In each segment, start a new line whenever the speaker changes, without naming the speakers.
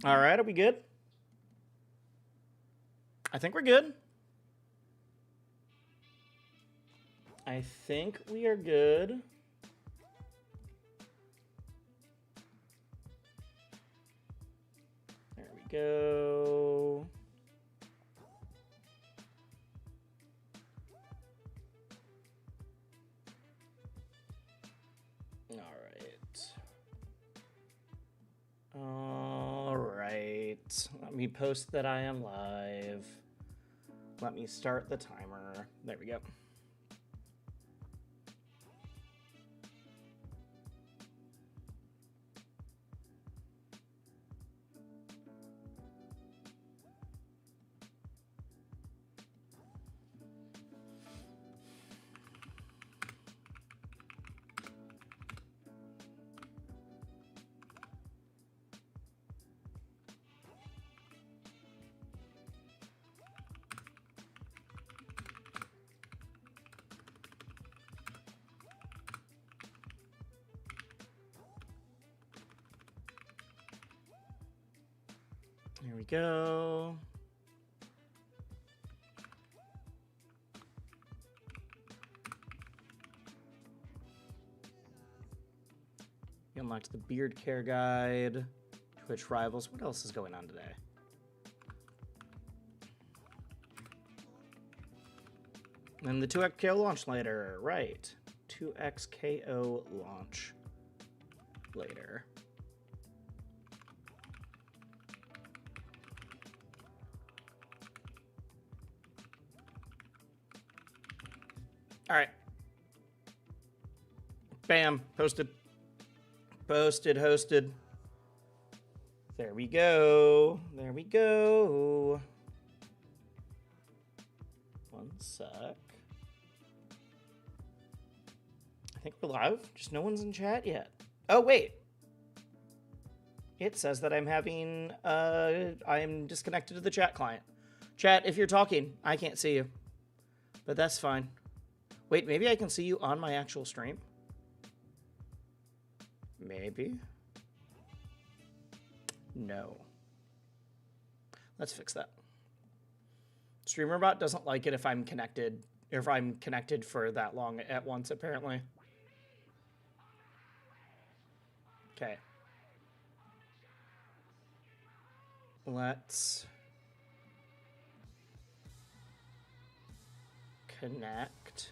All right, are we good? I think we're good. I think we are good. There we go. All right. Let me post that I am live. Let me start the timer. There we go. Here we go. You unlocked the beard care guide, Twitch rivals. What else is going on today? And the 2XKO launch later, right. 2XKO launch later. All right. Bam. Posted. Posted, hosted. There we go. There we go. One sec. I think we're live. Just no one's in chat yet. Oh, wait. It says that I'm having, I'm disconnected to the chat client. Chat, if you're talking, I can't see you. But that's fine. Wait, maybe I can see you on my actual stream? Maybe. No. Let's fix that. StreamerBot doesn't like it if I'm connected, or if I'm connected for that long at once, apparently. Okay. Let's connect.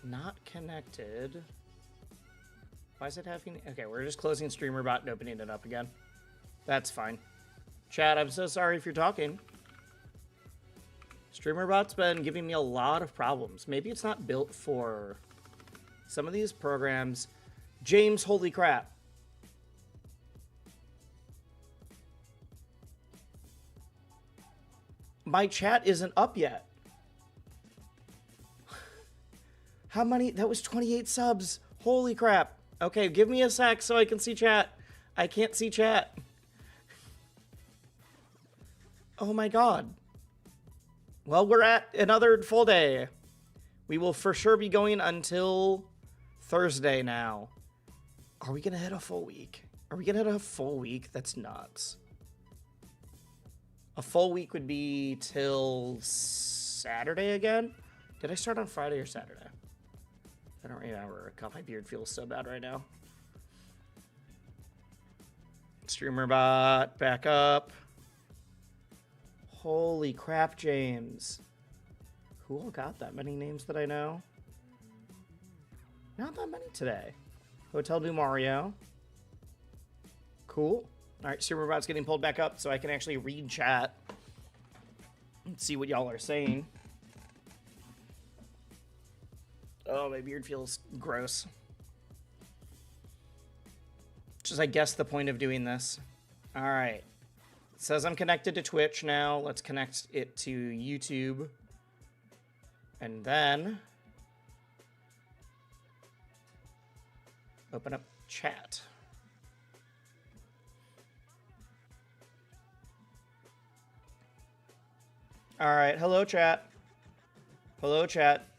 Not connected. Why is it having... Okay, we're just closing StreamerBot and opening it up again. That's fine. Chat, I'm so sorry if you're talking. StreamerBot's been giving me a lot of problems. Maybe it's not built for some of these programs. James, holy crap. My chat isn't up yet. How many? That was 28 subs. Holy crap. Okay, give me a sec so I can see chat. I can't see chat. Oh my god. Well, we're at another full day. We will for sure be going until Thursday now. Are we gonna hit a full week? Are we gonna hit a full week? That's nuts. A full week would be till Saturday again? Did I start on Friday or Saturday? I don't remember. God, my beard feels so bad right now. StreamerBot, back up. Holy crap, James. Who all got that many names that I know? Not that many today. Hotel Du Mario. Cool. All right, StreamerBot's getting pulled back up so I can actually read chat and see what y'all are saying. Oh, my beard feels gross. Which is, I guess, the point of doing this. All right. It says I'm connected to Twitch now. Let's connect it to YouTube. And then open up chat. All right. Hello, chat. Hello, chat.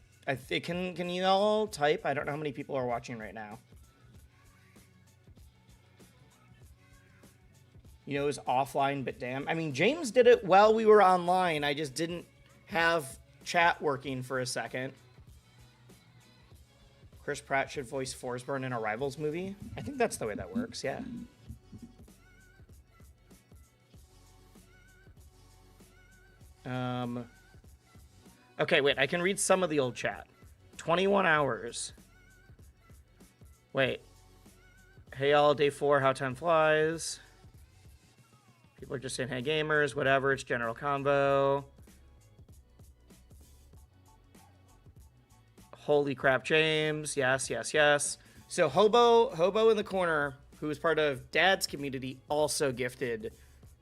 Can you all type? I don't know how many people are watching right now. You know, it was offline, but damn. I mean, James did it while we were online. I just didn't have chat working for a second. Chris Pratt should voice Forsberg in a Rivals movie. I think that's the way that works, yeah. Okay, wait, I can read some of the old chat. 21 hours. Wait. Hey all, day 4, how time flies. People are just saying, hey gamers, whatever, it's general convo. Holy crap, James. Yes, yes, yes. So Hobo in the corner, who is part of Dad's community, also gifted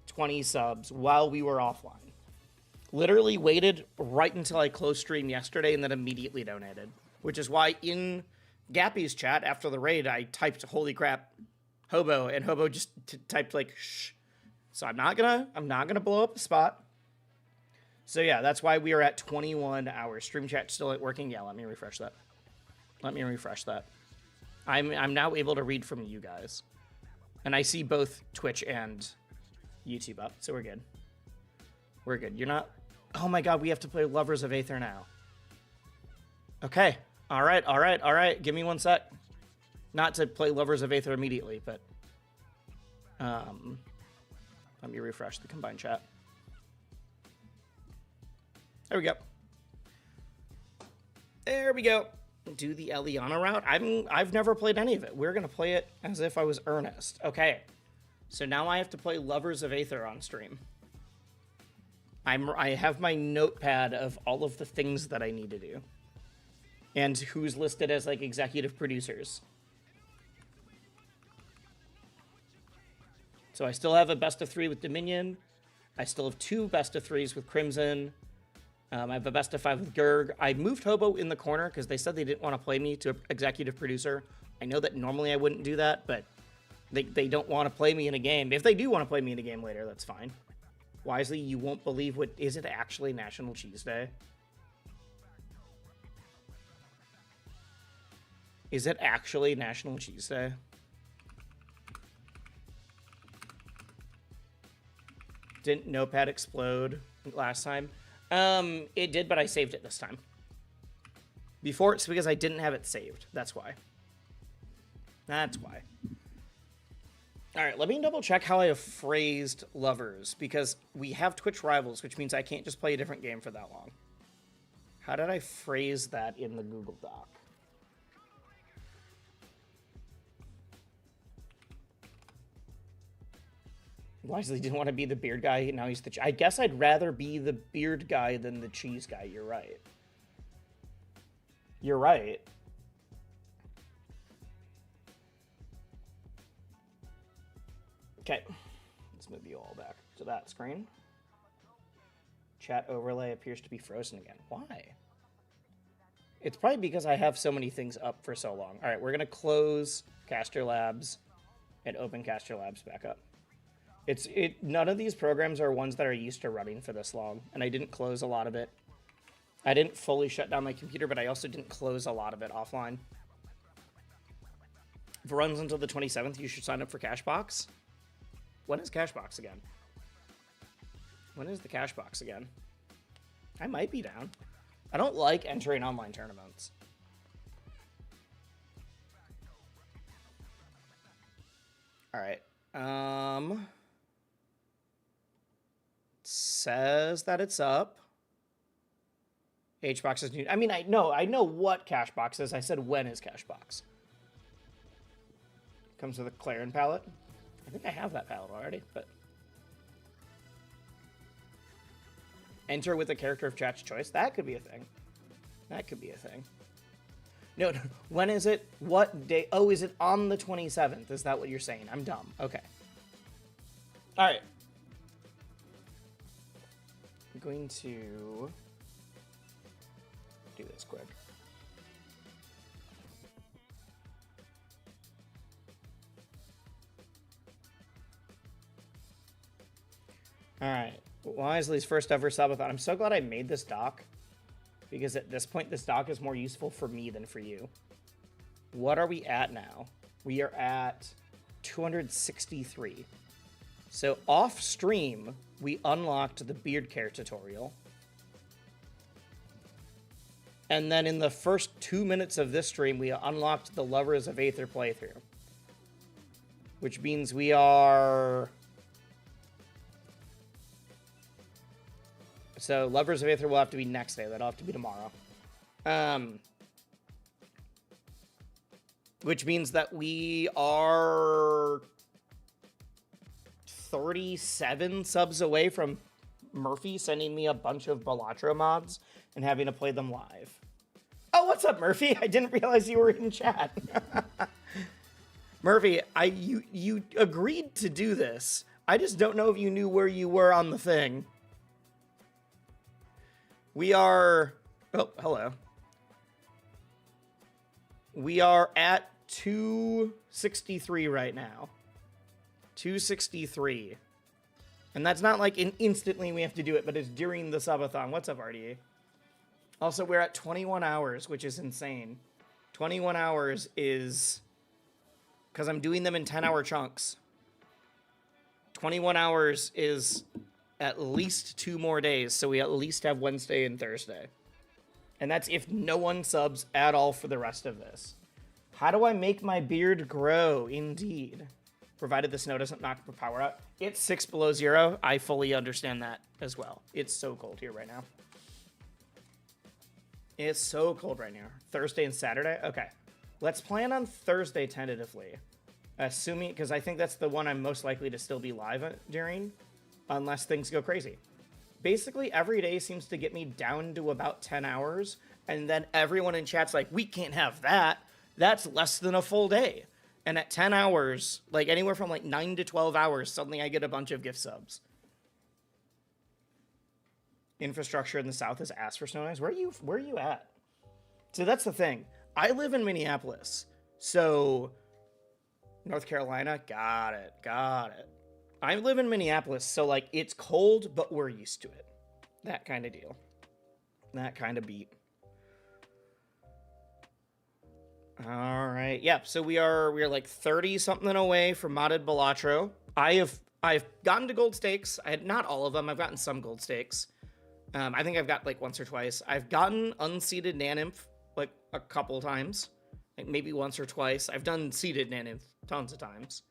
20 subs while we were offline. Literally waited right until I closed stream yesterday and then immediately donated. Which is why in Gappy's chat after the raid, I typed holy crap Hobo, and Hobo just typed like shh. So I'm not gonna blow up the spot. So yeah, that's why we are at 21 hours. Stream chat still ain't working. Yeah, let me refresh that. Let me refresh that. I'm now able to read from you guys. And I see both Twitch and YouTube up, so we're good. We're good. You're not... Oh my god, we have to play Lovers of Aether now. Okay. Alright, alright, alright. Give me one sec. Not to play Lovers of Aether immediately, but... let me refresh the combined chat. There we go. There we go. Do the Eliana route. I've never played any of it. We're gonna play it as if I was Ernest. Okay. So now I have to play Lovers of Aether on stream. I have my notepad of all of the things that I need to do. And who's listed as like executive producers. So I still have a best of 3 with Dominion. I still have 2 best of 3s with Crimson. I have a best of 5 with Gerg. I moved Hobo in the corner because they said they didn't want to play me to executive producer. I know that normally I wouldn't do that, but they don't want to play me in a game. If they do want to play me in a game later, that's fine. Wisely, you won't believe what... Is it actually National Cheese Day? Is it actually National Cheese Day? Didn't Notepad explode last time? It did, but I saved it this time. Before, it's because I didn't have it saved. That's why. That's why. All right, let me double check how I have phrased Lovers, because we have Twitch Rivals, which means I can't just play a different game for that long. How did I phrase that in the Google Doc? Wisely didn't want to be the beard guy, now he's the... I guess I'd rather be the beard guy than the cheese guy, you're right. You're right. Okay, let's move you all back to that screen. Chat overlay appears to be frozen again. Why? It's probably because I have so many things up for so long. All right, we're going to close Caster Labs and open Caster Labs back up. None of these programs are ones that are used to running for this long, and I didn't close a lot of it. I didn't fully shut down my computer, but I also didn't close a lot of it offline. If it runs until the 27th, you should sign up for Cashbox. When is Cashbox again? When is the Cashbox again? I might be down. I don't like entering online tournaments. All right. Says that it's up. Hbox is new. I mean, I know what Cashbox is. I said when is Cashbox. Comes with a Clarion palette. I think I have that palette already, but... Enter with a character of chat's choice. That could be a thing. That could be a thing. No, when is it? What day? Oh, is it on the 27th? Is that what you're saying? I'm dumb. Okay. All right. I'm going to do this quick. All right. Wisely's first ever subathon. I'm so glad I made this doc, because at this point, this doc is more useful for me than for you. What are we at now? We are at 263. So off stream, we unlocked the beard care tutorial. And then in the first 2 minutes of this stream, we unlocked the Lovers of Aether playthrough. Which means we are... So Lovers of Aether will have to be next day. That'll have to be tomorrow. Which means that we are 37 subs away from Murphy sending me a bunch of Balatro mods and having to play them live. Oh, what's up, Murphy? I didn't realize you were in chat. Murphy, you agreed to do this. I just don't know if you knew where you were on the thing. We are... Oh, hello. We are at 263 right now. 263. And that's not like instantly we have to do it, but it's during the subathon. What's up, RDA? Also, we're at 21 hours, which is insane. 21 hours is... Because I'm doing them in 10-hour chunks. 21 hours is at least 2 more days, so we at least have Wednesday and Thursday. And that's if no one subs at all for the rest of this. How do I make my beard grow? Indeed. Provided the snow doesn't knock the power out. It's 6 below 0. I fully understand that as well. It's so cold here right now. It's so cold right now. Thursday and Saturday? Okay. Let's plan on Thursday tentatively. Assuming, because I think that's the one I'm most likely to still be live during. Unless things go crazy. Basically, every day seems to get me down to about 10 hours. And then everyone in chat's like, we can't have that. That's less than a full day. And at 10 hours, like anywhere from like 9 to 12 hours, suddenly I get a bunch of gift subs. Infrastructure in the south is asked for snow and ice. Where are you at? So that's the thing. I live in Minneapolis. So North Carolina, got it. I live in Minneapolis, so like it's cold, but we're used to it. That kind of deal. That kind of beat. All right. Yeah, so we are like 30 something away from modded Balatro. I've gotten to gold stakes. I had not all of them. I've gotten some gold stakes. I think I've got like once or twice. I've gotten unseeded Nanymph like a couple times, like maybe once or twice. I've done seeded Nanymph tons of times.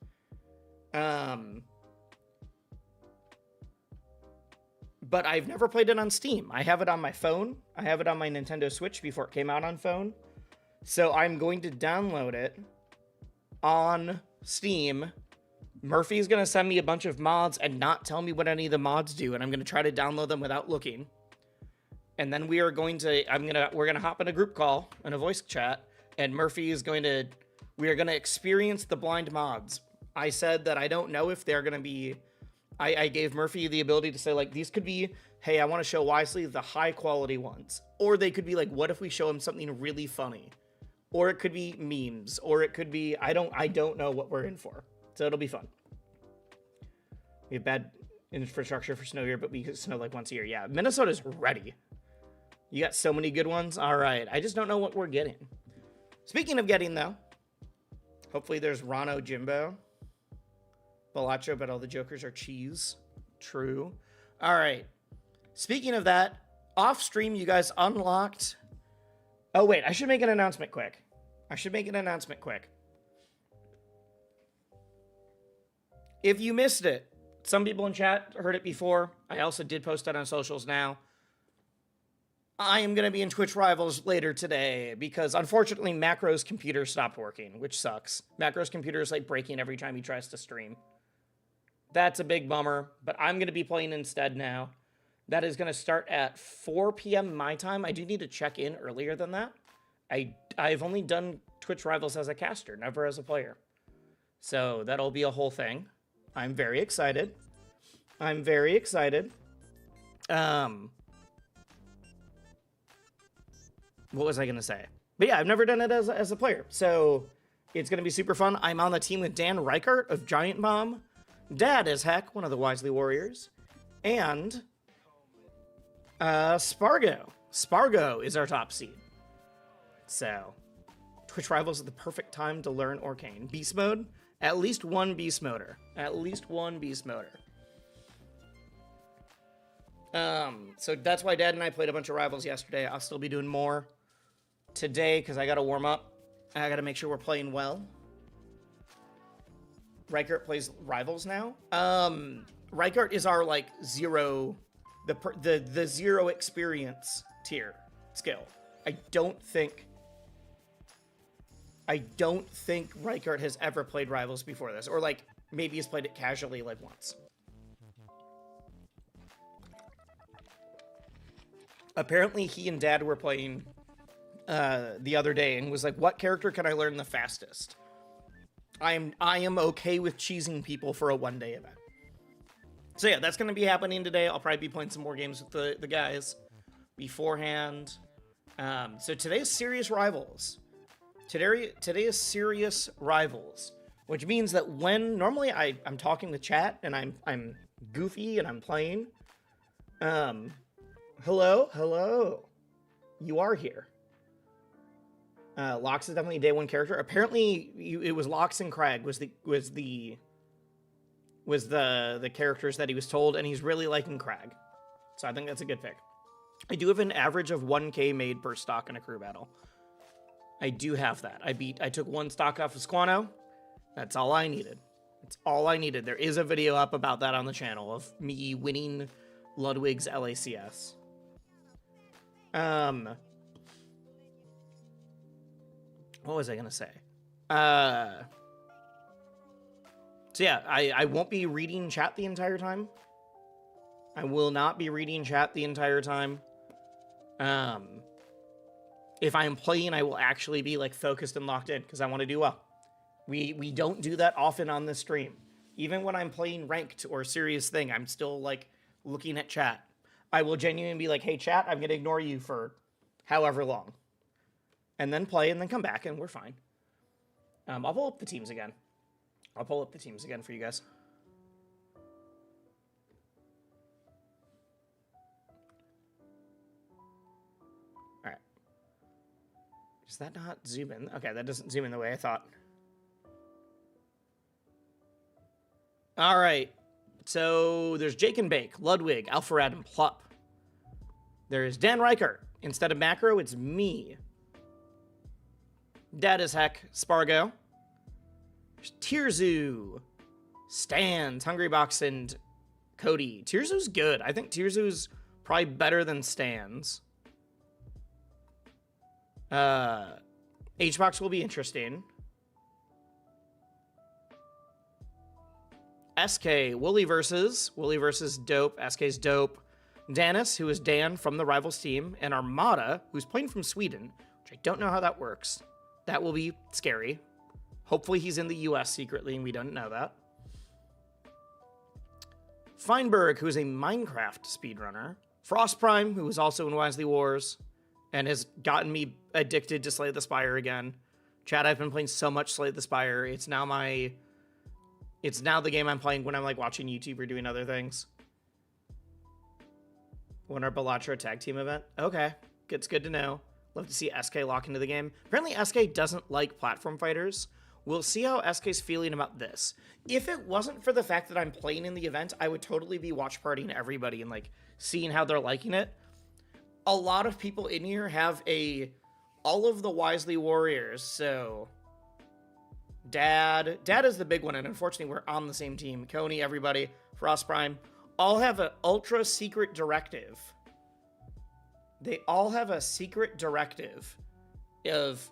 But I've never played it on Steam. I have it on my phone. I have it on my Nintendo Switch before it came out on phone. So I'm going to download it on Steam. Murphy's going to send me a bunch of mods and not tell me what any of the mods do. And I'm going to try to download them without looking. And then we are going to, we're going to hop in a group call and a voice chat. And we are going to experience the blind mods. I said that I don't know if they're going to be, I gave Murphy the ability to say like, these could be, hey, I want to show Wisely the high quality ones. Or they could be like, what if we show him something really funny? Or it could be memes, or it could be, I don't know what we're in for. So it'll be fun. We have bad infrastructure for snow here, but we get snow like once a year. Yeah, Minnesota's ready. You got so many good ones. All right, I just don't know what we're getting. Speaking of getting, though, hopefully there's Rano Jimbo. Balatro, but all the jokers are cheese. True. All right. Speaking of that, off stream, you guys unlocked... Oh, wait, I should make an announcement quick. If you missed it, some people in chat heard it before. I also did post it on socials now. I am going to be in Twitch Rivals later today because, unfortunately, Macro's computer stopped working, which sucks. Macro's computer is, like, breaking every time he tries to stream. That's a big bummer, but I'm going to be playing instead now. That is going to start at 4 p.m. my time. I do need to check in earlier than that. I've only done Twitch Rivals as a caster, never as a player. So that'll be a whole thing. I'm very excited. What was I going to say? But yeah, I've never done it as a player. So it's going to be super fun. I'm on the team with Dan Reichert of Giant Bomb. Dad is Heck, one of the Wisely Warriors. And... Spargo. Spargo is our top seed. So, Twitch Rivals is the perfect time to learn Arcane. Beast Mode? At least one beast motor. At least one beast motor. So that's why Dad and I played a bunch of Rivals yesterday. I'll still be doing more today because I got to warm up. I got to make sure we're playing well. Reichert plays Rivals now. Reichert is our like zero, the zero experience tier skill. I don't think Reichert has ever played Rivals before this, or like maybe he's played it casually like once. Apparently he and Dad were playing the other day and was like, what character can I learn the fastest? I am okay with cheesing people for a one-day event. So yeah, that's going to be happening today. I'll probably be playing some more games with the guys beforehand. So today's serious Rivals. Today is serious Rivals, which means that when normally I'm talking with chat and I'm goofy and I'm playing. Hello. You are here. Lox is definitely a day one character. Apparently, it was Lox and Crag was the characters that he was told, and he's really liking Crag. So I think that's a good pick. I do have an average of 1k made per stock in a crew battle. I do have that. I took one stock off of Squano. That's all I needed. That's all I needed. There is a video up about that on the channel of me winning Ludwig's LACS. What was I gonna say? So yeah, I won't be reading chat the entire time. I will not be reading chat the entire time. If I am playing, I will actually be like focused and locked in because I want to do well. We don't do that often on this stream. Even when I'm playing ranked or serious thing, I'm still like looking at chat. I will genuinely be like, hey chat, I'm gonna ignore you for however long. And then play and then come back and we're fine. I'll pull up the teams again. I'll pull up the teams again for you guys. All right. Does that not zoom in? Okay, that doesn't zoom in the way I thought. All right. So there's Jake and Bake, Ludwig, Alpharad, and Plup. There's Dan Reichert. Instead of Macro, it's me. Dad is Heck, Spargo. There's Tirzu, Stans, Hungrybox, and Cody. Tirzu's good. I think Tirzu's probably better than Stans. Hbox will be interesting. SK, Wooly versus Dope. SK's Dope. Danis, who is Dan from the Rivals team, and Armada, who's playing from Sweden, which I don't know how that works. That will be scary. Hopefully he's in the US secretly and we don't know that. Feinberg, who is a Minecraft speedrunner. Frost Prime, who is also in Wisely Wars and has gotten me addicted to Slay the Spire again. Chad, I've been playing so much Slay the Spire. It's now the game I'm playing when I'm like watching YouTube or doing other things. When our Balatro tag team event. Okay, it's good to know. Love to see SK lock into the game. Apparently SK doesn't like platform fighters. We'll see how SK's feeling about this. If it wasn't for the fact that I'm playing in the event, I would totally be watch partying everybody and like seeing how they're liking it. A lot of people in here have all of the Wisely Warriors, so Dad is the big one, and unfortunately we're on the same team. Coney, everybody, Frost Prime, all have an ultra secret directive. They all have a secret directive of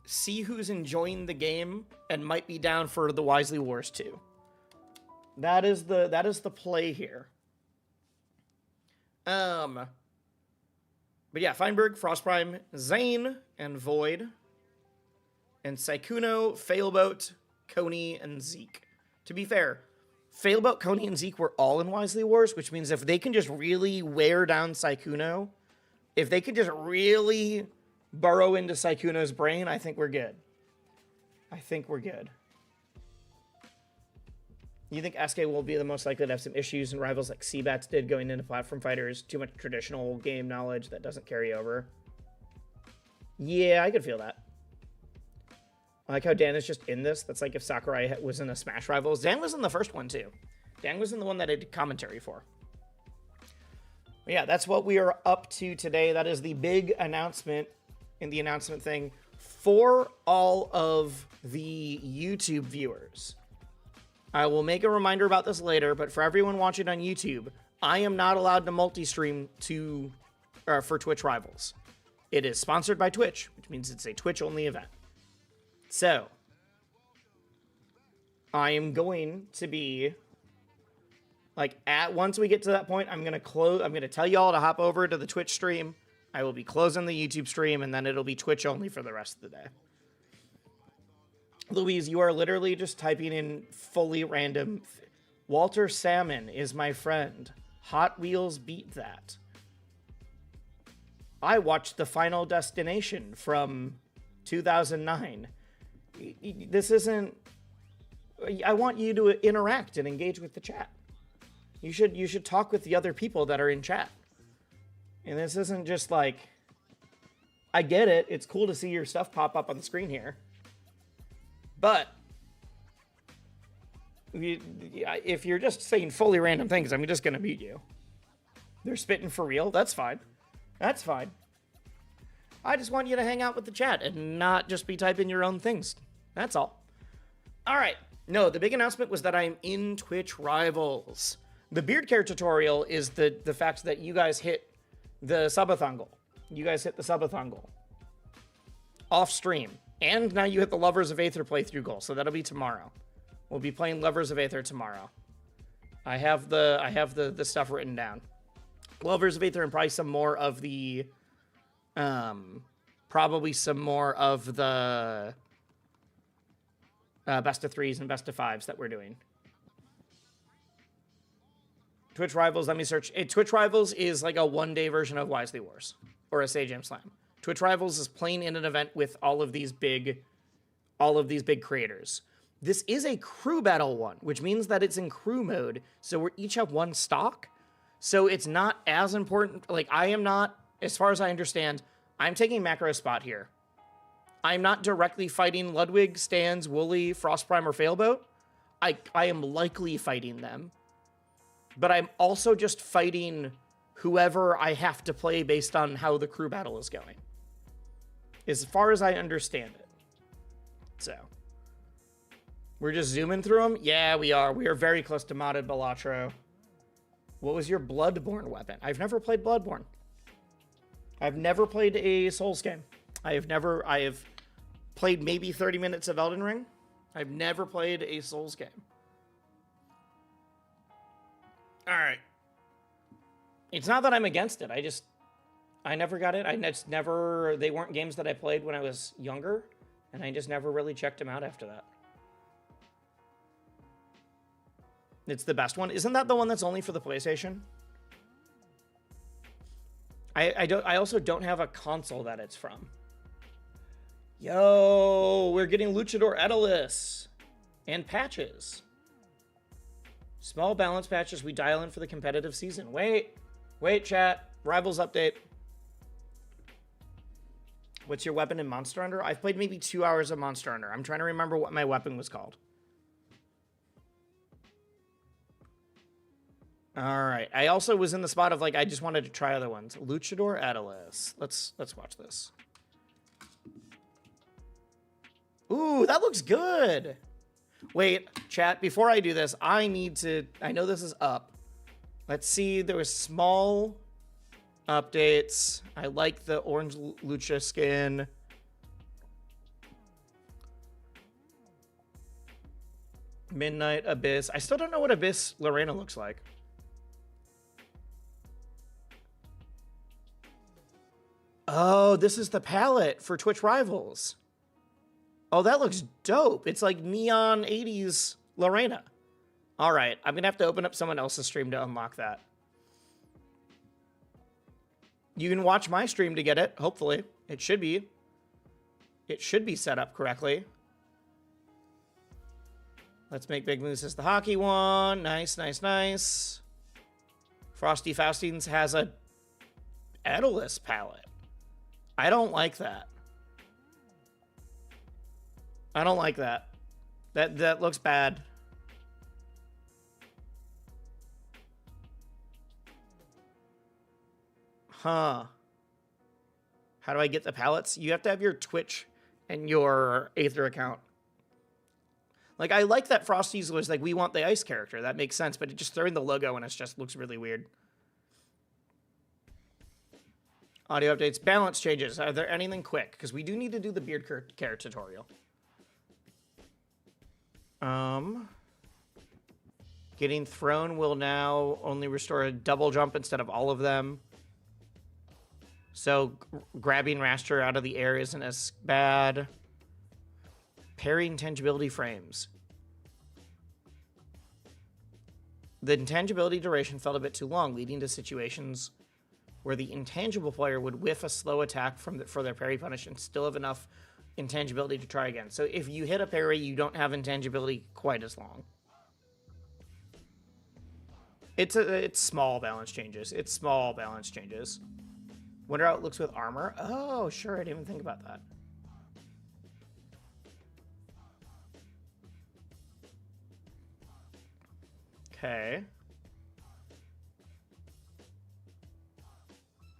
see who's enjoying the game and might be down for the Wisely Wars too. That is the play here. But yeah, Feinberg, Frost Prime, Zane, and Void, and Saikuno, Failboat, Coney, and Zeke. To be fair, Failboat, Coney, and Zeke were all in Wisely Wars, which means if they can just really wear down Saikuno, if they could just really burrow into Saikuno's brain, I think we're good. You think SK will be the most likely to have some issues and Rivals like Seabats did going into platform fighters? Too much traditional game knowledge that doesn't carry over? Yeah, I could feel that. I like how Dan is just in this. That's like if Sakurai was in a Smash Rivals. Dan was in the first one, too. Dan was in the one that I did commentary for. But yeah, that's what we are up to today. That is the big announcement in the announcement thing for all of the YouTube viewers. I will make a reminder about this later, but for everyone watching on YouTube, I am not allowed to multi-stream for Twitch Rivals. It is sponsored by Twitch, which means it's a Twitch-only event. So, I am going to be, like, once we get to that point, I'm going to tell you all to hop over to the Twitch stream. I will be closing the YouTube stream, and then it'll be Twitch only for the rest of the day. Louise, you are literally just typing in fully random. Walter Salmon is my friend. Hot Wheels beat that. I watched The Final Destination from 2009. This isn't... I want you to interact and engage with the chat. You should talk with the other people that are in chat. And this isn't just like... I get it. It's cool to see your stuff pop up on the screen here. But... if you're just saying fully random things, I'm just going to mute you. They're spitting for real. That's fine. That's fine. I just want you to hang out with the chat and not just be typing your own things. That's all. All right. No, the big announcement was that I'm in Twitch Rivals. The beard care tutorial is the fact that you guys hit the subathon goal. You guys hit the subathon goal. Off stream. And now you hit the Lovers of Aether playthrough goal, so that'll be tomorrow. We'll be playing Lovers of Aether tomorrow. I have the stuff written down. Lovers of Aether and probably some more of the best of threes and best of fives that we're doing. Twitch Rivals, let me search. Twitch Rivals is like a one-day version of Wisely Wars or a Sage Jam Slam. Twitch Rivals is playing in an event with all of these big creators. This is a crew battle one, which means that it's in crew mode, so we each have one stock. So it's not as important. Like, I am not, as far as I understand, I'm taking macro spot here. I'm not directly fighting Ludwig, Stans, Wooly, Frostprime, or Failboat. I am likely fighting them. But I'm also just fighting whoever I have to play based on how the crew battle is going. As far as I understand it. So. We're just zooming through them? Yeah, we are. We are very close to modded Balatro. What was your Bloodborne weapon? I've never played Bloodborne. I've never played a Souls game. I have played maybe 30 minutes of Elden Ring. I've never played a Souls game. All right. It's not that I'm against it. I never got it. They weren't games that I played when I was younger, and I just never really checked them out after that. It's the best one. Isn't that the one that's only for the PlayStation? I also don't have a console that it's from. Yo, we're getting Luchador Edalis and patches. Small balance patches we dial in for the competitive season. Wait, chat. Rivals update. What's your weapon in Monster Hunter? I've played maybe 2 hours of Monster Hunter. I'm trying to remember what my weapon was called. All right. I also was in the spot of like I just wanted to try other ones. Luchador Edalis. Let's watch this. Ooh, that looks good. Wait, chat, before I do this, I know this is up. Let's see, there was small updates. I like the orange Lucha skin. Midnight Abyss. I still don't know what Abyss Lorena looks like. Oh, this is the palette for Twitch Rivals. Oh, that looks dope. It's like neon 80s Lorena. All right, I'm going to have to open up someone else's stream to unlock that. You can watch my stream to get it, hopefully. It should be set up correctly. Let's make Big Moose as the hockey one. Nice, nice, nice. Frosty Faustines has a Edalis palette. I don't like that. I don't like that. That looks bad. Huh. How do I get the palettes? You have to have your Twitch and your Aether account. Like, I like that Frosty's was like, we want the ice character. That makes sense, but it just throwing the logo and it just looks really weird. Audio updates, balance changes. Are there anything quick? Because we do need to do the beard care tutorial. Getting thrown will now only restore a double jump instead of all of them. So grabbing Raster out of the air isn't as bad. Parry intangibility frames. The intangibility duration felt a bit too long, leading to situations where the intangible player would whiff a slow attack for their parry punish and still have enough intangibility to try again. So if you hit a parry, you don't have intangibility quite as long. It's small balance changes. It's small balance changes. Wonder how it looks with armor. Oh, sure. I didn't even think about that. Okay.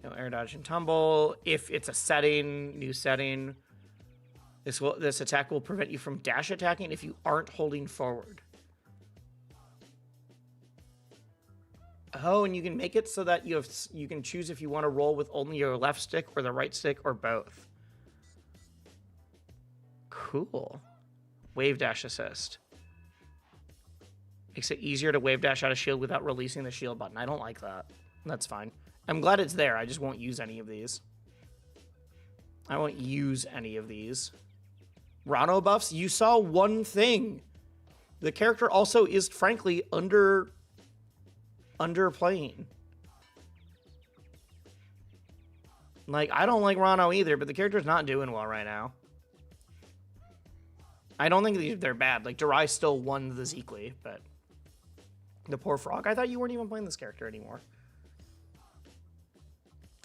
No air dodge and tumble. If it's a setting, new setting, this attack will prevent you from dash attacking if you aren't holding forward. Oh, and you can make it so that you can choose if you want to roll with only your left stick or the right stick or both. Cool. Wave dash assist. Makes it easier to wave dash out of shield without releasing the shield button. I don't like that. That's fine. I'm glad it's there. I just won't use any of these. I won't use any of these. Rano buffs, you saw one thing. The character also is, frankly, underplaying. Like, I don't like Rano either, but the character's not doing well right now. I don't think they're bad. Like, Durai still won the Zeekly, but the poor frog. I thought you weren't even playing this character anymore.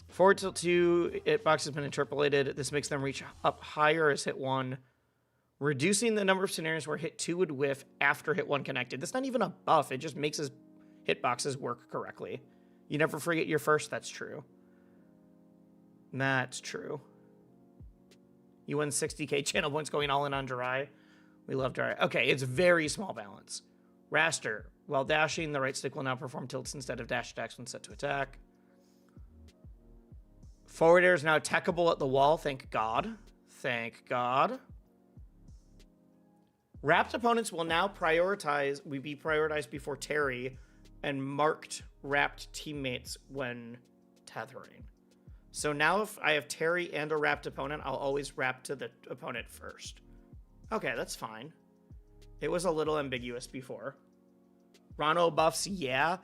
Forward tilt 2, hitbox has been interpolated. This makes them reach up higher as hit 1, reducing the number of scenarios where hit 2 would whiff after hit 1 connected. That's not even a buff. It just makes his hitboxes work correctly. You never forget your first. That's true. That's true. You win 60k channel points going all in on Durai. We love Durai. Okay, it's very small balance. Raster. While dashing, the right stick will now perform tilts instead of dash attacks when set to attack. Forward air is now techable at the wall. Thank God. Thank God. Wrapped opponents will now be prioritized before Terry and marked wrapped teammates when tethering. So now if I have Terry and a wrapped opponent, I'll always wrap to the opponent first. Okay, that's fine. It was a little ambiguous before. Rano buffs, yeah.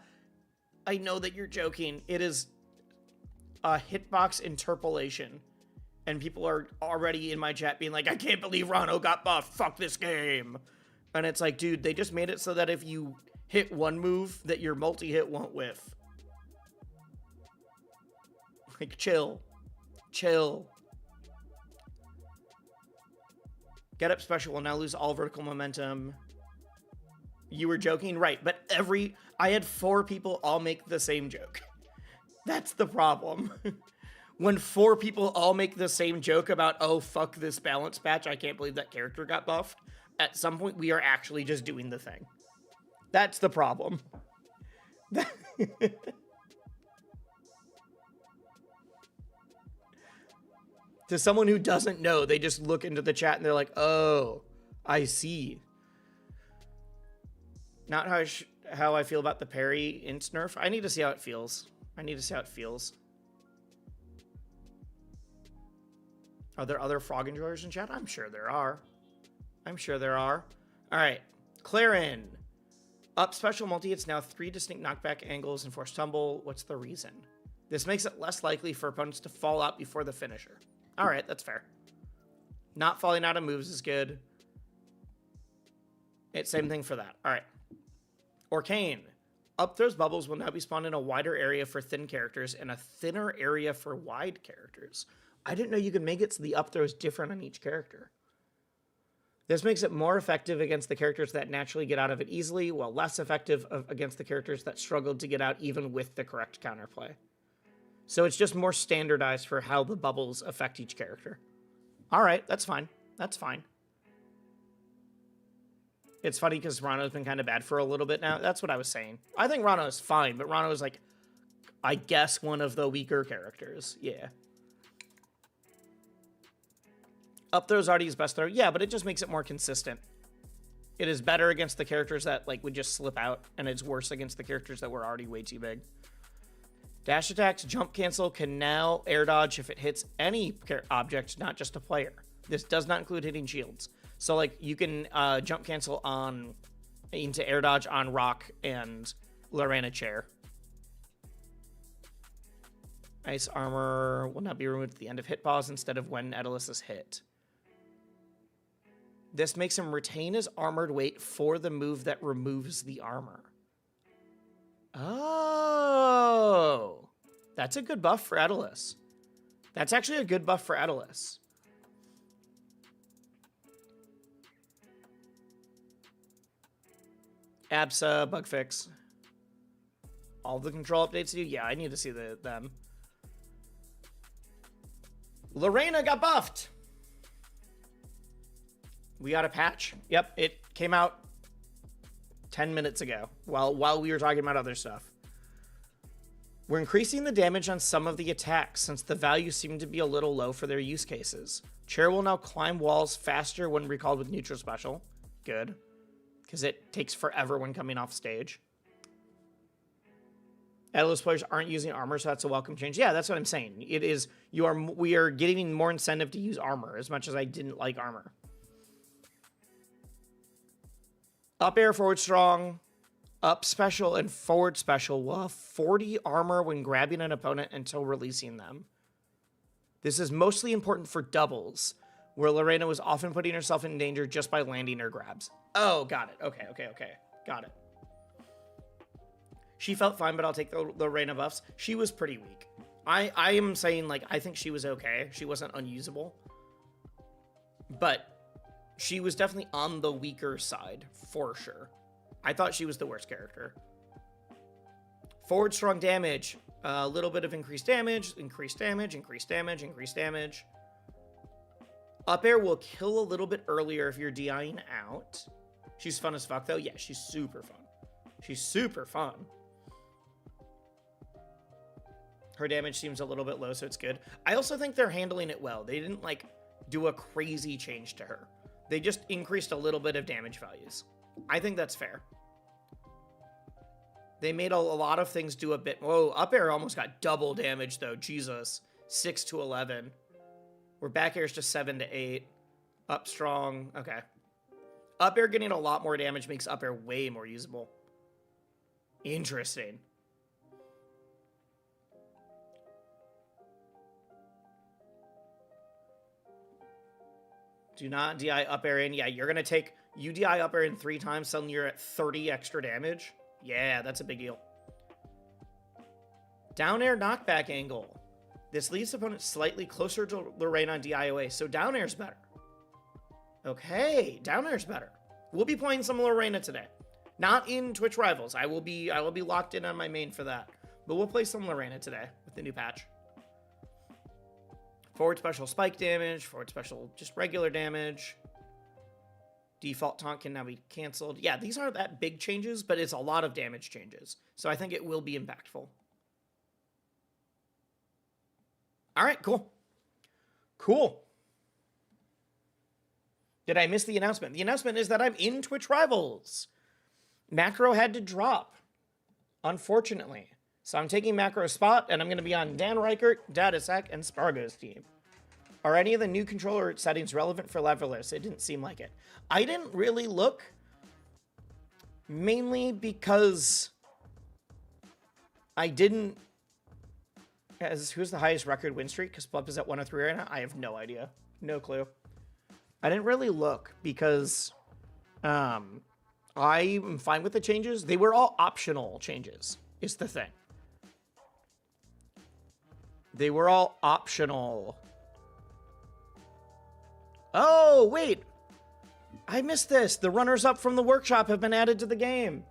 I know that you're joking. It is a hitbox interpolation. And people are already in my chat being like, I can't believe Rano got buffed. Fuck this game. And it's like, dude, they just made it so that if you hit one move, that your multi-hit won't whiff. Like, chill. Chill. Get Up Special will now lose all vertical momentum. You were joking? Right, but I had 4 people all make the same joke. That's the problem. When 4 people all make the same joke about, oh, fuck this balance patch, I can't believe that character got buffed, at some point we are actually just doing the thing. That's the problem. To someone who doesn't know, they just look into the chat and they're like, oh, I see. Not how I feel about the parry int nerf. I need to see how it feels. Are there other frog enjoyers in chat? I'm sure there are. All right. Clarin. Up special multi, it's now 3 distinct knockback angles and forced tumble. What's the reason? This makes it less likely for opponents to fall out before the finisher. All right, that's fair. Not falling out of moves is good. It's same thing for that. All right. Orcane. Up throws bubbles will now be spawned in a wider area for thin characters and a thinner area for wide characters. I didn't know you could make it so the up throw is different on each character. This makes it more effective against the characters that naturally get out of it easily, while less effective against the characters that struggled to get out even with the correct counterplay. So it's just more standardized for how the bubbles affect each character. All right, that's fine. That's fine. It's funny because Rano's been kind of bad for a little bit now. That's what I was saying. I think Rano's fine, but Rano is like, I guess, one of the weaker characters. Yeah. Up throw is already his best throw. Yeah, but it just makes it more consistent. It is better against the characters that like would just slip out, and it's worse against the characters that were already way too big. Dash attacks, jump cancel can now air dodge if it hits any object, not just a player. This does not include hitting shields. So like you can jump cancel into air dodge on Rock and Lorena Chair. Ice armor will not be removed at the end of hit pause instead of when Edalus is hit. This makes him retain his armored weight for the move that removes the armor. Oh, that's a good buff for Edalus. That's actually a good buff for Edalus. Absa, bug fix. All the control updates to you? Yeah, I need to see them. Lorena got buffed. We got a patch. Yep, it came out 10 minutes ago while we were talking about other stuff. We're increasing the damage on some of the attacks since the values seem to be a little low for their use cases. Chair will now climb walls faster when recalled with neutral special. Good. Because it takes forever when coming off stage. Edalus players aren't using armor, so that's a welcome change. Yeah, that's what I'm saying. It is, we are getting more incentive to use armor, as much as I didn't like armor. Up air, forward strong, up special, and forward special will have 40 armor when grabbing an opponent until releasing them. This is mostly important for doubles, where Lorena was often putting herself in danger just by landing her grabs. Oh, got it. Okay. Got it. She felt fine, but I'll take the Lorena buffs. She was pretty weak. I am saying, like, I think she was okay. She wasn't unusable. But she was definitely on the weaker side, for sure. I thought she was the worst character. Forward strong damage. A little bit of increased damage, increased damage, increased damage, increased damage. Up air will kill a little bit earlier if you're DIing out. She's fun as fuck, though. Yeah, she's super fun. She's super fun. Her damage seems a little bit low, so it's good. I also think they're handling it well. They didn't, like, do a crazy change to her. They just increased a little bit of damage values. I think that's fair. They made a lot of things do a bit... Whoa, up air almost got double damage, though. Jesus. 6 to 11. Where back air is just 7 to 8. Up strong. Okay. Up air getting a lot more damage makes up air way more usable. Interesting. Do not DI up air in. Yeah, you're going to take... You DI up air in 3 times, suddenly you're at 30 extra damage. Yeah, that's a big deal. Down air knockback angle. This leaves opponents slightly closer to Lorraine on DIOA, so down air's better. Okay, down air's better. We'll be playing some Lorena today. Not in Twitch Rivals. I will be locked in on my main for that. But we'll play some Lorena today with the new patch. Forward special spike damage, forward special just regular damage. Default taunt can now be canceled. Yeah, these aren't that big changes, but it's a lot of damage changes. So I think it will be impactful. All right, cool. Cool. Did I miss the announcement? The announcement is that I'm in Twitch Rivals. Macro had to drop, unfortunately. So I'm taking Macro's spot, and I'm going to be on Dan Reichert, Datasec, and Spargo's team. Are any of the new controller settings relevant for levelers? It didn't seem like it. I didn't really look, mainly because I didn't... Who's the highest record win streak? Because Plup is at 103 right now? I have no idea. No clue. I didn't really look because I'm fine with the changes. They were all optional changes, is the thing. They were all optional. Oh, wait. I missed this. The runners-up from the workshop have been added to the game.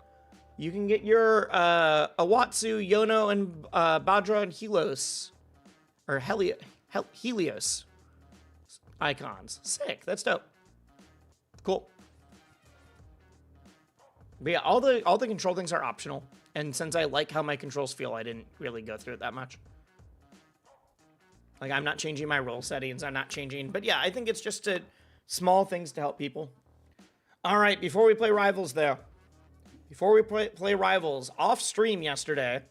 You can get your Awatsu, Yono, and Badra and Helios. Or Helios icons. Sick. That's dope. Cool. But yeah, all the control things are optional. And since I like how my controls feel, I didn't really go through it that much. Like, I'm not changing my roll settings. I'm not changing. But yeah, I think it's just small things to help people. All right, before we play Rivals, though. Before we play Rivals, off stream yesterday,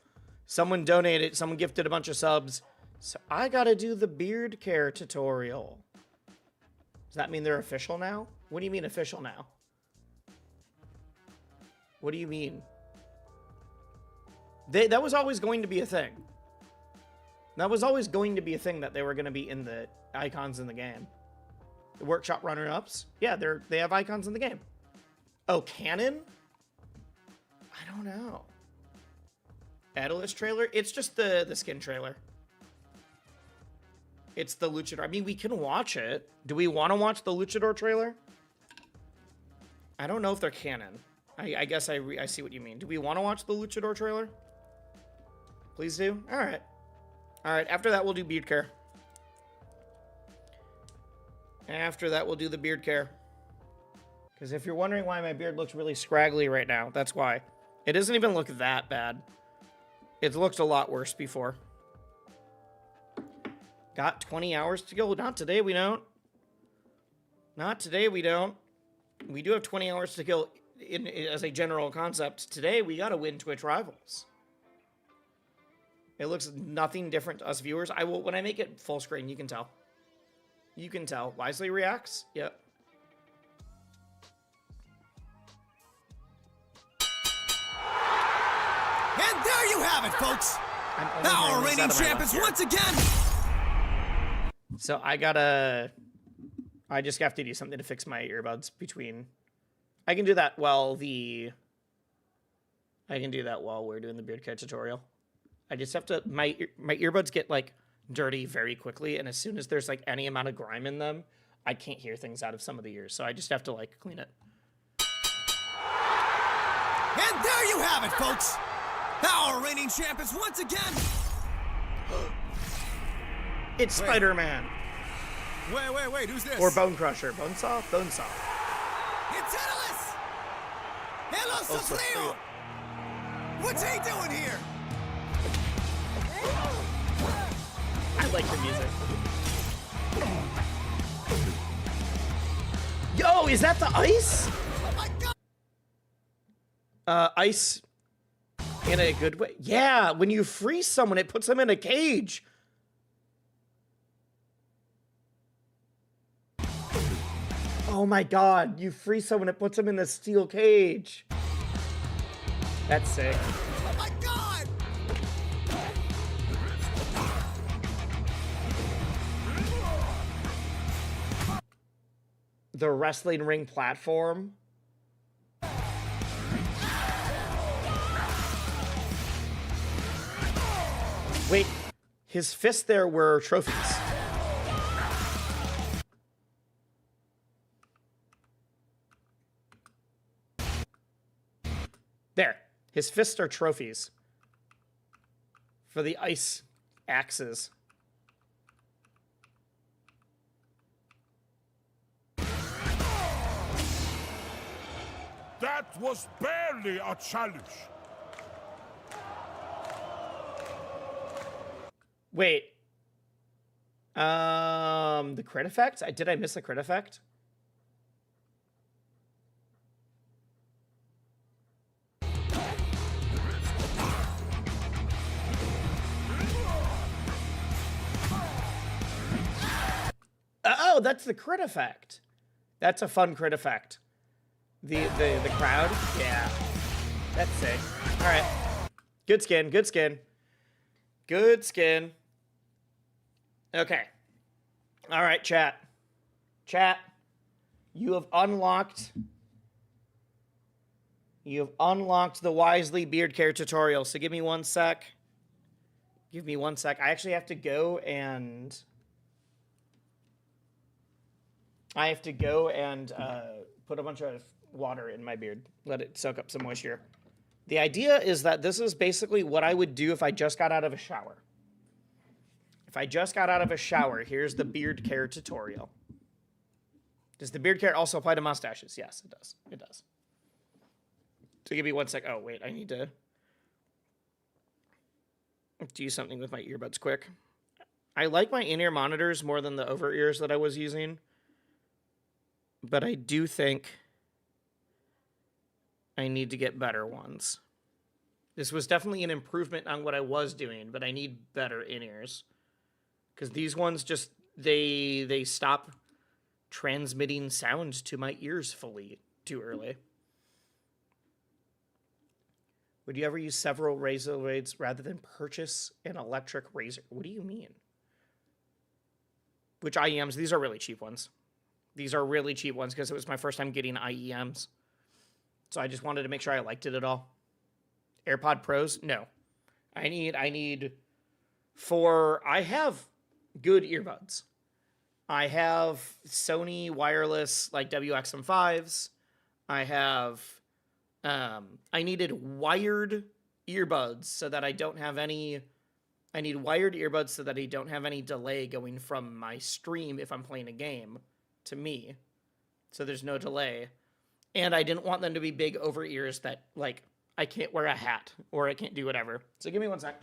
someone gifted a bunch of subs. So I gotta do the beard care tutorial. Does that mean they're official now? What do you mean official now? What do you mean? That was always going to be a thing. That was always going to be a thing that they were going to be in the icons in the game. The workshop runner-ups? Yeah, they have icons in the game. Oh, canon? I don't know. Adalist trailer? It's just the skin trailer. It's the Luchador. I mean, we can watch it. Do we want to watch the Luchador trailer? I don't know if they're canon. I guess I see what you mean. Do we want to watch the Luchador trailer? Please do? Alright. Alright, after that we'll do beard care. After that we'll do the beard care. Because if you're wondering why my beard looks really scraggly right now, that's why. It doesn't even look that bad. It looked a lot worse before. Got 20 hours to go. Not today, we don't. Not today, we don't. We do have 20 hours to go as a general concept. Today, we got to win Twitch Rivals. It looks nothing different to us viewers. When I make it full screen, you can tell. You can tell. Wisely reacts? Yep.
And there you have it, folks. Our reigning champions once again.
So I just have to do something to fix my earbuds between. I can do that while we're doing the beard care tutorial. I just have to, my earbuds get like dirty very quickly, and as soon as there's like any amount of grime in them, I can't hear things out of some of the ears, so I just have to like clean it.
And there you have it, folks. Our reigning champions once again.
It's Spider-Man.
Wait, who's this?
Or Bone Crusher. Bonesaw? Bonesaw.
It's Atlas! Hello, Sofrio! What's he doing here?
I like the music. Yo, is that the ice?
Oh my God!
Ice in a good way. Yeah, when you freeze someone, it puts them in a cage. Oh my God, you freeze someone, it puts them in a steel cage. That's sick.
Oh my God!
The wrestling ring platform. Wait, his fists there were trophies. There, his fists are trophies for the ice axes.
That was barely a challenge.
Wait. The crit effect? Did I miss the crit effect? Oh, that's the crit effect. That's a fun crit effect. The crowd? Yeah. That's sick. Alright. Good skin, good skin. Good skin. Okay. Alright, chat. Chat. You have unlocked the Wisely beard care tutorial. So give me 1 sec. Give me 1 sec. I actually have to go and put a bunch of water in my beard. Let it soak up some moisture. The idea is that this is basically what I would do if I just got out of a shower. If I just got out of a shower, here's the beard care tutorial. Does the beard care also apply to mustaches? Yes, it does. It does. So give me 1 sec. Oh, wait, I need to do something with my earbuds quick. I like my in-ear monitors more than the over-ears that I was using. But I do think I need to get better ones. This was definitely an improvement on what I was doing, but I need better in-ears. Because these ones just, they stop transmitting sound to my ears fully too early. Would you ever use several razor blades rather than purchase an electric razor? What do you mean? Which IEMs? These are really cheap ones. These are really cheap ones because it was my first time getting IEMs. So I just wanted to make sure I liked it at all. AirPod Pros? No. I have good earbuds. I have Sony wireless like WXM5s. I needed wired earbuds so that I don't have any delay going from my stream if I'm playing a game to me. So there's no delay. And I didn't want them to be big over ears that, like, I can't wear a hat or I can't do whatever. So give me 1 sec.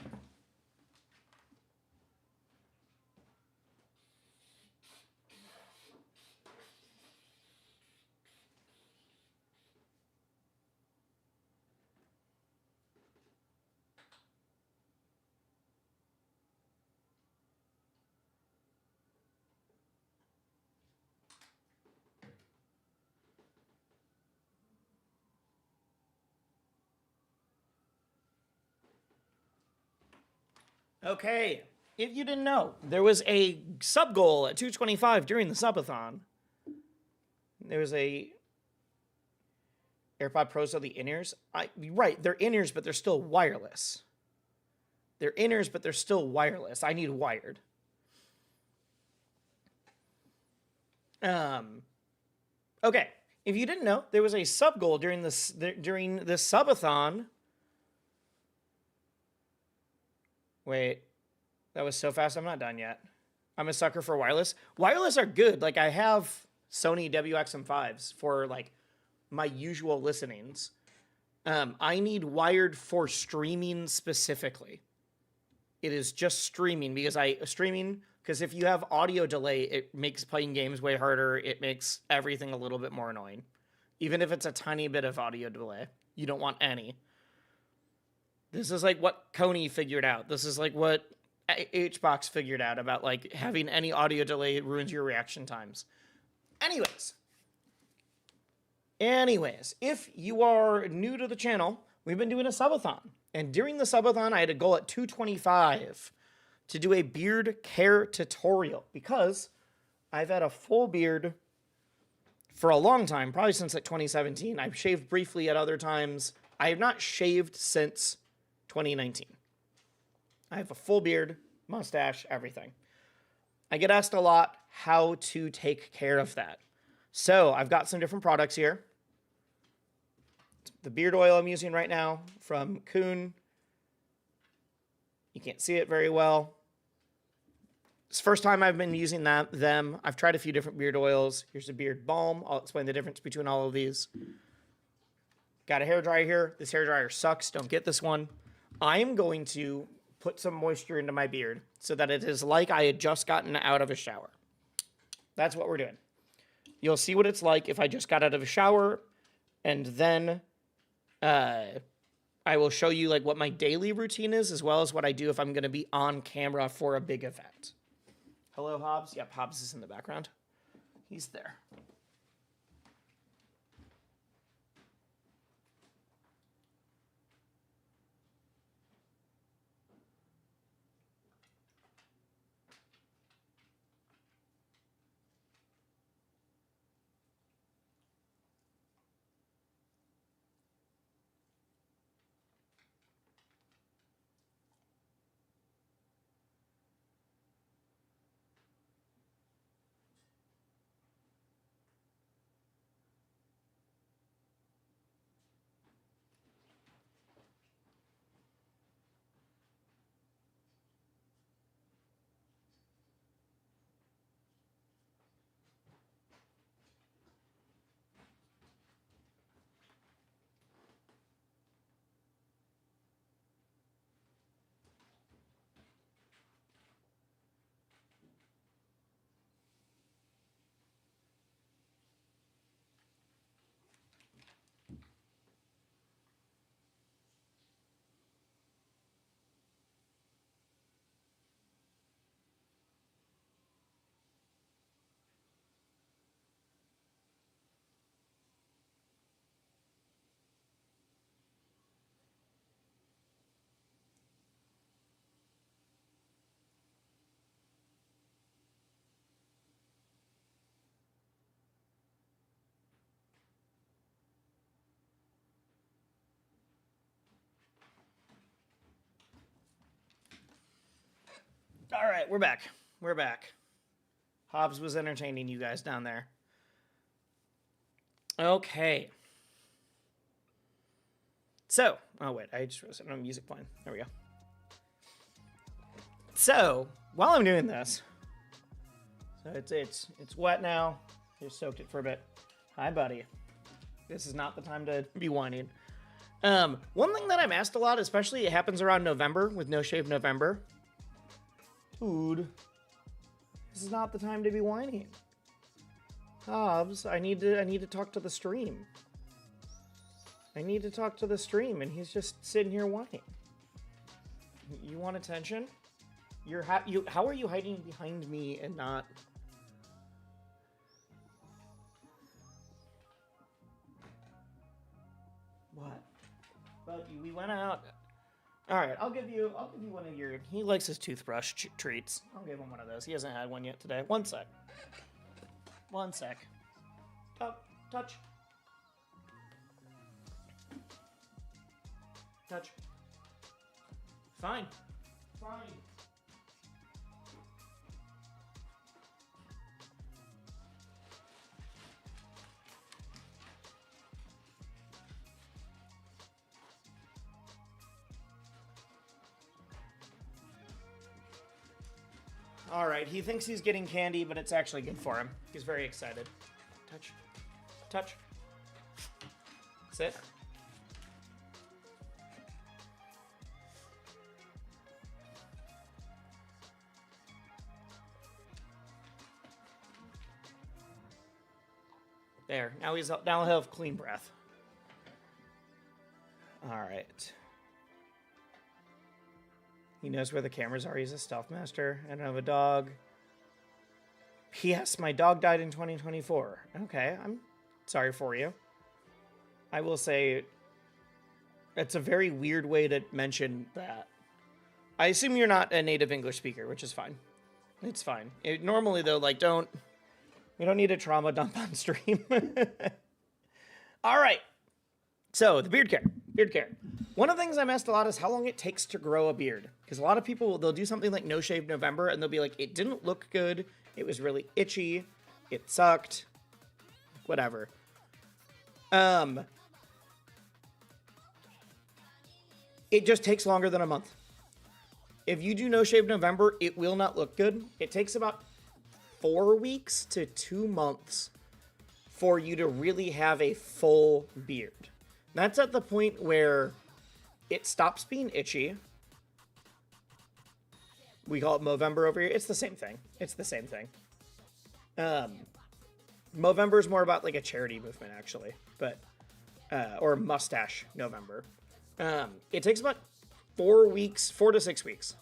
Okay, if you didn't know, there was a sub goal at 225 during the subathon. There was a AirPod Pros are the in-ears. Right, they're in-ears, but they're still wireless. They're in-ears, but they're still wireless. I need wired. Okay, if you didn't know, there was a sub goal during this subathon. Wait, that was so fast. I'm not done yet. I'm a sucker for wireless. Wireless are good. Like, I have Sony WXM5s for, like, my usual listenings. I need wired for streaming specifically. It is just streaming because if you have audio delay, it makes playing games way harder. It makes everything a little bit more annoying. Even if it's a tiny bit of audio delay, you don't want any. This is like what Kony figured out. This is like what HBox figured out about, like, having any audio delay ruins your reaction times. Anyways, if you are new to the channel, we've been doing a subathon. And during the subathon, I had a goal at 225 to do a beard care tutorial because I've had a full beard for a long time, probably since like 2017. I've shaved briefly at other times. I have not shaved since 2019. I have a full beard, mustache, everything. I get asked a lot how to take care of that. So I've got some different products here. The beard oil I'm using right now from Kuhn. You can't see it very well. It's the first time I've been using them. I've tried a few different beard oils. Here's a beard balm. I'll explain the difference between all of these. Got a hairdryer here. This hairdryer sucks. Don't get this one. I'm going to put some moisture into my beard so that it is like I had just gotten out of a shower. That's what we're doing. You'll see what it's like if I just got out of a shower, and then I will show you like what my daily routine is, as well as what I do if I'm going to be on camera for a big event. Hello, Hobbs. Yep, Hobbs is in the background. He's there. right, we're back. We're back. Hobbs was entertaining you guys down there. Okay. So, oh wait, I just was no music playing. There we go. So, while I'm doing this, so it's wet now. Just soaked it for a bit. Hi, buddy. This is not the time to be whining. One thing that I'm asked a lot, especially it happens around November with No Shave November. Dude, this is not the time to be whining. Hobbs, I need to talk to the stream. I need to talk to the stream, and he's just sitting here whining. You want attention? How are you hiding behind me and not? What? But we went out. All right, I'll give you one of your. He likes his toothbrush treats. I'll give him one of those. He hasn't had one yet today. One sec. One sec. Touch. Touch. Fine. All right, he thinks he's getting candy, but it's actually good for him. He's very excited. Touch. Sit. There. Now he'll have clean breath. All right. He knows where the cameras are. He's a stealth master. I don't have a dog. P.S. My dog died in 2024. Okay, I'm sorry for you. I will say it's a very weird way to mention that. I assume you're not a native English speaker, which is fine. It's fine. Normally, though, we don't need a trauma dump on stream. All right. So, the beard care. One of the things I'm asked a lot is how long it takes to grow a beard. Because a lot of people, they'll do something like No Shave November, and they'll be like, it didn't look good. It was really itchy. It sucked. Whatever. It just takes longer than a month. If you do No Shave November, it will not look good. It takes about 4 weeks to 2 months for you to really have a full beard. That's at the point where it stops being itchy. We call it Movember over here. It's the same thing. Movember is more about like a charity movement, actually, but or mustache November. It takes about 4 to 6 weeks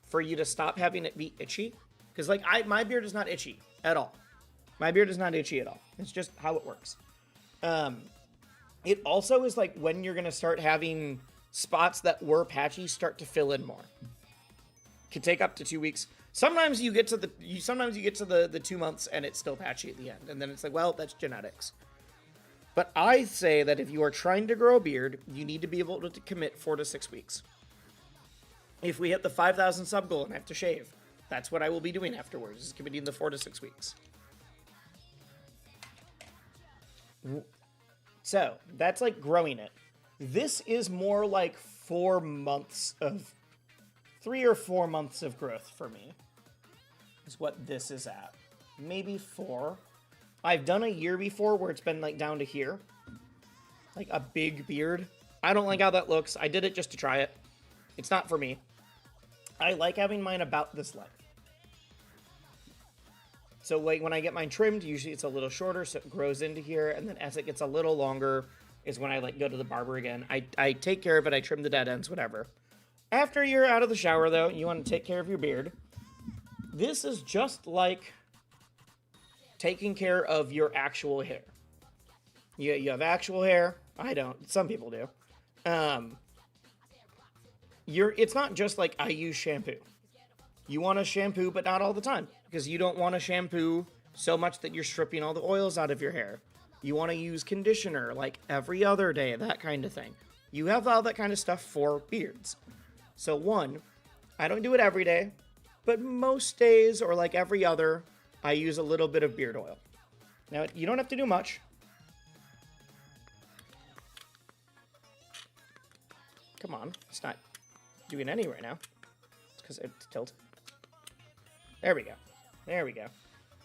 for you to stop having it be itchy. Because my beard is not itchy at all. It's just how it works. It also is like when you're going to start having spots that were patchy start to fill in more. Could take up to 2 weeks. Sometimes you get to the 2 months and it's still patchy at the end. And then it's like, well, that's genetics. But I say that if you are trying to grow a beard, you need to be able to commit 4 to 6 weeks. If we hit the 5,000 sub goal and I have to shave, that's what I will be doing afterwards, is committing the 4 to 6 weeks. So, that's like growing it. This is more like 3 or 4 months of growth for me, is what this is at. Maybe 4. I've done a year before where it's been like down to here. Like a big beard. I don't like how that looks. I did it just to try it. It's not for me. I like having mine about this length. So like when I get mine trimmed, usually it's a little shorter, so it grows into here, and then as it gets a little longer is when I like go to the barber again. I take care of it, I trim the dead ends, whatever. After you're out of the shower though, you want to take care of your beard. This is just like taking care of your actual hair. You have actual hair. I don't. Some people do. It's not just like I use shampoo. You want to shampoo, but not all the time, because you don't want to shampoo so much that you're stripping all the oils out of your hair. You want to use conditioner like every other day, that kind of thing. You have all that kind of stuff for beards. So 1, I don't do it every day. But most days, or like every other, I use a little bit of beard oil. Now, you don't have to do much. Come on, it's not doing any right now. It's because it's tilted. There we go. There we go.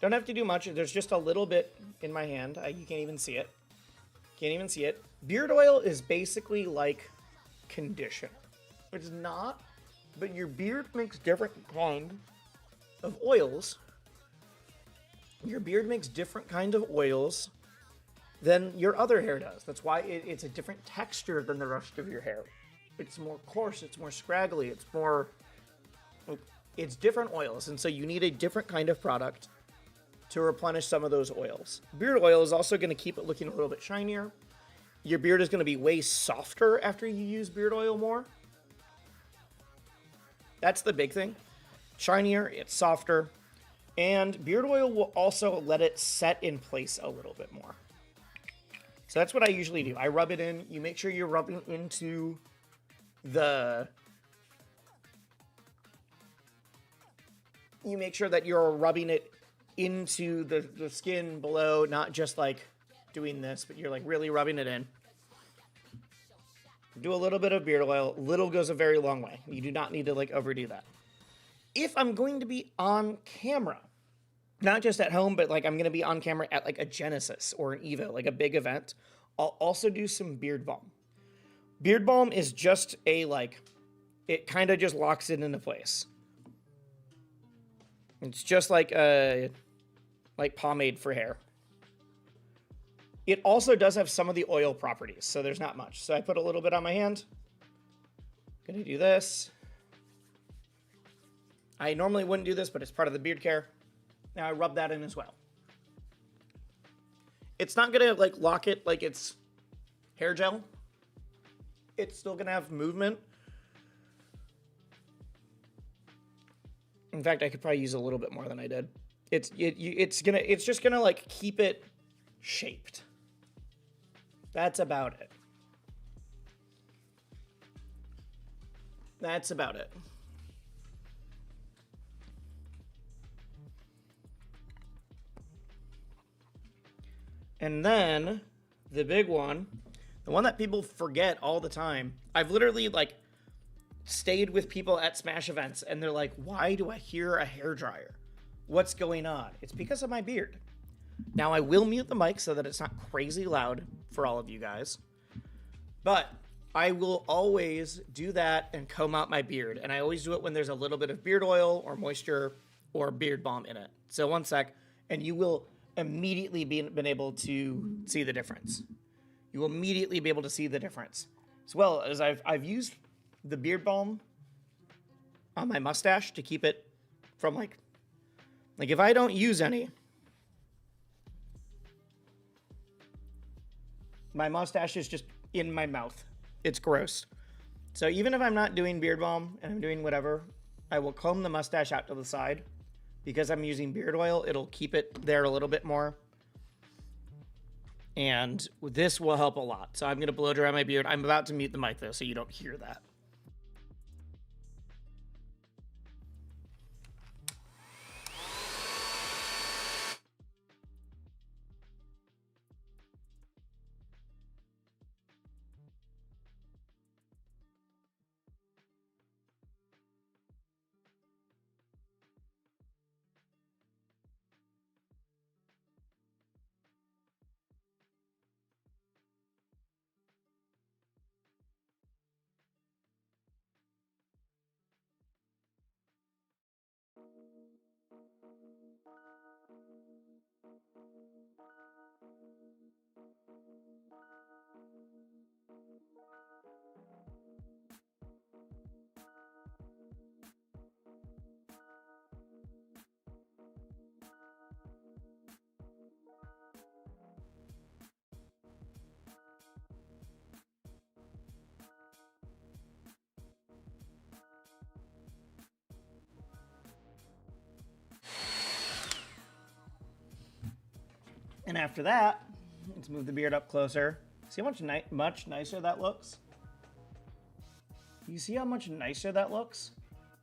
Don't have to do much. There's just a little bit in my hand. You can't even see it. Can't even see it. Beard oil is basically like conditioner. It's not, but your beard makes different kind of oils. Your beard makes different kind of oils than your other hair does. That's why it's a different texture than the rest of your hair. It's more coarse, it's more scraggly, it's different oils, and so you need a different kind of product to replenish some of those oils. Beard oil is also going to keep it looking a little bit shinier. Your beard is going to be way softer after you use beard oil more. That's the big thing. Shinier, it's softer, and beard oil will also let it set in place a little bit more. So that's what I usually do. I rub it in. You make sure you're rubbing into you make sure that you're rubbing it into the skin below, not just like doing this, but you're like really rubbing it in. Do a little bit of beard oil. Little goes a very long way. You do not need to like overdo that. If I'm going to be on camera, not just at home, but like I'm going to be on camera at like a Genesis or an Evo, like a big event, I'll also do some beard balm. Beard balm is just a like, it kind of just locks it into place. It's just like a pomade for hair. It also does have some of the oil properties, so there's not much. So I put a little bit on my hand. Gonna do this. I normally wouldn't do this, but it's part of the beard care. Now I rub that in as well. It's not gonna like lock it like it's hair gel. It's still gonna have movement. In fact, I could probably use a little bit more than I did. It's just gonna like keep it shaped. That's about it. That's about it. And then the big one, the one that people forget all the time. I've literally like stayed with people at Smash events and they're like, why do I hear a hairdryer? What's going on? It's because of my beard. Now I will mute the mic so that it's not crazy loud for all of you guys, but I will always do that and comb out my beard. And I always do it when there's a little bit of beard oil or moisture or beard balm in it. So one sec, and you will immediately been able to see the difference. You will immediately be able to see the difference. As well as I've used the beard balm on my mustache to keep it from like if I don't use any, my mustache is just in my mouth. It's gross. So even if I'm not doing beard balm and I'm doing whatever, I will comb the mustache out to the side. Because I'm using beard oil, it'll keep it there a little bit more. And this will help a lot. So I'm going to blow dry my beard. I'm about to mute the mic though, so you don't hear that. And after that, let's move the beard up closer. See how much nicer that looks? You see how much nicer that looks?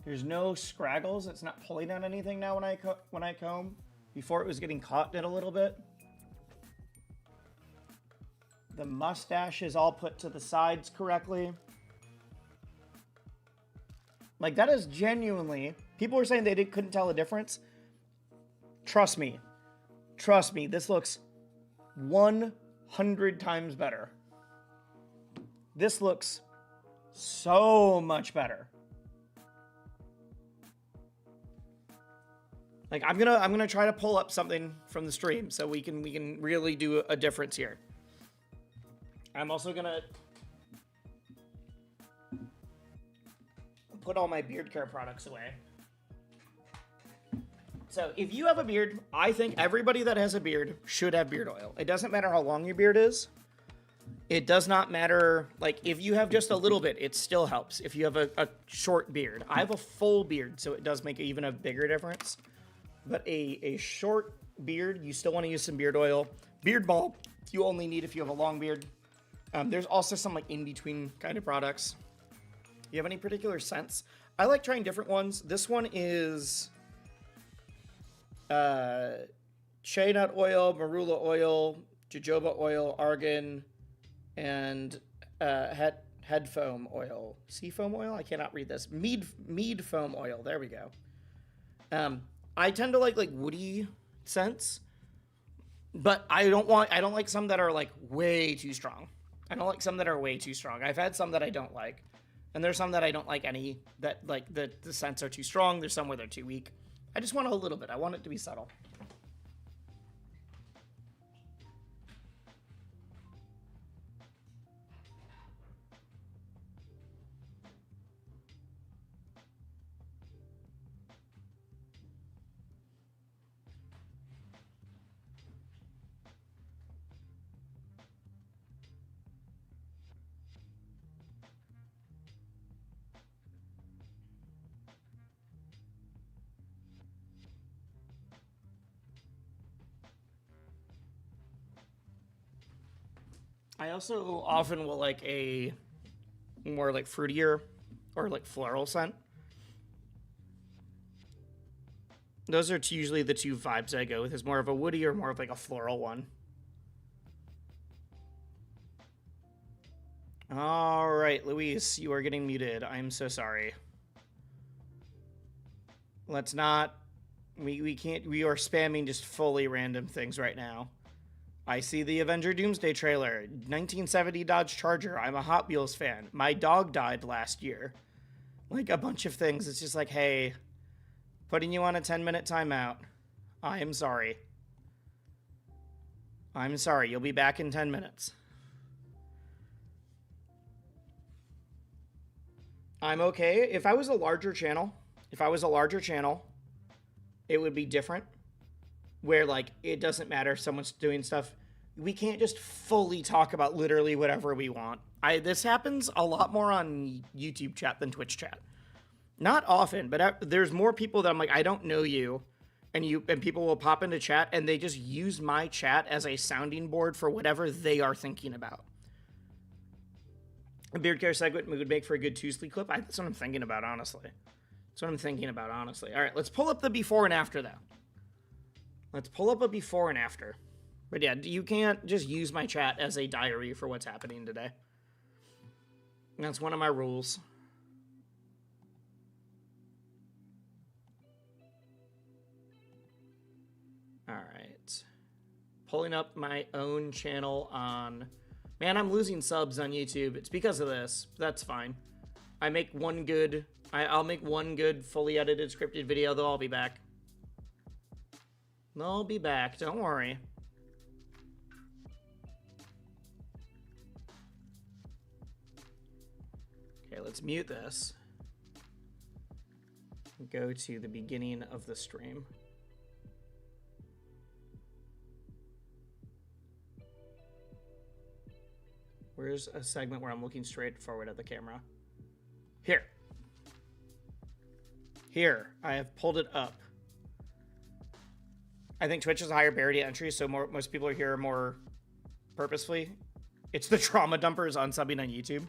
There's no scraggles. It's not pulling on anything now when I comb. Before it was getting caught in it a little bit. The mustache is all put to the sides correctly. Like, that is genuinely... People were saying they couldn't tell the difference. Trust me. Trust me. This looks 100 times better. This looks so much better. Like, I'm gonna try to pull up something from the stream so we can really do a difference here. I'm also gonna put all my beard care products away. So if you have a beard, I think everybody that has a beard should have beard oil. It doesn't matter how long your beard is. It does not matter, like, if you have just a little bit, it still helps. If you have a short beard. I have a full beard, so it does make even a bigger difference. But a short beard, you still want to use some beard oil. Beard balm, you only need if you have a long beard. There's also some, like, in-between kind of products. You have any particular scents? I like trying different ones. This one is shea nut oil, marula oil, jojoba oil, argan, and head foam oil. Sea foam oil? I cannot read this. Mead foam oil. There we go. I tend to like woody scents, but I don't like some that are like way too strong. I don't like some that are way too strong. I've had some that I don't like, and there's some that I don't like any, that like the scents are too strong. There's some where they're too weak. I just want a little bit. I want it to be subtle. I also often will like a more like fruitier or like floral scent. Those are usually the two vibes I go with, is more of a woody or more of like a floral one. All right, Luis, you are getting muted. I'm so sorry. Let's not, we can't, we are spamming just fully random things right now. I see the Avenger Doomsday trailer. 1970 Dodge Charger. I'm a Hot Wheels fan. My dog died last year. Like a bunch of things. It's just like, hey, putting you on a 10-minute timeout. I am sorry. I'm sorry. You'll be back in 10 minutes. I'm okay. If I was a larger channel, it would be different. Where, like, it doesn't matter if someone's doing stuff. We can't just fully talk about literally whatever we want. This happens a lot more on YouTube chat than Twitch chat. Not often, but there's more people that I'm like, I don't know you. And people will pop into chat, and they just use my chat as a sounding board for whatever they are thinking about. A beard care segment would make for a good Tuesday clip. That's what I'm thinking about, honestly. All right, let's pull up the before and after, though. Let's pull up a before and after. But yeah, you can't just use my chat as a diary for what's happening today. That's one of my rules. All right. Pulling up my own channel on... Man, I'm losing subs on YouTube. It's because of this. That's fine. I make one good... I'll make one good fully edited scripted video, though I'll be back. I'll be back, don't worry. Okay, let's mute this. Go to the beginning of the stream. Where's a segment where I'm looking straight forward at the camera? Here, I have pulled it up. I think Twitch is a higher barrier to entry, so most people are here more purposefully. It's the trauma dumpers on subbing on YouTube.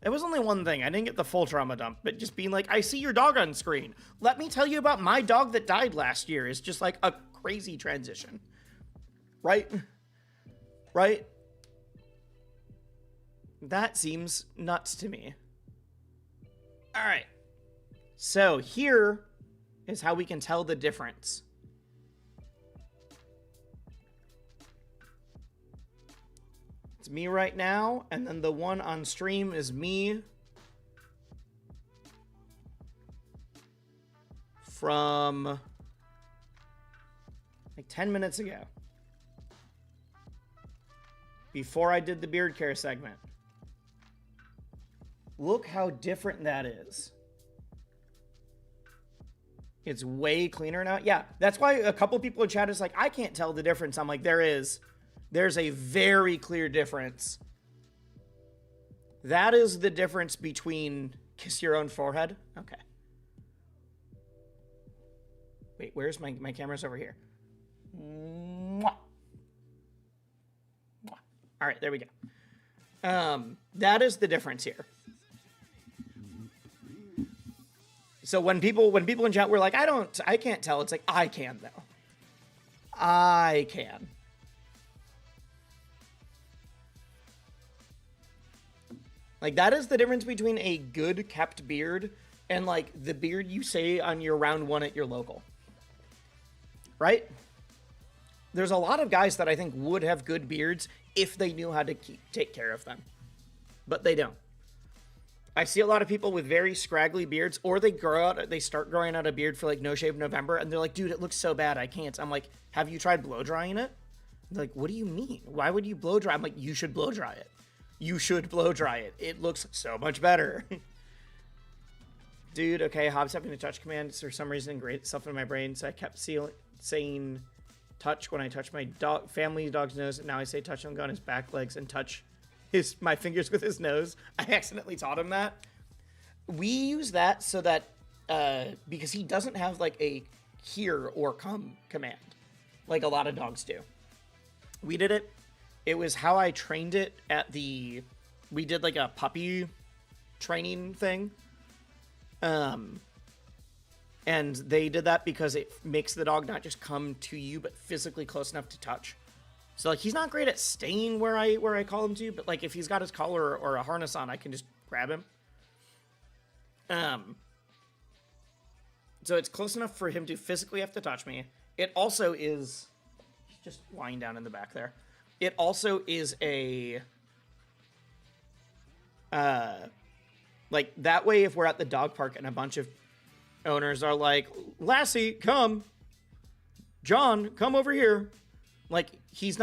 It was only one thing. I didn't get the full trauma dump, but just being like, I see your dog on screen. Let me tell you about my dog that died last year is just like a crazy transition. Right? Right? That seems nuts to me. All right. So here is how we can tell the difference. It's me right now, and then the one on stream is me from like 10 minutes ago. Before I did the beard care segment. Look how different that is. It's way cleaner now. Yeah, that's why a couple people in chat is like, I can't tell the difference. I'm like, there's a very clear difference. That is the difference between kiss your own forehead. Okay. Wait, where's my camera's over here. Mwah. Mwah. All right, there we go. That is the difference here. So when people in chat were like, I can't tell. It's like, I can though. I can. Like, that is the difference between a good kept beard and like the beard you say on your round one at your local. Right? There's a lot of guys that I think would have good beards if they knew how to take care of them. But they don't. I see a lot of people with very scraggly beards, or they start growing out a beard for like No Shave November, and they're like, dude, it looks so bad, I can't. I'm like, have you tried blow drying it? They're like, what do you mean? Why would you blow dry? I'm like, you should blow dry it. You should blow dry it. It looks so much better. Dude, okay, Hobbs having a touch command. For some reason, great stuff in my brain, so I kept saying touch when I touch my family dog's nose, and now I say touch him on his back legs and touch my fingers with his nose. I accidentally taught him that. We use that so that because he doesn't have like a hear or come command like a lot of dogs do. We did it. It was how I trained it we did like a puppy training thing. And they did that because it makes the dog not just come to you, but physically close enough to touch. So like he's not great at staying where I call him to, but like if he's got his collar or a harness on, I can just grab him. So it's close enough for him to physically have to touch me. It also is just lying down in the back there. It also is a like that way if we're at the dog park and a bunch of owners are like, Lassie, come. John, come over here. Like, he's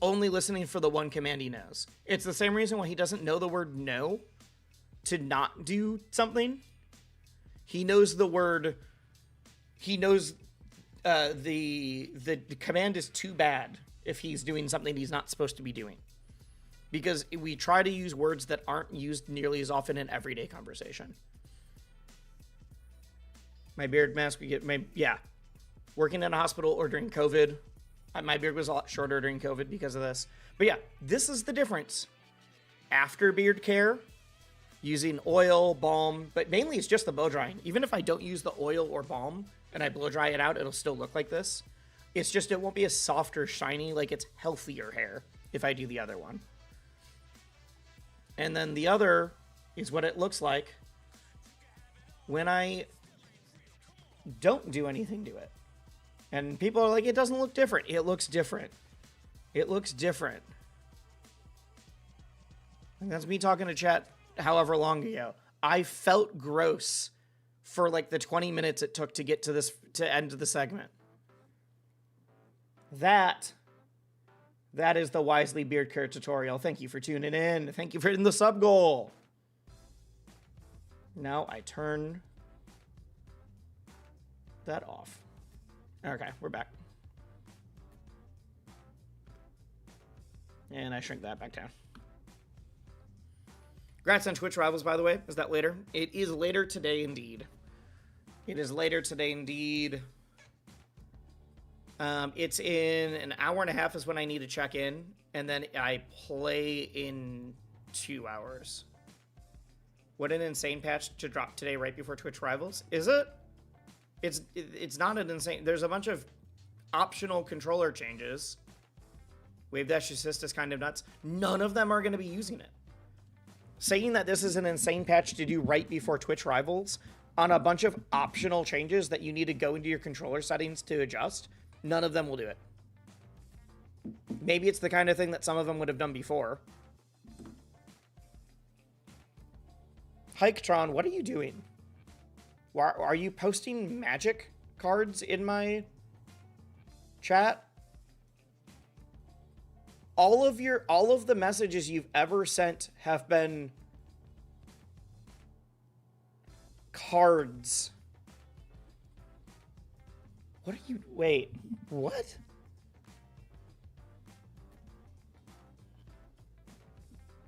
only listening for the one command he knows. It's the same reason why he doesn't know the word no to not do something. He knows the word, he knows the command is too bad if he's doing something he's not supposed to be doing. Because we try to use words that aren't used nearly as often in everyday conversation. My beard mask, working in a hospital or during COVID, my beard was a lot shorter during COVID because of this. But yeah, this is the difference. After beard care, using oil, balm, but mainly it's just the blow drying. Even if I don't use the oil or balm and I blow dry it out, it'll still look like this. It's just, it won't be as soft or shiny, like it's healthier hair if I do the other one. And then the other is what it looks like when I don't do anything to it. And people are like, it doesn't look different. It looks different. It looks different. And that's me talking to chat however long ago. I felt gross for like the 20 minutes it took to get to this, to end the segment. That is the Wisely Beard Care tutorial. Thank you for tuning in. Thank you for hitting the sub goal. Now I turn that off. Okay, we're back. And I shrink that back down. Congrats on Twitch Rivals, by the way. Is that later? It is later today, indeed. It is later today, indeed. It's in an hour and a half is when I need to check in. And then I play in 2 hours. What an insane patch to drop today right before Twitch Rivals. Is it? It's not an insane... There's a bunch of optional controller changes. Wave Dash Assist is kind of nuts. None of them are going to be using it. Saying that this is an insane patch to do right before Twitch Rivals on a bunch of optional changes that you need to go into your controller settings to adjust, none of them will do it. Maybe it's the kind of thing that some of them would have done before. Hiketron, what are you doing? Are you posting magic cards in my chat? All of the messages you've ever sent have been cards. What are you... Wait, what?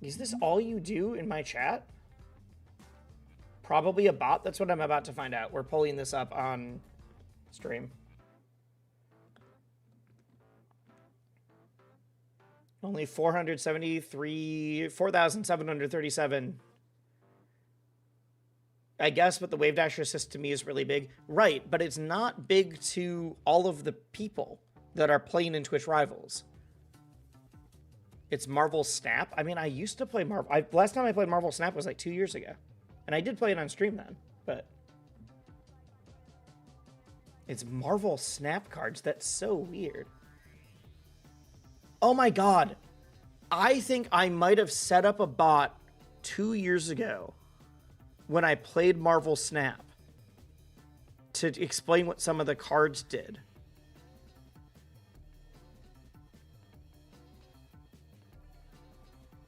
Is this all you do in my chat? Probably a bot. That's what I'm about to find out. We're pulling this up on stream. Only 4,737. I guess, but the Wave Dash Assist to me is really big. Right, but it's not big to all of the people that are playing in Twitch Rivals. It's Marvel Snap. I mean, I used to play Marvel. Last time I played Marvel Snap was like 2 years ago. And I did play it on stream then, but... It's Marvel Snap cards. That's so weird. Oh my god. I think I might have set up a bot 2 years ago when I played Marvel Snap to explain what some of the cards did.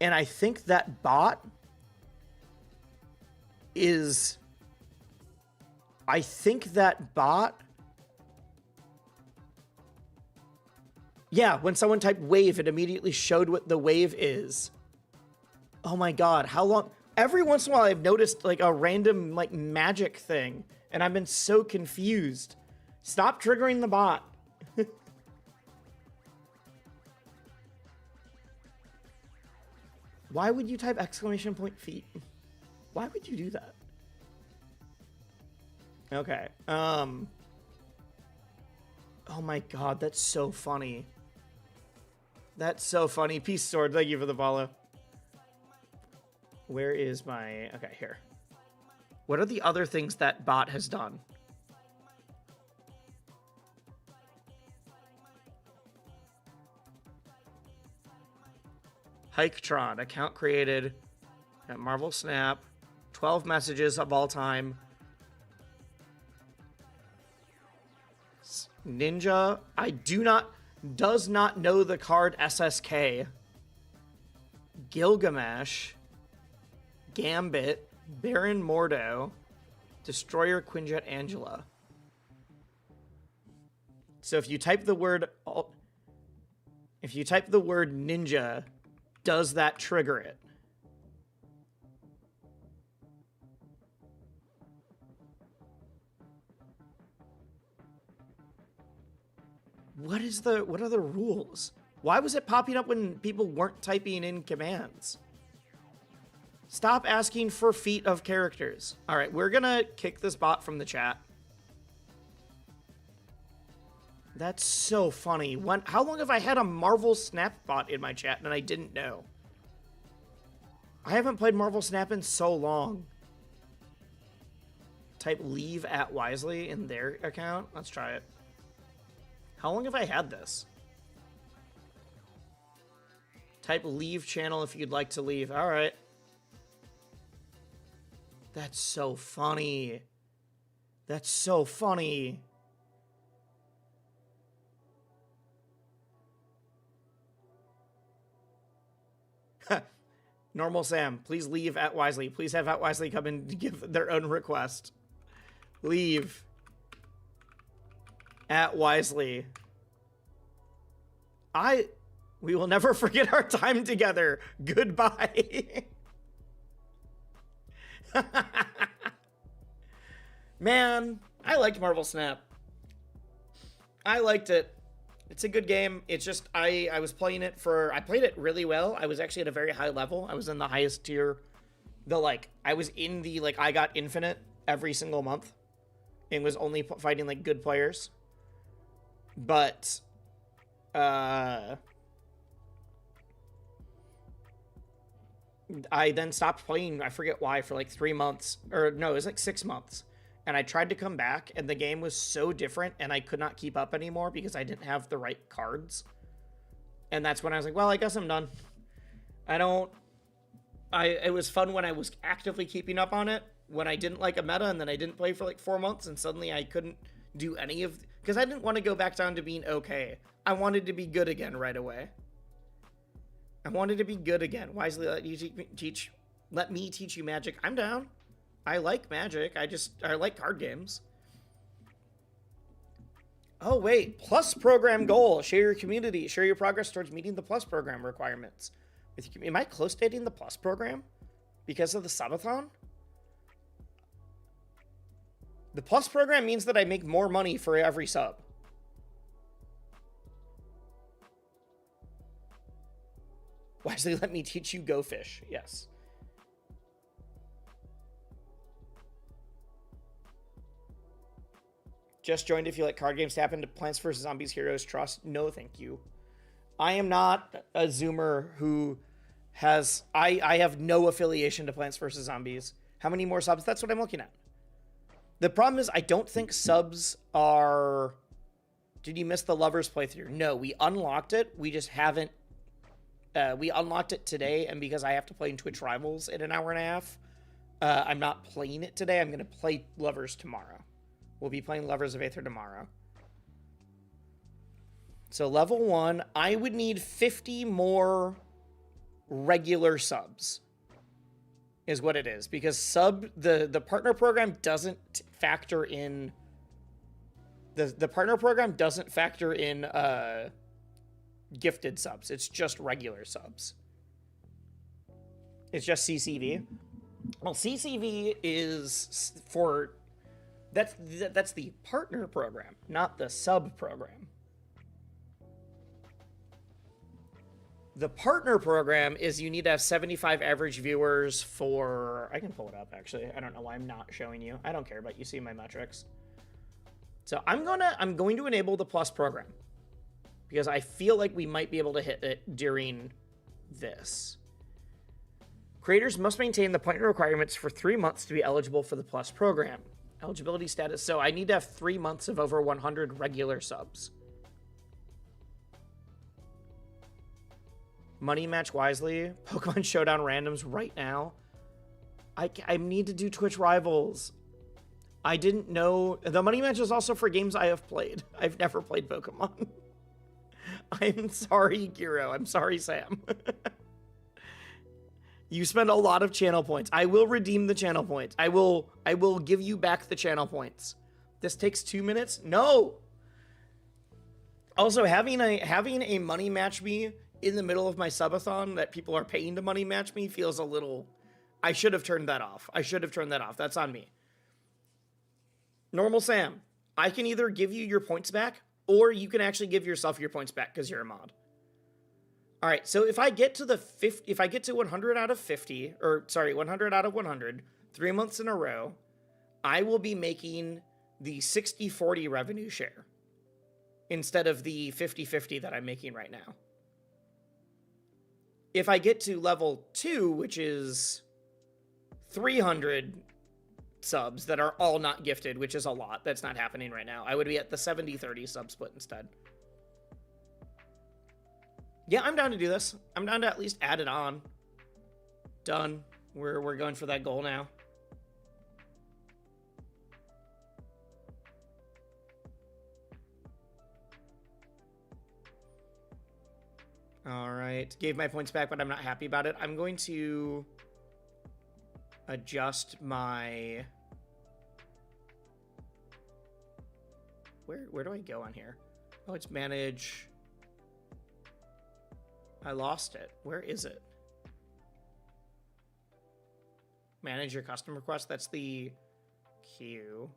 And I think that bot is... I think that bot... Yeah, when someone typed wave, it immediately showed what the wave is. Oh my god, how long... Every once in a while I've noticed like a random like magic thing, and I've been so confused. Stop triggering the bot. Why would you type exclamation point feet? Why would you do that? Okay. Oh my god, that's so funny. That's so funny. Peace Sword, thank you for the follow. Where is my... Okay, here. What are the other things that bot has done? Hiketron, account created at Marvel Snap. 12 messages of all time. Ninja, does not know the card SSK. Gilgamesh. Gambit. Baron Mordo. Destroyer Quinjet Angela. So if you type the word ninja, does that trigger it? What are the rules? Why was it popping up when people weren't typing in commands? Stop asking for feet of characters. All right, we're gonna kick this bot from the chat. That's so funny. How long have I had a Marvel Snap bot in my chat and I didn't know? I haven't played Marvel Snap in so long. Type leave at Wisely in their account. Let's try it. How long have I had this? Type leave channel if you'd like to leave. All right. That's so funny. That's so funny. Normal Sam, please leave at Wisely. Please have at Wisely come in to give their own request. Leave. At Wisely. We will never forget our time together. Goodbye. Man, I liked Marvel Snap. I liked it. It's a good game. It's just, I was playing it I played it really well. I was actually at a very high level. I was in the highest tier the, like, I was in the, like, I got infinite every single month and was only fighting, like, good players. But, I then stopped playing, I forget why, for, like, 3 months. Or, no, it was, like, 6 months. And I tried to come back, and the game was so different, and I could not keep up anymore because I didn't have the right cards. And that's when I was like, well, I guess I'm done. It was fun when I was actively keeping up on it, when I didn't like a meta, and then I didn't play for like 4 months, and suddenly I couldn't do any of, because I didn't want to go back down to being okay. I wanted to be good again right away. I wanted to be good again. Wisely let me teach you Magic. I'm down. I like Magic. I like card games. Oh, wait. Plus program goal. Share your community. Share your progress towards meeting the plus program requirements. Am I close to hitting the plus program because of the subathon? The plus program means that I make more money for every sub. Wisely, let me teach you Go Fish. Yes. Just joined if you like card games. Tap into Plants vs. Zombies Heroes Trust. No, thank you. I am not a Zoomer who has... I have no affiliation to Plants vs. Zombies. How many more subs? That's what I'm looking at. The problem is I don't think subs are... Did you miss the Lovers playthrough? No, we unlocked it. We just haven't... we unlocked it today, and because I have to play in Twitch Rivals in an hour and a half, I'm not playing it today. I'm going to play Lovers tomorrow. We'll be playing Lovers of Aether tomorrow. So level 1, I would need 50 more regular subs is what it is, because the partner program doesn't factor in the partner program doesn't factor in gifted subs. It's just regular subs. It's just CCV. Well, CCV is for that's the partner program, not the sub program. The partner program is you need to have 75 average viewers for... I can pull it up, actually. I don't know why I'm not showing you. I don't care, but you see my metrics. So I'm going to enable the plus program because I feel like we might be able to hit it during this. Creators must maintain the partner requirements for 3 months to be eligible for the plus program. Eligibility status. So I need to have 3 months of over 100 regular subs. Money match wisely. Pokemon Showdown randoms right now. I need to do Twitch Rivals. I didn't know. The money match is also for games I have played. I've never played Pokemon. I'm sorry, Giro. I'm sorry, Sam. You spend a lot of channel points. I will redeem the channel points. I will give you back the channel points. This takes 2 minutes? No. Also, having a money match me in the middle of my subathon that people are paying to money match me feels a little... I should have turned that off. That's on me. Normal Sam, I can either give you your points back, or you can actually give yourself your points back because you're a mod. All right, so if I get to 100 out of 50, or sorry, 100 out of 100, 3 months in a row, I will be making the 60-40 revenue share instead of the 50-50 that I'm making right now. If I get to level 2, which is 300 subs that are all not gifted, which is a lot, that's not happening right now, I would be at the 70-30 sub split instead. Yeah, I'm down to do this. I'm down to at least add it on. Done. We're going for that goal now. All right. Gave my points back, but I'm not happy about it. I'm going to adjust my... Where do I go on here? Oh, it's manage... I lost it. Where is it? Manage your custom request. That's the queue.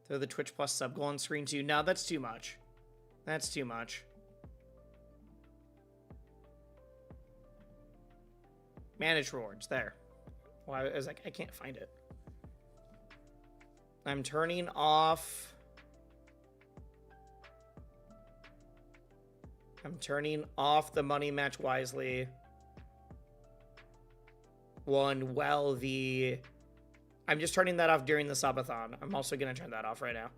Throw the Twitch Plus sub goal on screen too. No, that's too much. That's too much. Manage rewards. There. Well, I was like, I can't find it. I'm turning off... I'm turning off the money match wisely one. Well, I'm just turning that off during the subathon. I'm also going to turn that off right now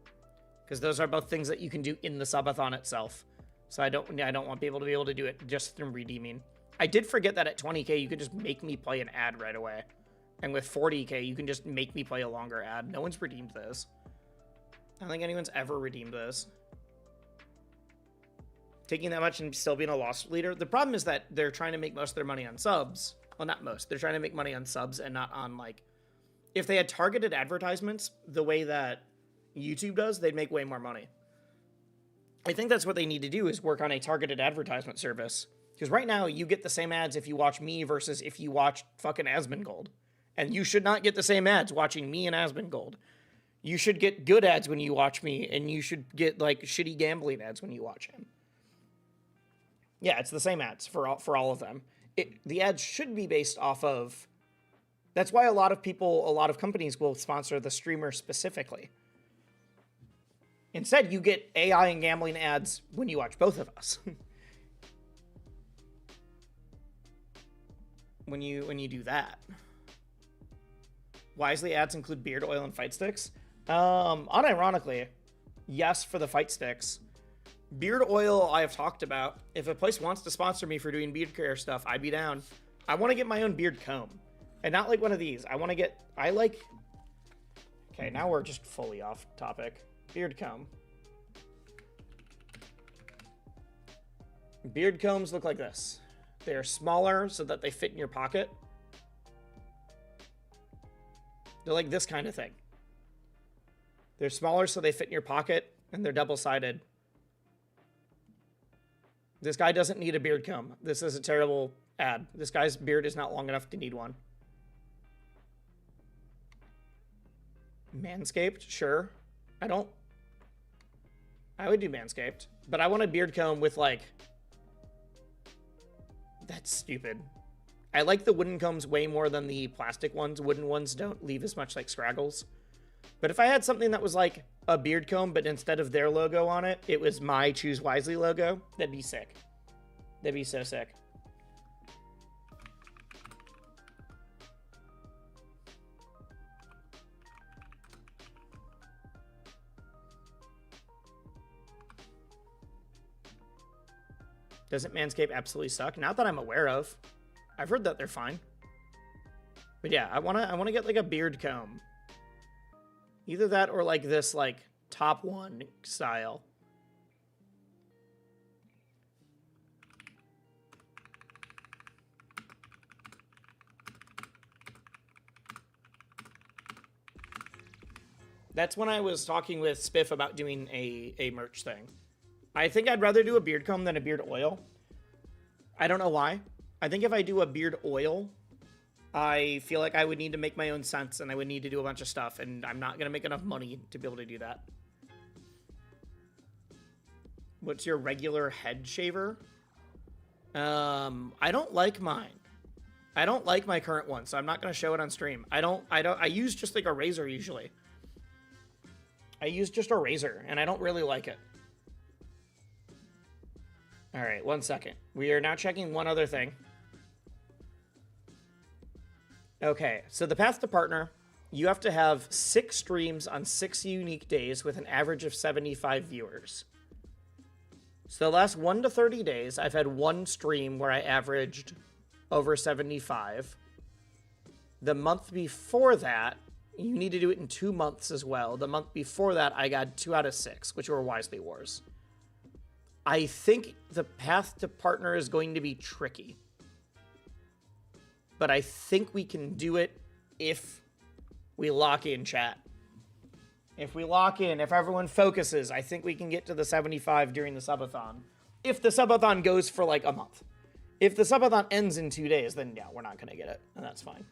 because those are both things that you can do in the subathon itself. So I don't want people to be able to do it just through redeeming. I did forget that at 20k you could just make me play an ad right away, and with 40k you can just make me play a longer ad. No one's redeemed this. I don't think anyone's ever redeemed this. Taking that much and still being a loss leader. The problem is that they're trying to make most of their money on subs. Well, not most. They're trying to make money on subs and not on, like... If they had targeted advertisements the way that YouTube does, they'd make way more money. I think that's what they need to do, is work on a targeted advertisement service. Because right now, you get the same ads if you watch me versus if you watch fucking Asmongold. And you should not get the same ads watching me and Asmongold. You should get good ads when you watch me, and you should get, like, shitty gambling ads when you watch him. Yeah, it's the same ads for all of them. The ads should be based off of... That's why a lot of companies will sponsor the streamer specifically. Instead, you get AI and gambling ads when you watch both of us. when you do that. Wisely ads include beard oil and fight sticks. Unironically, yes for the fight sticks. Beard oil, I have talked about. If a place wants to sponsor me for doing beard care stuff, I'd be down. I want to get my own beard comb. And not like one of these. Okay, now we're just fully off topic. Beard comb. Beard combs look like this. They're smaller so that they fit in your pocket. They're like this kind of thing. They're smaller so they fit in your pocket, and they're double-sided. This guy doesn't need a beard comb. This is a terrible ad. This guy's beard is not long enough to need one. Manscaped? Sure. I would do Manscaped. But I want a beard comb with, like... That's stupid. I like the wooden combs way more than the plastic ones. Wooden ones don't leave as much, like, scraggles. But if I had something that was, like, a beard comb, but instead of their logo on it, it was my Choose Wisely logo, that'd be sick. That'd be so sick. Doesn't Manscaped absolutely suck? Not that I'm aware of. I've heard that they're fine. But yeah, I wanna get like a beard comb. Either that or like this like top one style. That's when I was talking with SPIF about doing a merch thing. I think I'd rather do a beard comb than a beard oil. I don't know why. I think if I do a beard oil, I feel like I would need to make my own scents and I would need to do a bunch of stuff, and I'm not going to make enough money to be able to do that. What's your regular head shaver? I don't like mine. I don't like my current one, so I'm not going to show it on stream. I use just like a razor usually. I use just a razor, and I don't really like it. All right, 1 second. We are now checking one other thing. Okay, so the path to partner, you have to have 6 streams on 6 unique days with an average of 75 viewers. So the last 1 to 30 days, I've had 1 stream where I averaged over 75. The month before that, you need to do it in 2 months as well. The month before that, I got 2 out of 6, which were Wisely Wars. I think the path to partner is going to be tricky. But I think we can do it if we lock in, chat. If we lock in, if everyone focuses, I think we can get to the 75 during the subathon. If the subathon goes for like a month. If the subathon ends in 2 days, then yeah, we're not going to get it. And that's fine.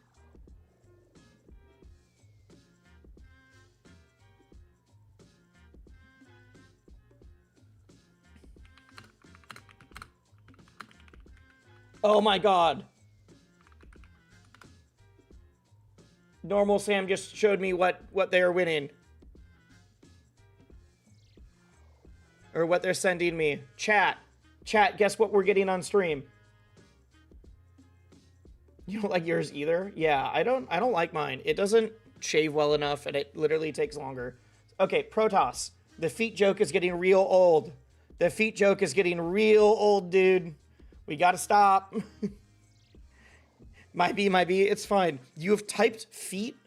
Oh my god. Normal Sam just showed me what they are winning. Or what they're sending me. Chat, guess what we're getting on stream? You don't like yours either? Yeah, I don't like mine. It doesn't shave well enough, and it literally takes longer. Okay, Protoss. The feet joke is getting real old. The feet joke is getting real old, dude. We gotta stop. Might be. It's fine. You have typed feet.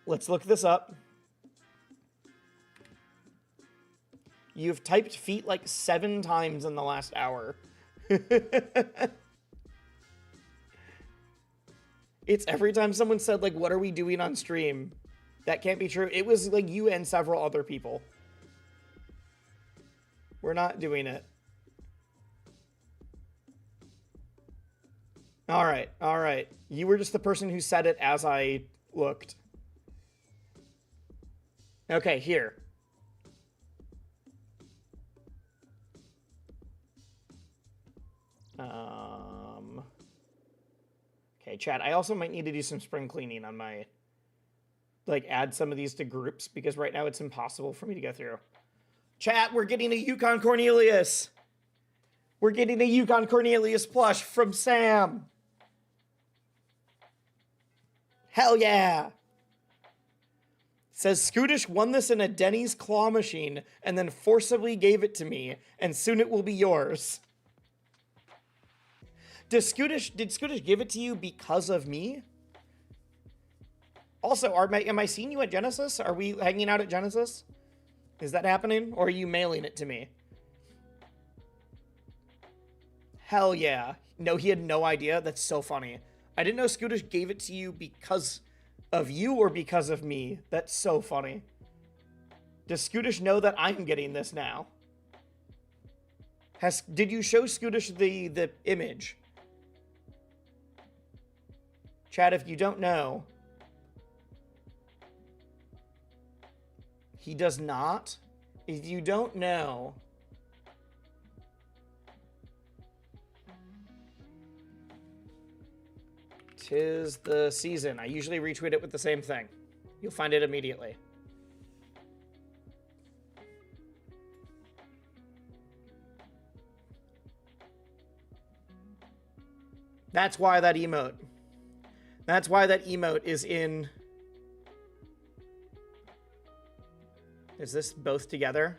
Let's look this up. You've typed feet like 7 times in the last hour. It's every time someone said, like, what are we doing on stream? That can't be true. It was, like, you and several other people. We're not doing it. All right. You were just the person who said it as I looked. Okay, here. Okay, chat, I also might need to do some spring cleaning on my, like, add some of these to groups, because right now it's impossible for me to go through. Chat, we're getting a Yukon Cornelius. We're getting a Yukon Cornelius plush from Sam. Hell yeah. Says, Scootish won this in a Denny's claw machine and then forcibly gave it to me, and soon it will be yours. Did Scootish give it to you because of me? Also, am I seeing you at Genesis? Are we hanging out at Genesis? Is that happening? Or are you mailing it to me? Hell yeah. No, he had no idea. That's so funny. I didn't know Scootish gave it to you because of you or because of me. That's so funny. Does Scootish know that I'm getting this now? Did you show Scootish the image? Chat, if you don't know, he does not. If you don't know, tis the season. I usually retweet it with the same thing. You'll find it immediately. That's why that emote. That's why that emote is in... Is this both together?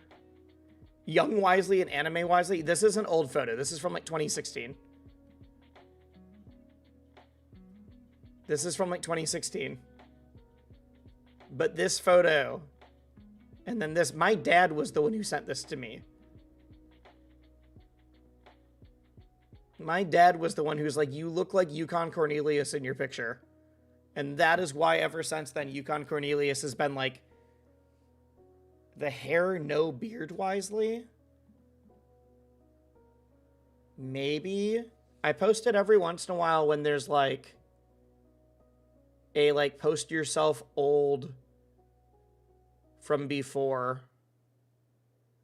Young Wisely and Anime Wisely. This is an old photo. This is from like 2016. This is from like 2016. But this photo, and then this, my dad was the one who sent this to me. My dad was the one who's like, you look like Yukon Cornelius in your picture. And that is why ever since then, Yukon Cornelius has been like, the hair, no beard Wisely. Maybe. I post it every once in a while when there's like a like post yourself old from before.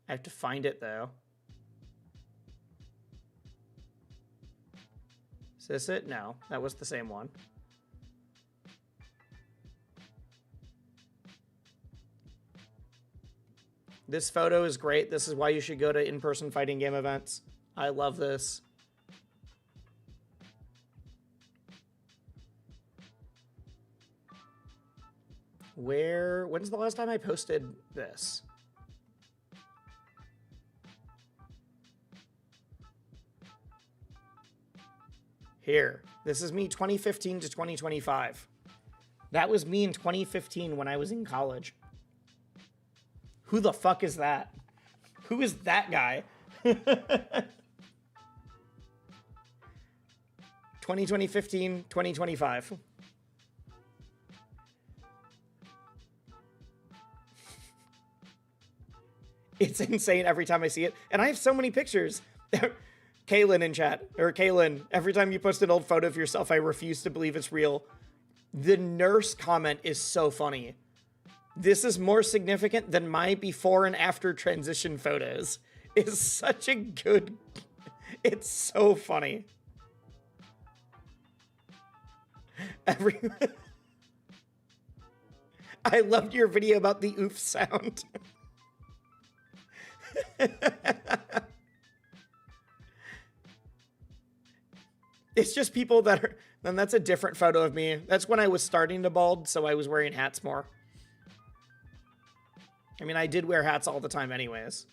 I have to find it though. Is this it? No, that was the same one. This photo is great. This is why you should go to in-person fighting game events. I love this. When's the last time I posted this? Here. This is me 2015 to 2025. That was me in 2015 when I was in college. Who the fuck is that? Who is that guy? 2015, 2025. It's insane every time I see it. And I have so many pictures. Kaylin in chat, or Kaylin, every time you post an old photo of yourself, I refuse to believe it's real. The nurse comment is so funny. This is more significant than my before and after transition photos. It's such a good... It's so funny. I loved your video about the oof sound. It's just people that are... Then that's a different photo of me. That's when I was starting to bald, so I was wearing hats more. I mean, I did wear hats all the time anyways.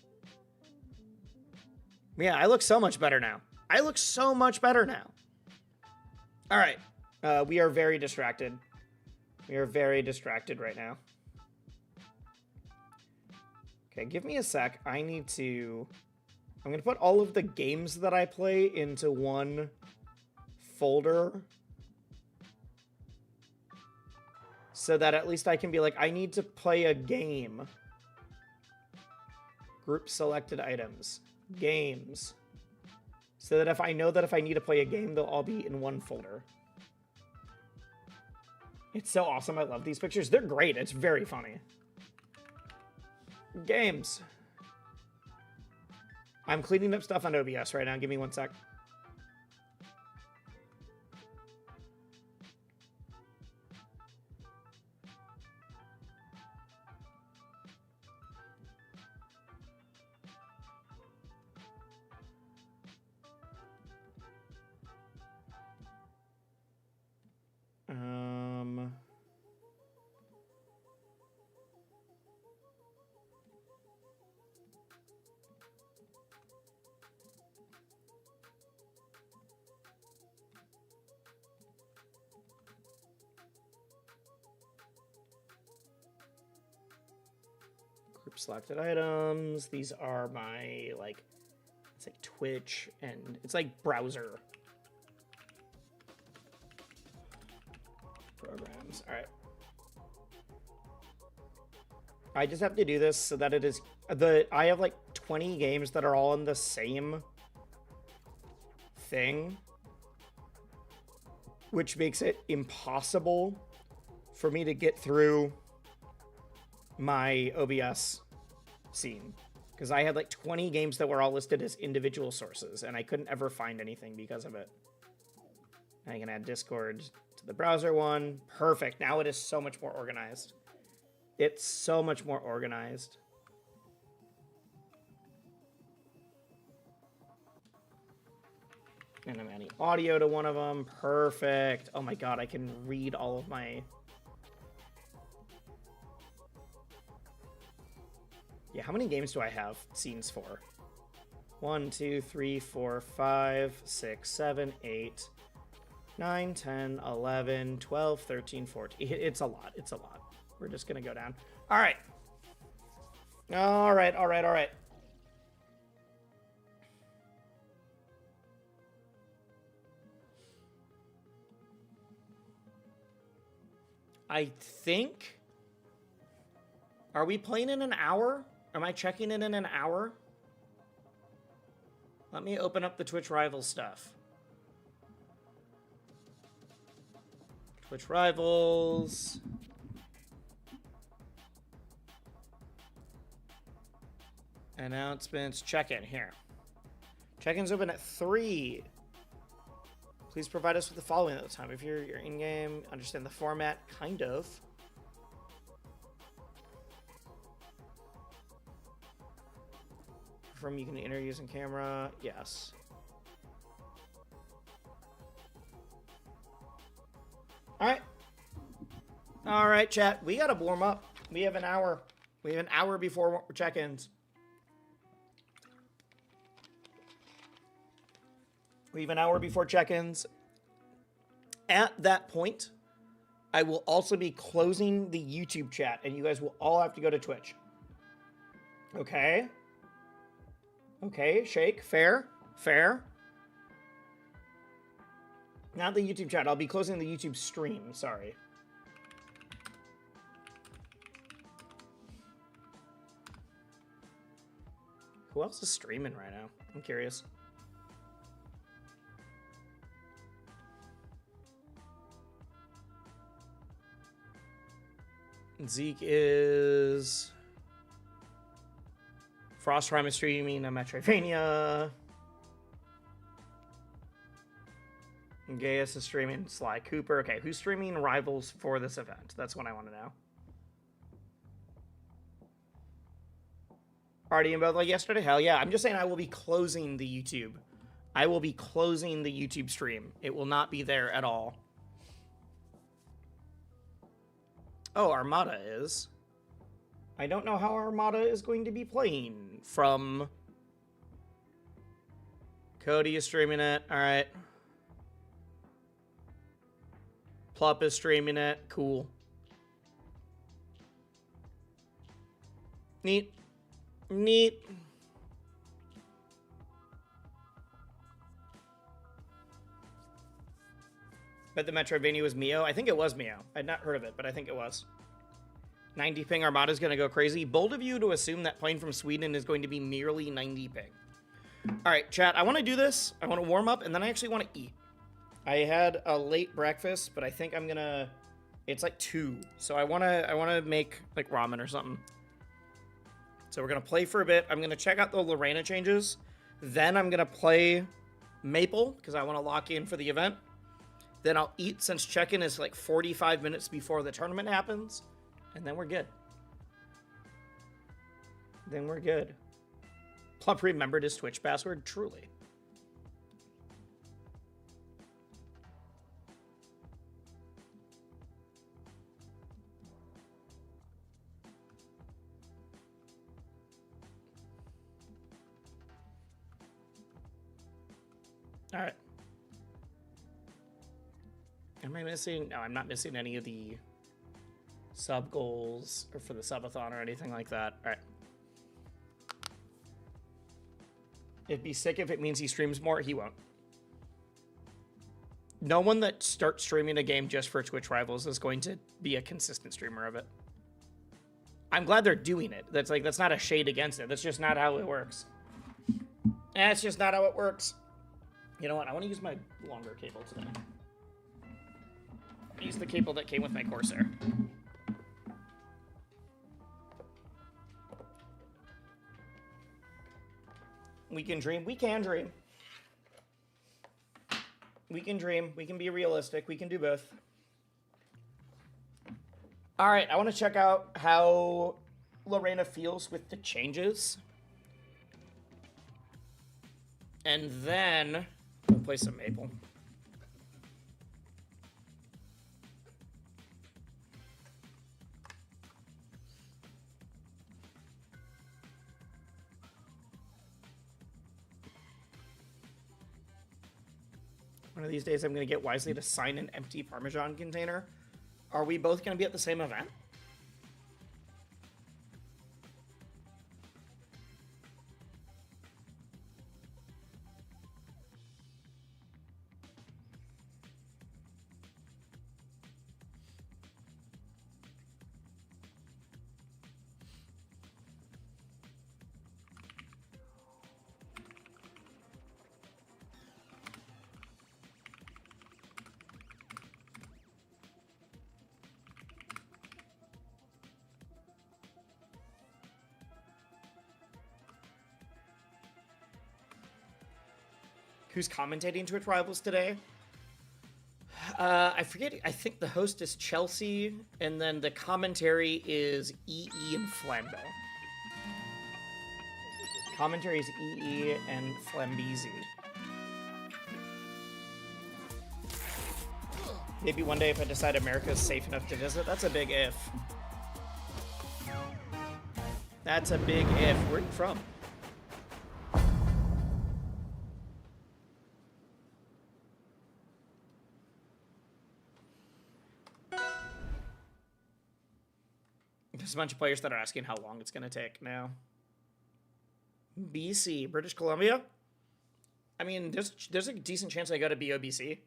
Yeah, I look so much better now. I look so much better now. All right. We are very distracted. We are very distracted right now. Okay, give me a sec. I need to... I'm going to put all of the games that I play into one folder. So that at least I can be like, I need to play a game. Group selected items. Games. So that if I know that if I need to play a game, they'll all be in one folder. It's so awesome. I love these pictures. They're great. It's very funny. Games. I'm cleaning up stuff on OBS right now. Give me one sec. Group selected items. These are my, like, it's like Twitch and it's like browser programs. All right. I just have to do this so that it is I have like 20 games that are all in the same thing, which makes it impossible for me to get through my OBS scene, because I had like 20 games that were all listed as individual sources and I couldn't ever find anything because of it. I can add Discord to the browser one. Perfect. Now it is so much more organized. It's so much more organized. And I'm adding audio to one of them. Perfect. Oh my god, I can read all of my... Yeah, how many games do I have scenes for? 1, 2, 3, 4, 5, 6, 7, 8, 9, 10, 11, 12, 13, 14. It's a lot. It's a lot. We're just going to go down. All right. All right, all right, all right. I think... Are we playing in an hour? Am I checking in an hour? Let me open up the Twitch Rivals stuff. Twitch Rivals. Announcements. Check-in here. Check-in's open at 3. Please provide us with the following at the time. If you're in-game, understand the format, kind of. From you can enter using camera. Yes. All right, chat. We gotta warm up. We have an hour. We have an hour before check-ins. We have an hour before check-ins. At that point, I will also be closing the YouTube chat, and you guys will all have to go to Twitch. Okay? Okay, shake. Fair. Fair. Not the YouTube chat. I'll be closing the YouTube stream. Sorry. Who else is streaming right now? I'm curious. Zeke is... Frost Prime is streaming a Metroidvania. Gaius is streaming Sly Cooper. Okay, who's streaming Rivals for this event? That's what I want to know. partying both like yesterday? Hell yeah. I'm just saying I will be closing the YouTube. I will be closing the YouTube stream. It will not be there at all. Oh, Armada is. I don't know how Armada is going to be playing from... Cody is streaming it. All right. Plup is streaming it. Cool. Neat. Neat. But the Metroidvania was Mio. I think it was Mio. I'd not heard of it, but I think it was. 90 ping Armada is going to go crazy. Bold of you to assume that playing from Sweden is going to be merely 90 ping. All right, chat. I want to do this. I want to warm up, and then I actually want to eat. I had a late breakfast, but I think I'm gonna. It's like 2, so I wanna make like ramen or something. So we're gonna play for a bit. I'm gonna check out the Lorena changes. Then I'm gonna play Maple because I want to lock in for the event. Then I'll eat since check-in is like 45 minutes before the tournament happens, and then we're good. Then we're good. Plup remembered his Twitch password. Truly. All right. Am I missing? No, I'm not missing any of the sub goals or for the subathon or anything like that. All right. It'd be sick if it means he streams more. He won't. No one that starts streaming a game just for Twitch Rivals is going to be a consistent streamer of it. I'm glad they're doing it. That's not a shade against it. That's just not how it works. That's just not how it works. You know what? I want to use my longer cable today. Use the cable that came with my Corsair. We can dream. We can dream. We can dream. We can be realistic. We can do both. All right. I want to check out how Lorena feels with the changes. And then we'll play some Maple. One of these days I'm going to get Wisely to sign an empty Parmesan container. Are we both going to be at the same event? Who's commentating Twitch Rivals today? I forget. I think the host is Chelsea, and then the commentary is EE and Flambe. Commentary is EE and Flambeezy. Maybe one day if I decide America's safe enough to visit. That's a big if. That's a big if. Where are you from? There's a bunch of players that are asking how long it's going to take now. BC, British Columbia? I mean, there's a decent chance I go to BOBC.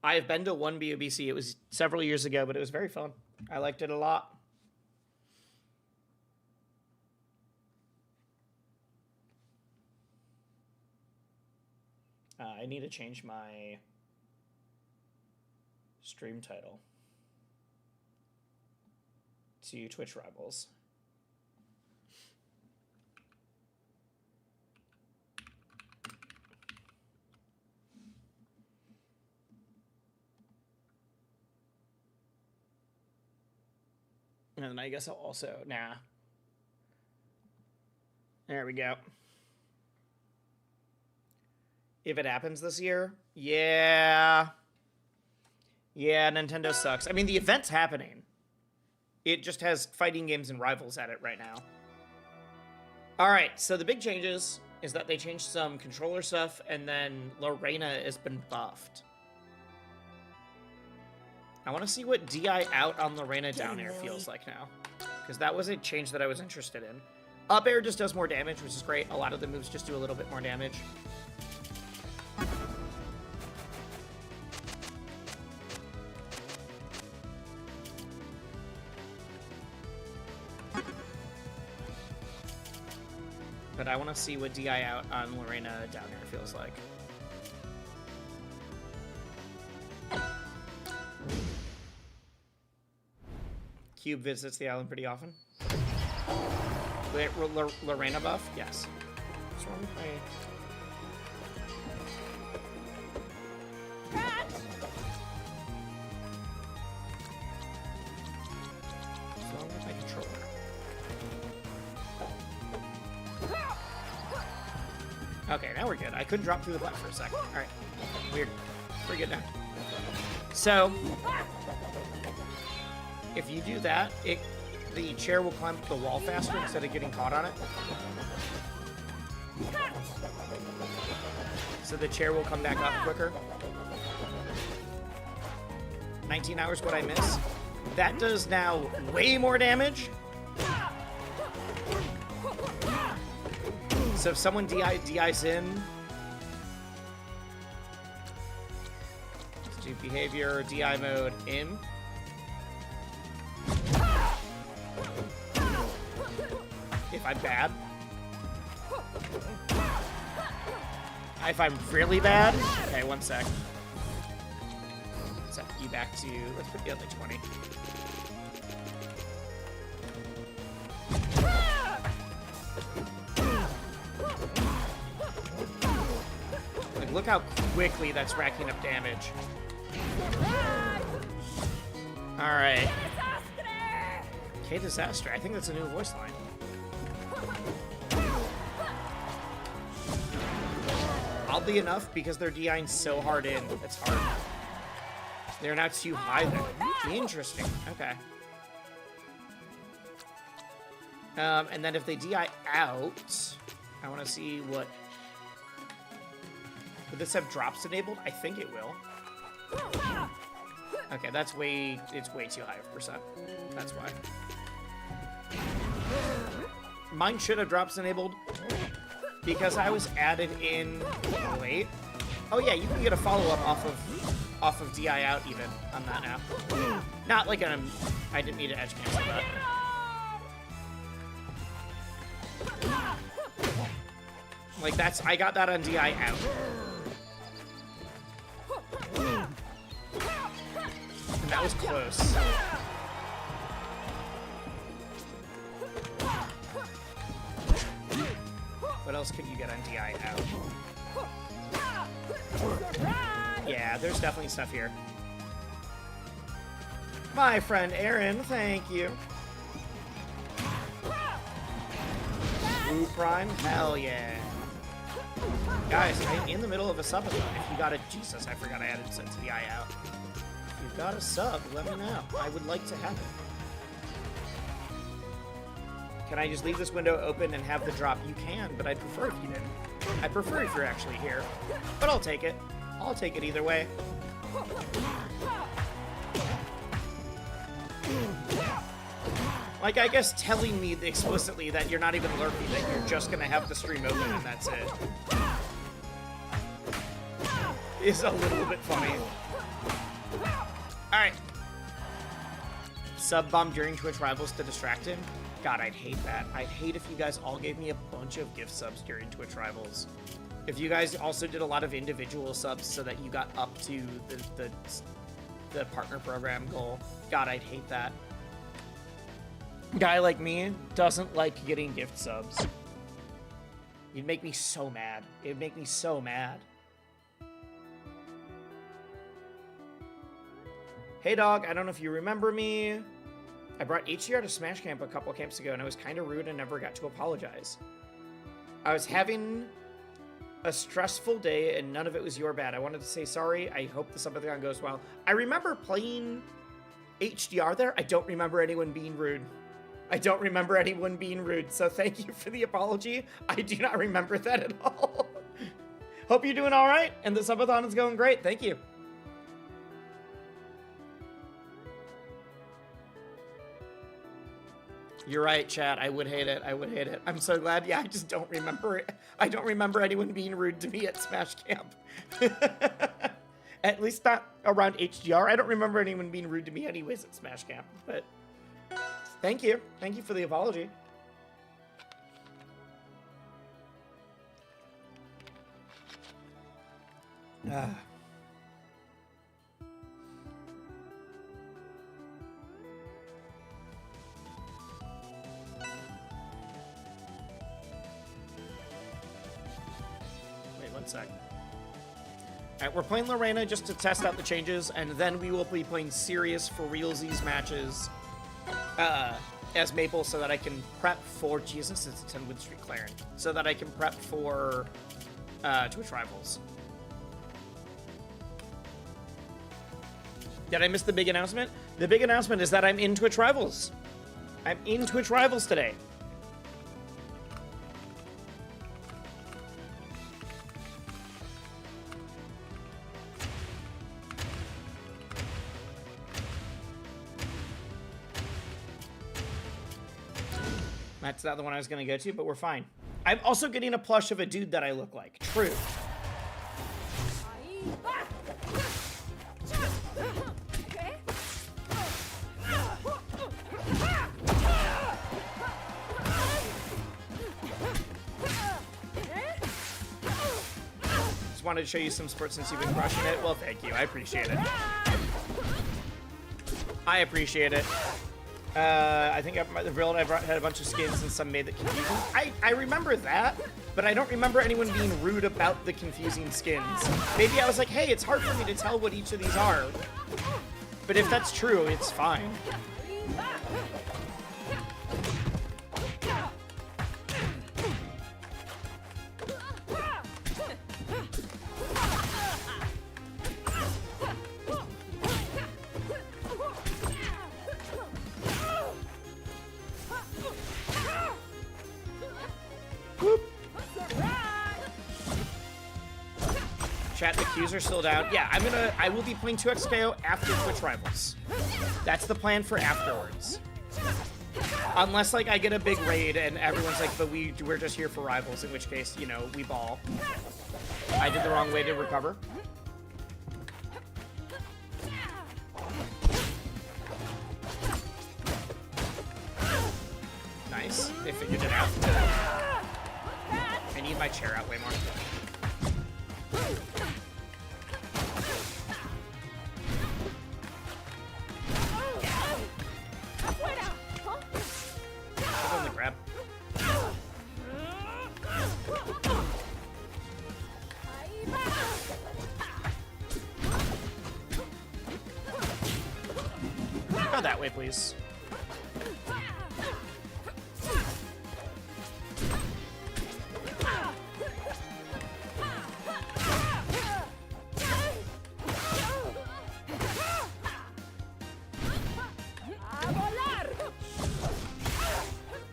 I have been to one BOBC. It was several years ago, but it was very fun. I liked it a lot. I need to change my stream title to Twitch Rivals. And then I guess I'll also, nah. There we go. If it happens this year, yeah. Yeah, Nintendo sucks. I mean, the event's happening. It just has fighting games and rivals at it right now. All right, so the big changes is that they changed some controller stuff, and then Lorena has been buffed. I want to see what DI out on Lorena down air feels like now, because that was a change that I was interested in. Up air just does more damage, which is great. A lot of the moves just do a little bit more damage. But I want to see what DI out on Lorena down air feels like. Cube visits the island pretty often. Lorena buff? Yes. What's wrong with my... What's wrong with my controller? Okay, now we're good. I couldn't drop through the butt for a second. Alright. Weird. We're good now. So... if you do that, the chair will climb up the wall faster instead of getting caught on it. So the chair will come back up quicker. 19 hours, what I miss. That does now way more damage. So if someone DIs in, let's do behavior, DI mode in. If I'm bad. If I'm really bad. Okay, one sec. Set you back to, let's put you at like 20. Like, look how quickly that's racking up damage. Alright. Okay, disaster. I think that's a new voice line. Oddly enough, because they're DIing so hard in, it's hard. They're not too high there. Interesting. Okay. And then if they DI out, I want to see what... Would this have drops enabled? I think it will. Okay, that's way... It's way too high of percent. That's why. Mine should have drops enabled because I was added in late. Oh yeah, you can get a follow-up off of DI out even on that now. Not like I didn't need to edge cancel that. Like I got that on DI out. And that was close. What else could you get on DI out? Yeah, there's definitely stuff here. My friend Aaron, thank you. Blue Prime, hell yeah. Guys, I'm in the middle of a subathon. If you got a... Jesus, I forgot I added it to DI out. If you've got a sub, let me know. I would like to have it. Can I just leave this window open and have the drop? You can, but I'd prefer if you didn't. I'd prefer if you're actually here. But I'll take it. I'll take it either way. Like, I guess telling me explicitly that you're not even lurking, that you're just gonna have the stream open and that's it, is a little bit funny. Alright. Sub bomb during Twitch Rivals to distract him? God, I'd hate that. I'd hate if you guys all gave me a bunch of gift subs during Twitch Rivals. If you guys also did a lot of individual subs so that you got up to the partner program goal. God, I'd hate that. Guy like me doesn't like getting gift subs. You'd make me so mad. It'd make me so mad. Hey dog, I don't know if you remember me. I brought HDR to Smash Camp a couple camps ago and I was kind of rude and never got to apologize. I was having a stressful day and none of it was your bad. I wanted to say sorry. I hope the subathon goes well. I remember playing HDR there. I don't remember anyone being rude. I don't remember anyone being rude, so thank you for the apology. I do not remember that at all. Hope you're doing all right, and the subathon is going great. Thank you. You're right, chat. I would hate it. I would hate it. I'm so glad. Yeah, I just don't remember it. I don't remember anyone being rude to me at Smash Camp. At least not around HDR. I don't remember anyone being rude to me anyways at Smash Camp, but thank you. Thank you for the apology. Wait one sec. Alright, we're playing Lorena just to test out the changes, and then we will be playing serious for realsies matches as Maple so that I can prep for... Jesus, it's a 10-Wood Street Claren. So that I can prep for Twitch Rivals. Did I miss the big announcement? The big announcement is that I'm in Twitch Rivals. I'm in Twitch Rivals today. That's not the one I was going to go to, but we're fine. I'm also getting a plush of a dude that I look like. True. Just wanted to show you some sports since you've been crushing it. Well, thank you. I appreciate it. I appreciate it. I think the build I brought had a bunch of skins and some made it confusing. I remember that, but I don't remember anyone being rude about the confusing skins. Maybe I was like, hey, it's hard for me to tell what each of these are. But if that's true, it's fine. Chat, the queues are still down. Yeah, I will be playing 2XKO after Twitch Rivals. That's the plan for afterwards. Unless, like, I get a big raid and everyone's like, but we're just here for Rivals, in which case, you know, we ball. I did the wrong way to recover. Nice. They figured it out. I need my chair out way more. On the grab. Go that way, please.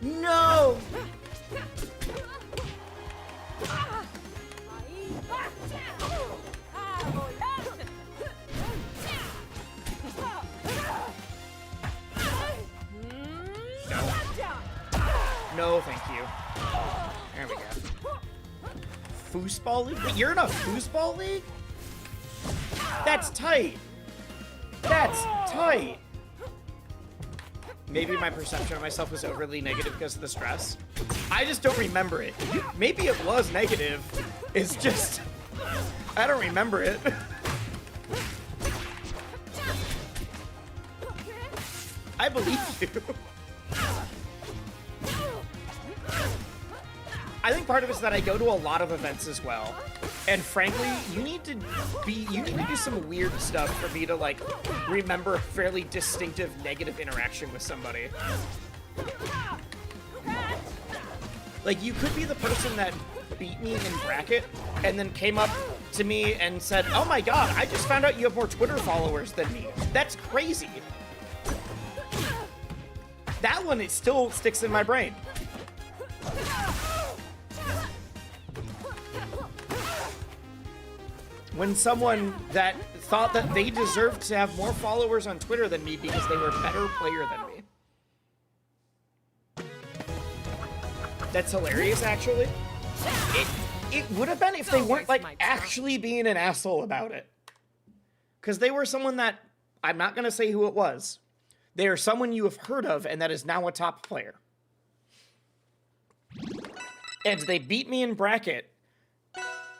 No! No, thank you. There we go. Foosball League? Wait, you're in a foosball league? That's tight. That's tight. Maybe my perception of myself was overly negative because of the stress. I just don't remember it. Maybe it was negative. It's just... I don't remember it. I believe you. I think part of it is that I go to a lot of events as well. And frankly, you need to do some weird stuff for me to, like, remember a fairly distinctive negative interaction with somebody. Like, you could be the person that beat me in bracket and then came up to me and said, oh my god, I just found out you have more Twitter followers than me. That's crazy. That one, it still sticks in my brain. When someone that thought that they deserved to have more followers on Twitter than me because they were a better player than me. That's hilarious, actually. It would have been if they weren't, like, actually being an asshole about it. Because they were someone that, I'm not going to say who it was. They are someone you have heard of and that is now a top player. And they beat me in bracket.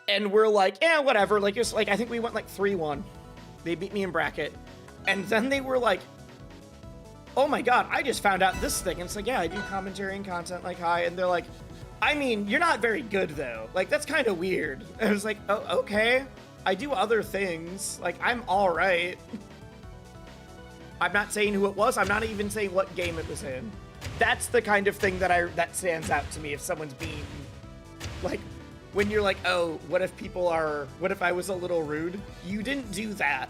And we're like, yeah, whatever. Like, it's like, I think we went like 3-1. They beat me in bracket. And then they were like, oh my god, I just found out this thing. And it's like, yeah, I do commentary and content, like, hi. And they're like, I mean, you're not very good, though. Like, that's kind of weird. And I was like, oh, okay. I do other things. Like, I'm all right. I'm not saying who it was. I'm not even saying what game it was in. That's the kind of thing that stands out to me if someone's being, like, when you're like, oh, what if I was a little rude? You didn't do that.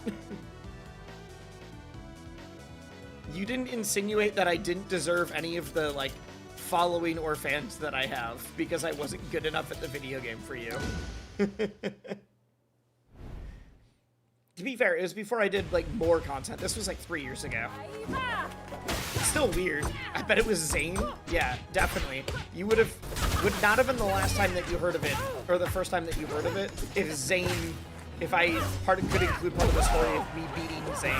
You didn't insinuate that I didn't deserve any of the, like, following or fans that I have because I wasn't good enough at the video game for you. To be fair, it was before I did, like, more content. This was, like, 3 years ago. It's still weird. I bet it was Zane. Yeah, definitely. You would not have been the last time that you heard of it, or the first time that you heard of it, if Zane, if I could include part of the story of me beating Zane.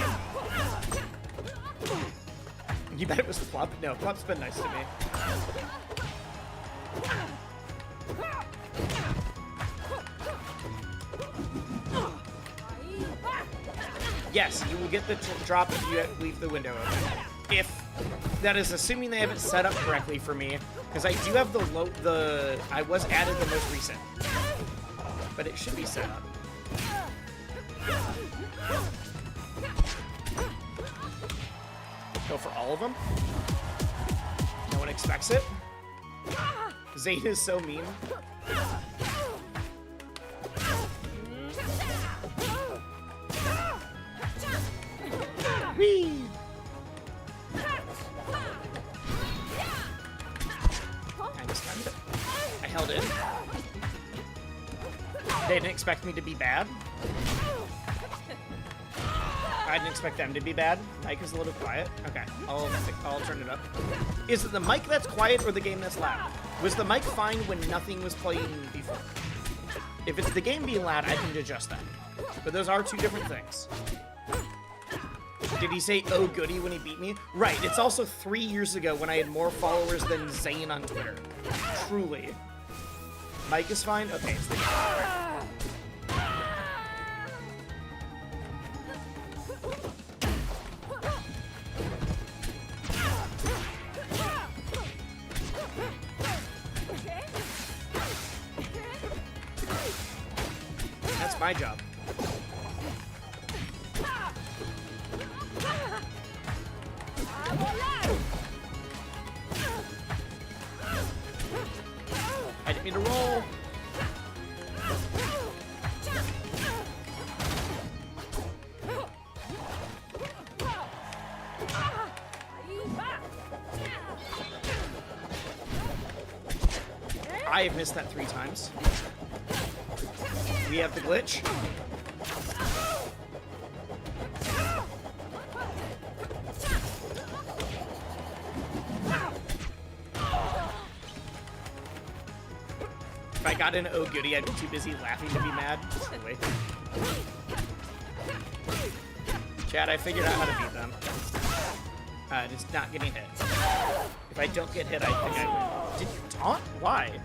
You bet it was Plup? No, Plup's been nice to me. Yes, you will get the drop if you leave the window open. If that is assuming they have it set up correctly for me, because I do have I was added the most recent, but it should be set up. Go for all of them. No one expects it. Zane is so mean. Whee! I just timed it. I held in. They didn't expect me to be bad. I didn't expect them to be bad. Mic is a little quiet. Okay, I'll turn it up. Is it the mic that's quiet or the game that's loud? Was the mic fine when nothing was playing before? If it's the game being loud, I can adjust that. But those are two different things. Did he say, oh goody, when he beat me? Right, it's also 3 years ago when I had more followers than Zane on Twitter. Truly. Mic is fine? Okay, it's the game. That's my job. I didn't mean to roll. I have missed that 3 times. We have the glitch. If I got an oh goody, I'd be too busy laughing to be mad. Anyway. Chad, I figured out how to beat them. Just not getting hit. If I don't get hit, I think I win. Did you taunt? Why?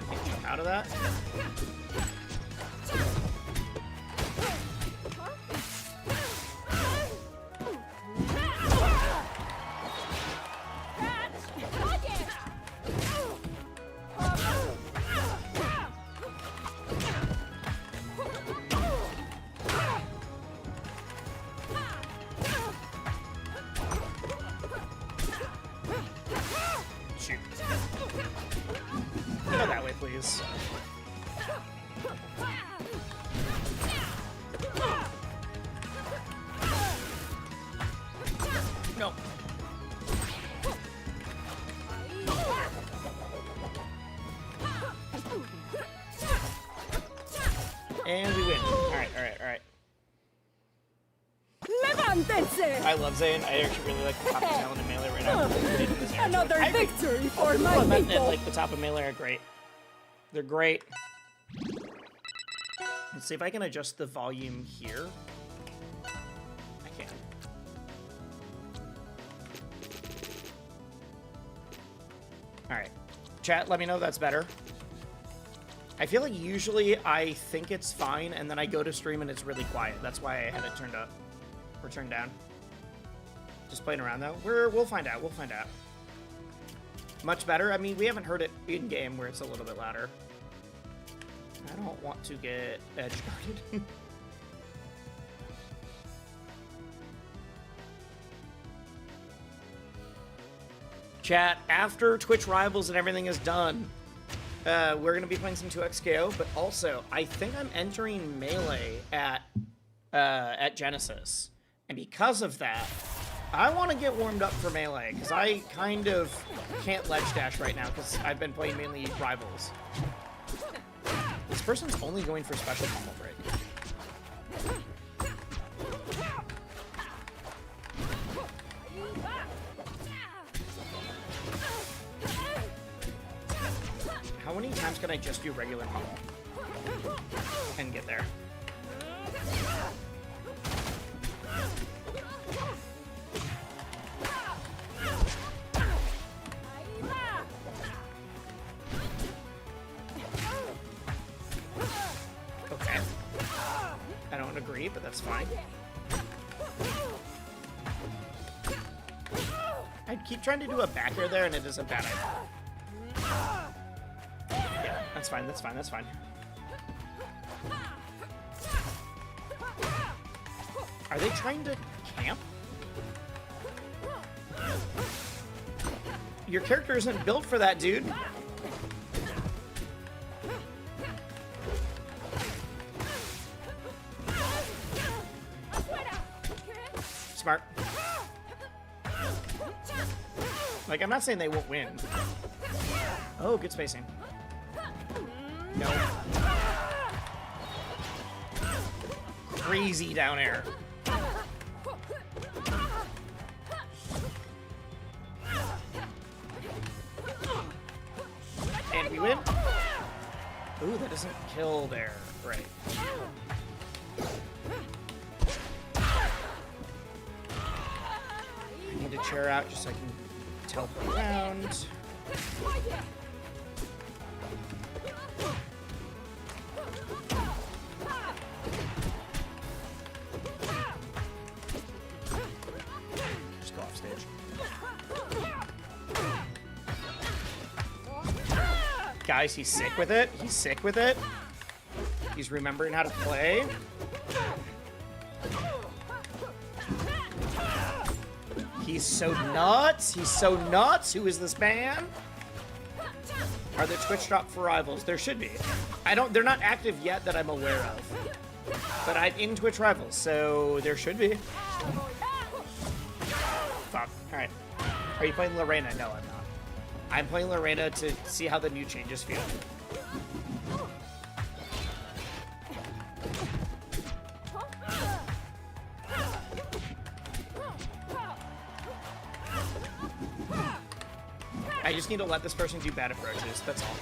Can't jump out of that? please. No. And we win. Alright.
Levántense!
I love Zane. I actually really like the top of talent in Melee right now.
Another victory for my
People at
people!
like the top of Melee are great. They're great. Let's see if I can adjust the volume here. I can. Alright. Chat, let me know if that's better. I feel like usually I think it's fine, and then I go to stream and it's really quiet. That's why I had it turned up. Or turned down. Just playing around, though. We'll find out. We'll find out. Much better? I mean, we haven't heard it in-game where it's a little bit louder. I don't want to get edge-guarded. Chat, after Twitch Rivals and everything is done, we're going to be playing some 2XKO, but also, I think I'm entering Melee at Genesis. And because of that, I want to get warmed up for Melee, because I kind of can't ledge dash right now, because I've been playing mainly Rivals. This person's only going for special combo break. How many times can I just do regular combo and get there? Okay. I don't agree, but that's fine. I keep trying to do a back air there, and it is a bad idea. Yeah, that's fine, that's fine, that's fine. Are they trying to camp? Your character isn't built for that, dude. Smart. Like, I'm not saying they won't win. Oh, good spacing. No. Crazy down air. And we win. Ooh, that doesn't kill there. Right. I need to chair out just so I can teleport around. Just go off stage. Guys, he's sick with it. He's sick with it. He's remembering how to play. He's so nuts. He's so nuts. Who is this man? Are there Twitch drop for Rivals? There should be. They're not active yet that I'm aware of. But I'm in Twitch Rivals, so there should be. Fuck. Alright. Are you playing Lorena? No, I'm not. I'm playing Lorena to see how the new changes feel. I just need to let this person do bad approaches, that's all.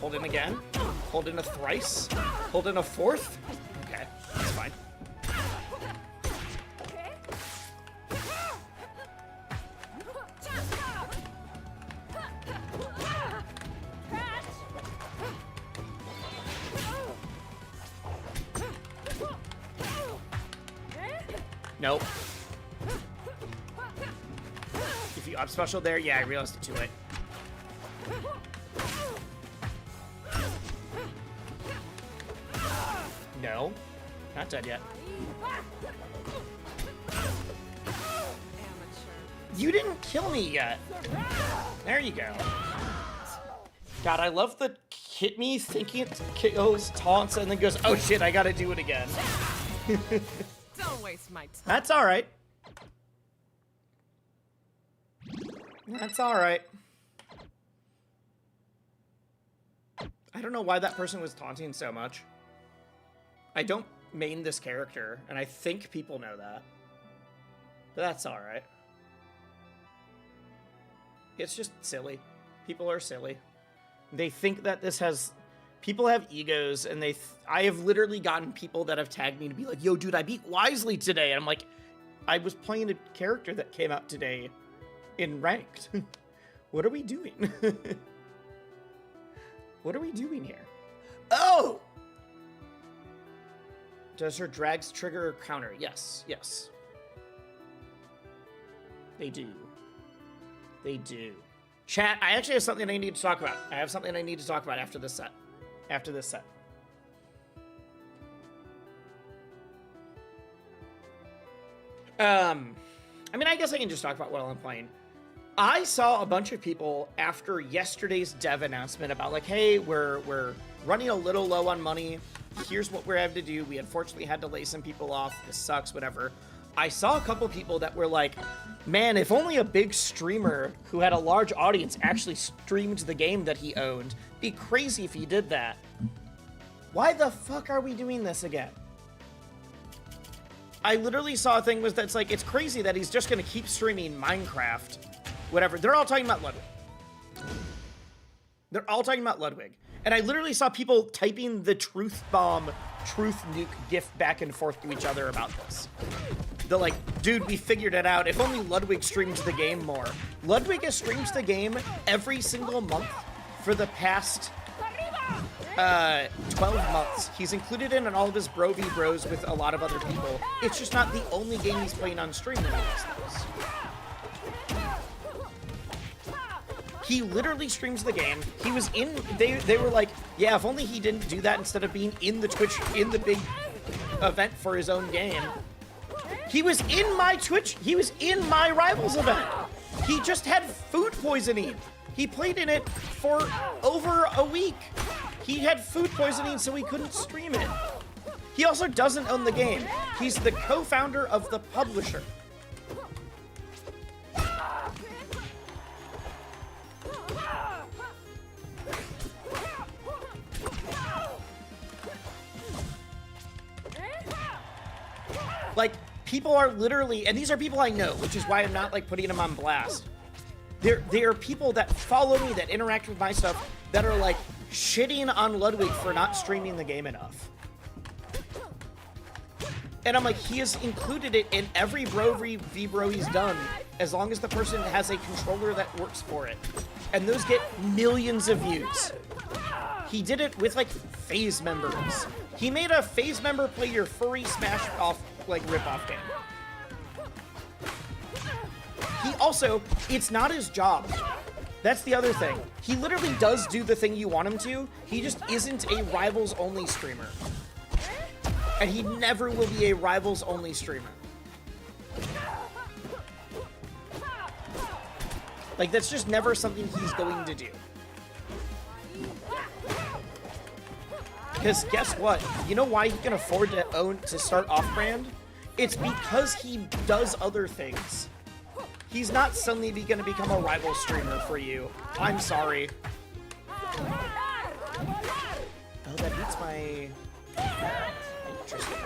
Hold in again, hold in a thrice, hold in a fourth. Okay, that's fine. Nope. If you up special there, yeah, I realized it too late. No. Not dead yet. You didn't kill me yet. There you go. God, I love the hit me thinking it kills, taunts, and then goes, oh shit, I gotta do it again.
Don't waste my time.
That's alright. That's alright. I don't know why that person was taunting so much. I don't main this character, and I think people know that. But that's alright. It's just silly. People are silly. They think that this has... People have egos, and I have literally gotten people that have tagged me to be like, yo, dude, I beat Wisely today. And I'm like, I was playing a character that came out today in Ranked. What are we doing? What are we doing here? Oh! Does her drags trigger or counter? Yes, yes. They do. They do. Chat, I actually have something I need to talk about. I have something I need to talk about after this set. After this set. I mean, I guess I can just talk about what I'm playing. I saw a bunch of people after yesterday's dev announcement about like, hey, we're running a little low on money. Here's what we're having to do. We unfortunately had to lay some people off. This sucks, whatever. I saw a couple people that were like, man, if only a big streamer who had a large audience actually streamed the game that he owned. Be crazy if he did that. Why the fuck are we doing this again? I literally saw a thing that's like, it's crazy that he's just gonna keep streaming Minecraft. Whatever. They're all talking about Ludwig. They're all talking about Ludwig. And I literally saw people typing the truth bomb, truth nuke gif back and forth to each other about this. They're like, dude, we figured it out. If only Ludwig streams the game more. Ludwig has streamed the game every single month for the past 12 months. He's included in all of his Bro v Bros with a lot of other people. It's just not the only game he's playing on stream when he does this. He literally streams the game. He was in, they were like, yeah, if only he didn't do that instead of being in the Twitch, in the big event for his own game. He was in my Twitch, he was in my Rivals event. He just had food poisoning. He played in it for over a week. He had food poisoning, so he couldn't stream it. He also doesn't own the game. He's the co-founder of the publisher. Like, people are literally, and these are people I know, which is why I'm not, like, putting them on blast. There are people that follow me, that interact with my stuff, that are, like, shitting on Ludwig for not streaming the game enough. And I'm like, he has included it in every Bro v Bro he's done, as long as the person has a controller that works for it. And those get millions of views. He did it with, like, FaZe members. He made a FaZe member play your furry smash off, like, rip-off game. He also, it's not his job. That's the other thing. He literally does do the thing you want him to. He just isn't a Rivals-only streamer. And he never will be a Rivals-only streamer. Like, that's just never something he's going to do. Because guess what? You know why he can afford to start off-brand? It's because he does other things. He's not suddenly going to become a rival streamer for you. I'm sorry. Oh, that beats my... Interesting.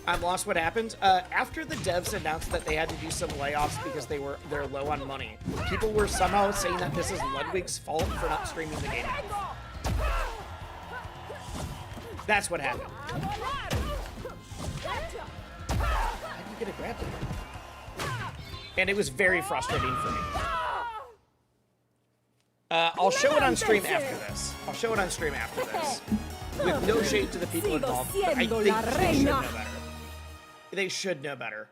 I've lost what happened. After the devs announced that they had to do some layoffs because they're low on money, people were somehow saying that this is Ludwig's fault for not streaming the game. That's what happened. How did you get a grab there? And it was very frustrating for me. I'll show it on stream after this. I'll show it on stream after this. With no shade to the people involved, but I think they should know better. They should know better.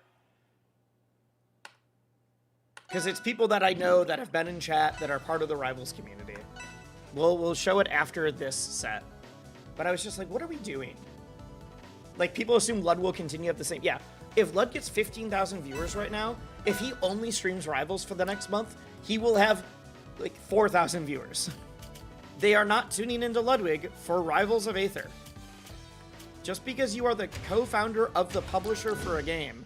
Because it's people that I know that have been in chat that are part of the Rivals community. We'll show it after this set. But I was just like, what are we doing? Like, people assume Lud will continue at the same... Yeah, if Lud gets 15,000 viewers right now, if he only streams Rivals for the next month, he will have, like, 4,000 viewers. They are not tuning into Ludwig for Rivals of Aether. Just because you are the co-founder of the publisher for a game.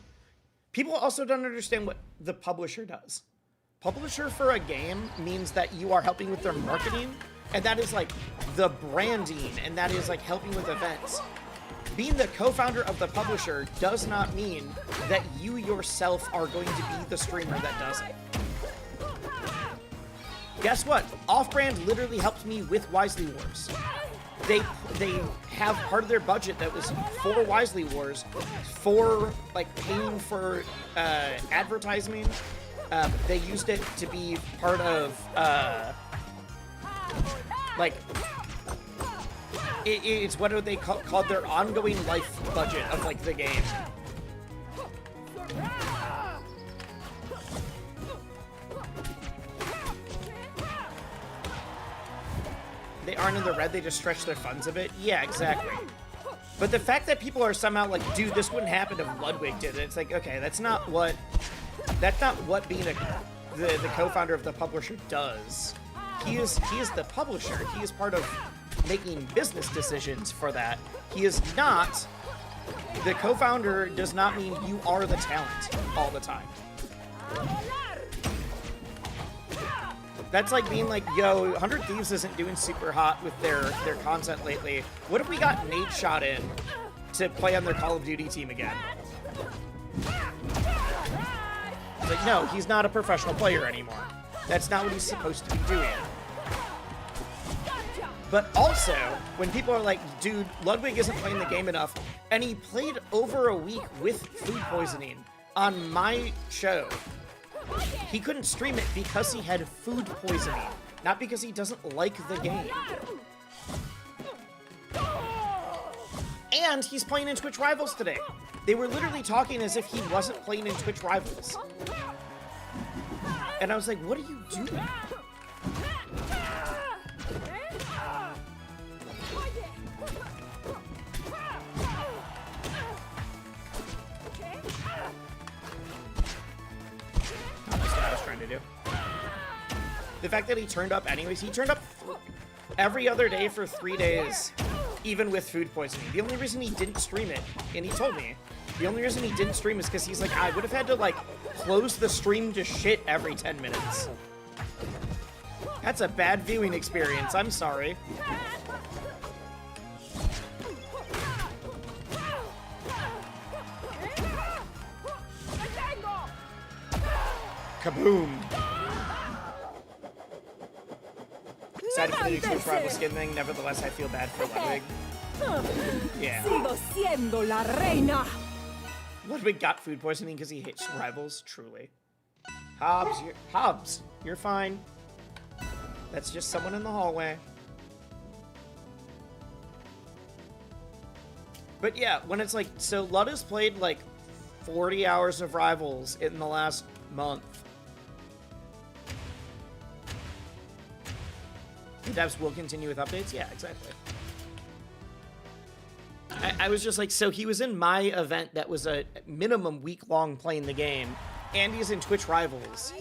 People also don't understand what the publisher does. Publisher for a game means that you are helping with their marketing, and that is like the branding, and that is like helping with events. Being the co-founder of the publisher does not mean that you yourself are going to be the streamer that does it. Guess what? Off-Brand literally helped me with Wisely Wars. They have part of their budget that was for Wisely Wars, for like paying for advertising. They used it to be part of it's what they called their ongoing life budget of like the game. They aren't in the red, they just stretch their funds a bit. Yeah, exactly. But the fact that people are somehow like, dude, this wouldn't happen if Ludwig did it. It's like, okay, that's not what being the co-founder of the publisher does. He is the publisher. He is part of making business decisions for that. He is not, the co-founder does not mean you are the talent all the time. That's like being like, yo, 100 Thieves isn't doing super hot with their content lately. What if we got Nate shot in to play on their Call of Duty team again? It's like, no, he's not a professional player anymore. That's not what he's supposed to be doing. But also, when people are like, dude, Ludwig isn't playing the game enough, and he played over a week with food poisoning on my show, he couldn't stream it because he had food poisoning, not because he doesn't like the game. And he's playing in Twitch Rivals today. They were literally talking as if he wasn't playing in Twitch Rivals. And I was like, what are you doing? That's what I was trying to do. The fact that he turned up anyways, he turned up every other day for 3 days, even with food poisoning. The only reason he didn't stream it, and he told me, the only reason he didn't stream is because he's like, I would have had to like close the stream to shit every 10 minutes. That's a bad viewing experience, I'm sorry. Kaboom! Excited for the new Twitch Rival skin thing, nevertheless I feel bad for Ludwig. Yeah.
Sigo siendo la reina.
Ludwig got food poisoning because he hates Rivals, truly. Hobbs, you're fine. That's just someone in the hallway. But yeah, when it's like, so Lud has played like 40 hours of Rivals in the last month. The devs will continue with updates? Yeah, exactly. I was just like, so he was in my event that was a minimum week-long playing the game, and he's in Twitch Rivals.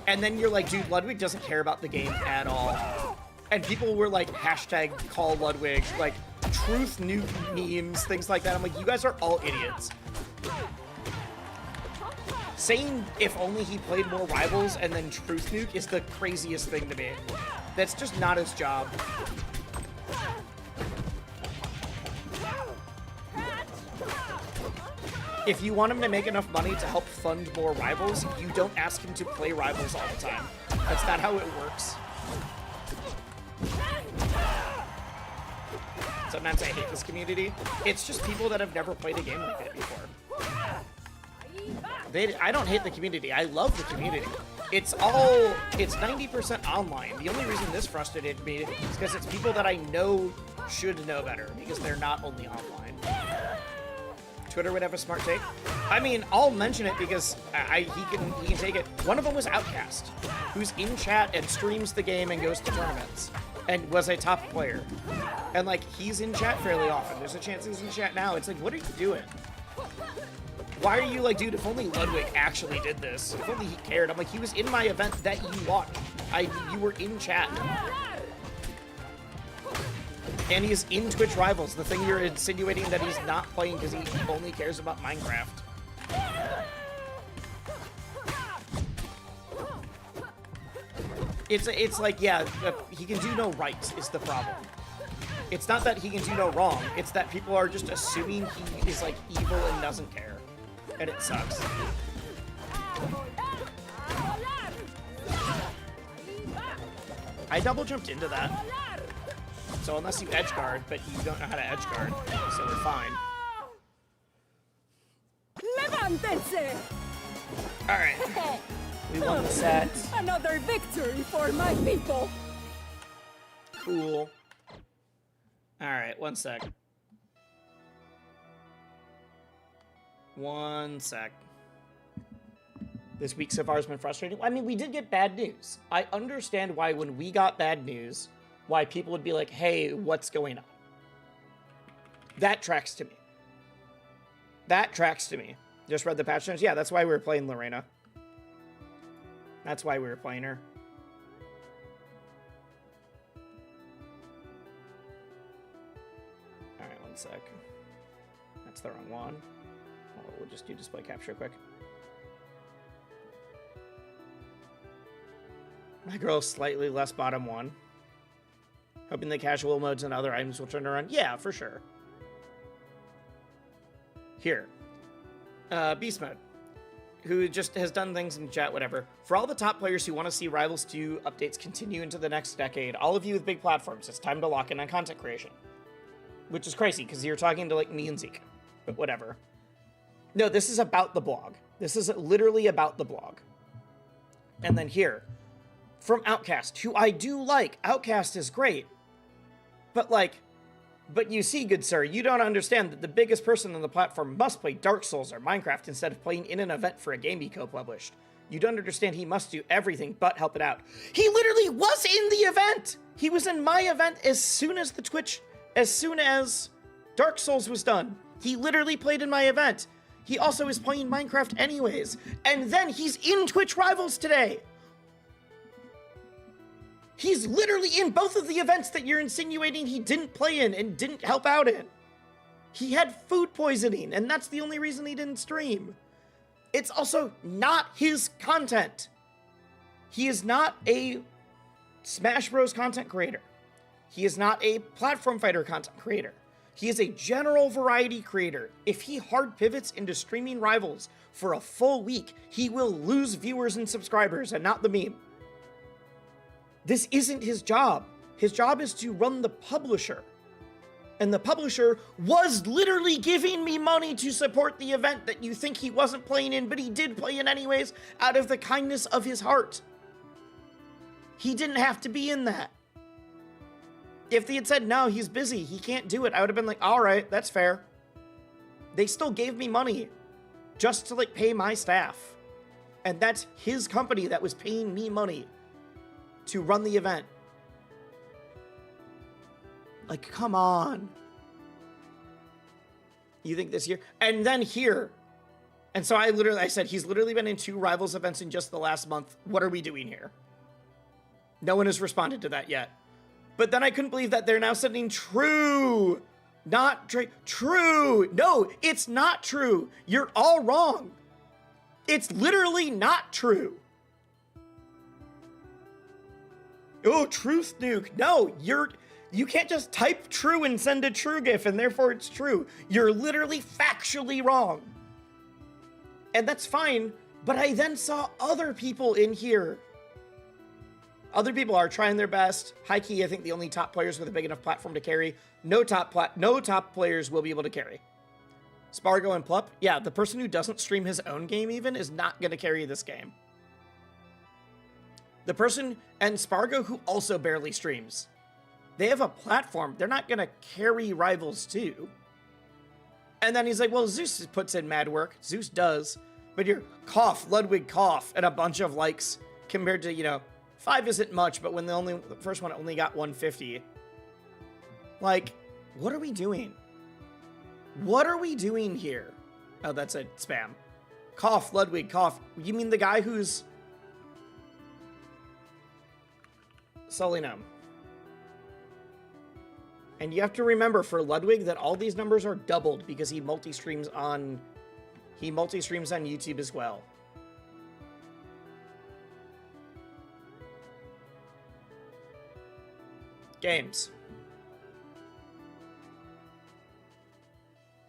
And then you're like, dude, Ludwig doesn't care about the game at all. And people were like, hashtag call Ludwig, like, truth nuke memes, things like that. I'm like, you guys are all idiots. Saying if only he played more Rivals and then truth nuke is the craziest thing to me. That's just not his job. If you want him to make enough money to help fund more Rivals, you don't ask him to play Rivals all the time. That's not how it works. Sometimes I hate this community. It's just people that have never played a game like it before. I don't hate the community. I love the community. It's 90% online. The only reason this frustrated me is because it's people that I know should know better, because they're not only online. Twitter would have a smart take. I mean, I'll mention it because he can take it. One of them was Outcast, who's in chat and streams the game and goes to tournaments. and was a top player. And, like, he's in chat fairly often. There's a chance he's in chat now. It's like, what are you doing? Why are you like, dude, if only Ludwig actually did this. If only he cared. I'm like, he was in my event that you watched. You were in chat. And he's in Twitch Rivals, the thing you're insinuating that he's not playing because he only cares about Minecraft. It's like, yeah, he can do no right is the problem. It's not that he can do no wrong, it's that people are just assuming he is, like, evil and doesn't care. And it sucks. I double jumped into that. So unless you edge guard, but you don't know how to edge guard, so we're fine.
Levántense!
Alright. We won the set.
Another victory for my people!
Cool. Alright, one sec. One sec. This week so far has been frustrating. I mean, we did get bad news. I understand why when we got bad news, why people would be like, hey, what's going on? That tracks to me. That tracks to me. Just read the patch notes. Yeah, that's why we were playing Lorena. That's why we were playing her. Alright, one sec. That's the wrong one. Well, we'll just do display capture quick. My girl's slightly less bottom one. Hoping the casual modes and other items will turn around. Yeah, for sure. Here. Beast Mode. Who just has done things in chat, whatever. For all the top players who want to see Rivals 2 updates continue into the next decade, all of you with big platforms, it's time to lock in on content creation. Which is crazy, because you're talking to, like, me and Zeke. But whatever. No, this is about the blog. This is literally about the blog. And then here. From Outcast, who I do like. Outcast is great. But you see, good sir, you don't understand that the biggest person on the platform must play Dark Souls or Minecraft instead of playing in an event for a game he co-published. You don't understand he must do everything but help it out. He literally was in the event! He was in my event as soon as Dark Souls was done. He literally played in my event. He also is playing Minecraft anyways. And then he's in Twitch Rivals today! He's literally in both of the events that you're insinuating he didn't play in and didn't help out in. He had food poisoning, and that's the only reason he didn't stream. It's also not his content. He is not a Smash Bros. Content creator. He is not a platform fighter content creator. He is a general variety creator. If he hard pivots into streaming Rivals for a full week, he will lose viewers and subscribers and not the meme. This isn't his job. His job is to run the publisher. And the publisher was literally giving me money to support the event that you think he wasn't playing in, but he did play in anyways out of the kindness of his heart. He didn't have to be in that. If they had said, no, he's busy, he can't do it, I would have been like, all right, that's fair. They still gave me money just to, like, pay my staff. And that's his company that was paying me money to run the event. Like, come on. You think this year? And then here. And so I said, he's literally been in 2 Rivals events in just the last month. What are we doing here? No one has responded to that yet. But then I couldn't believe that they're now sending true. Not true. No, it's not true. You're all wrong. It's literally not true. Oh, truth nuke. No, you can't just type true and send a true GIF and therefore it's true. You're literally factually wrong. And that's fine, but I then saw other people in here. Other people are trying their best. High key, I think the only top players with a big enough platform to carry. No top players will be able to carry. Spargo and Plup, yeah, the person who doesn't stream his own game even is not going to carry this game. The person, and Spargo, who also barely streams. They have a platform. They're not going to carry Rivals 2. And then he's like, well, Zeus puts in mad work. Zeus does. But you're cough, Ludwig cough, and a bunch of likes compared to, 5 isn't much, but when the first one only got 150. Like, what are we doing? What are we doing here? Oh, that's a spam. Cough, Ludwig, cough. You mean the guy who's... Solinum. And you have to remember for Ludwig that all these numbers are doubled because he multi-streams on YouTube as well. Games.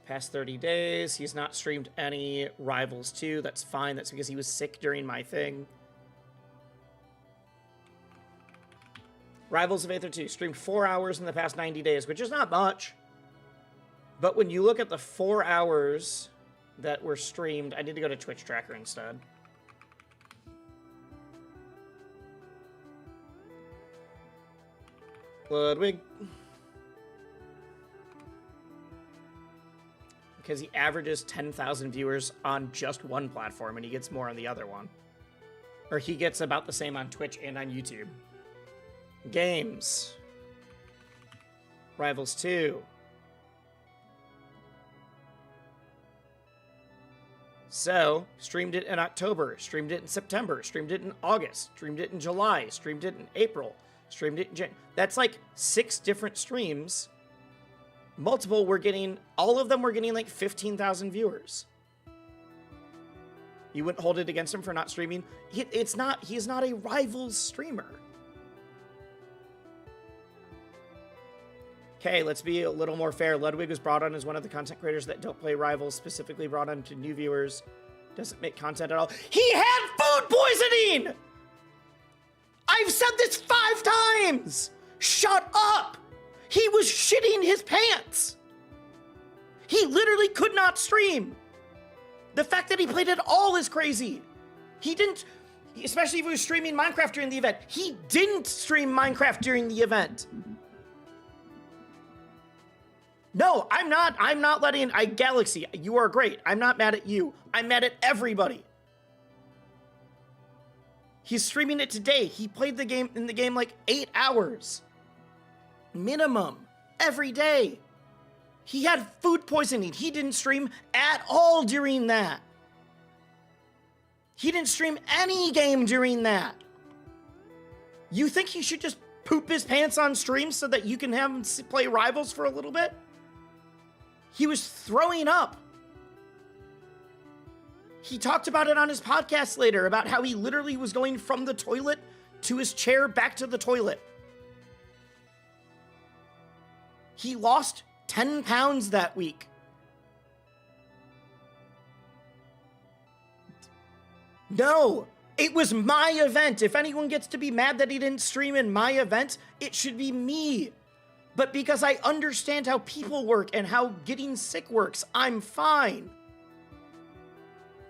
Past 30 days, he's not streamed any Rivals 2. That's fine. That's because he was sick during my thing. Rivals of Aether 2 streamed 4 hours in the past 90 days, which is not much. But when you look at the 4 hours that were streamed, I need to go to Twitch Tracker instead. Ludwig. Because he averages 10,000 viewers on just one platform, and he gets more on the other one. Or he gets about the same on Twitch and on YouTube. Games. Rivals 2. So, streamed it in October, streamed it in September, streamed it in August, streamed it in July, streamed it in April, streamed it in January. That's like 6 different streams. Multiple were getting, all of them were getting like 15,000 viewers. You wouldn't hold it against him for not streaming. He's not a Rivals streamer. Okay, let's be a little more fair. Ludwig was brought on as one of the content creators that don't play Rivals, specifically brought on to new viewers. Doesn't make content at all. He had food poisoning! I've said this 5 times! Shut up! He was shitting his pants! He literally could not stream! The fact that he played at all is crazy! He didn't, especially if he was streaming Minecraft during the event. He didn't stream Minecraft during the event. No, I'm not letting, Galaxy, you are great. I'm not mad at you. I'm mad at everybody. He's streaming it today. He played in the game like 8 hours. Minimum. Every day. He had food poisoning. He didn't stream at all during that. He didn't stream any game during that. You think he should just poop his pants on stream so that you can have him play Rivals for a little bit? He was throwing up. He talked about it on his podcast later, about how he literally was going from the toilet to his chair back to the toilet. He lost 10 pounds that week. No, it was my event. If anyone gets to be mad that he didn't stream in my event, it should be me. But because I understand how people work and how getting sick works, I'm fine.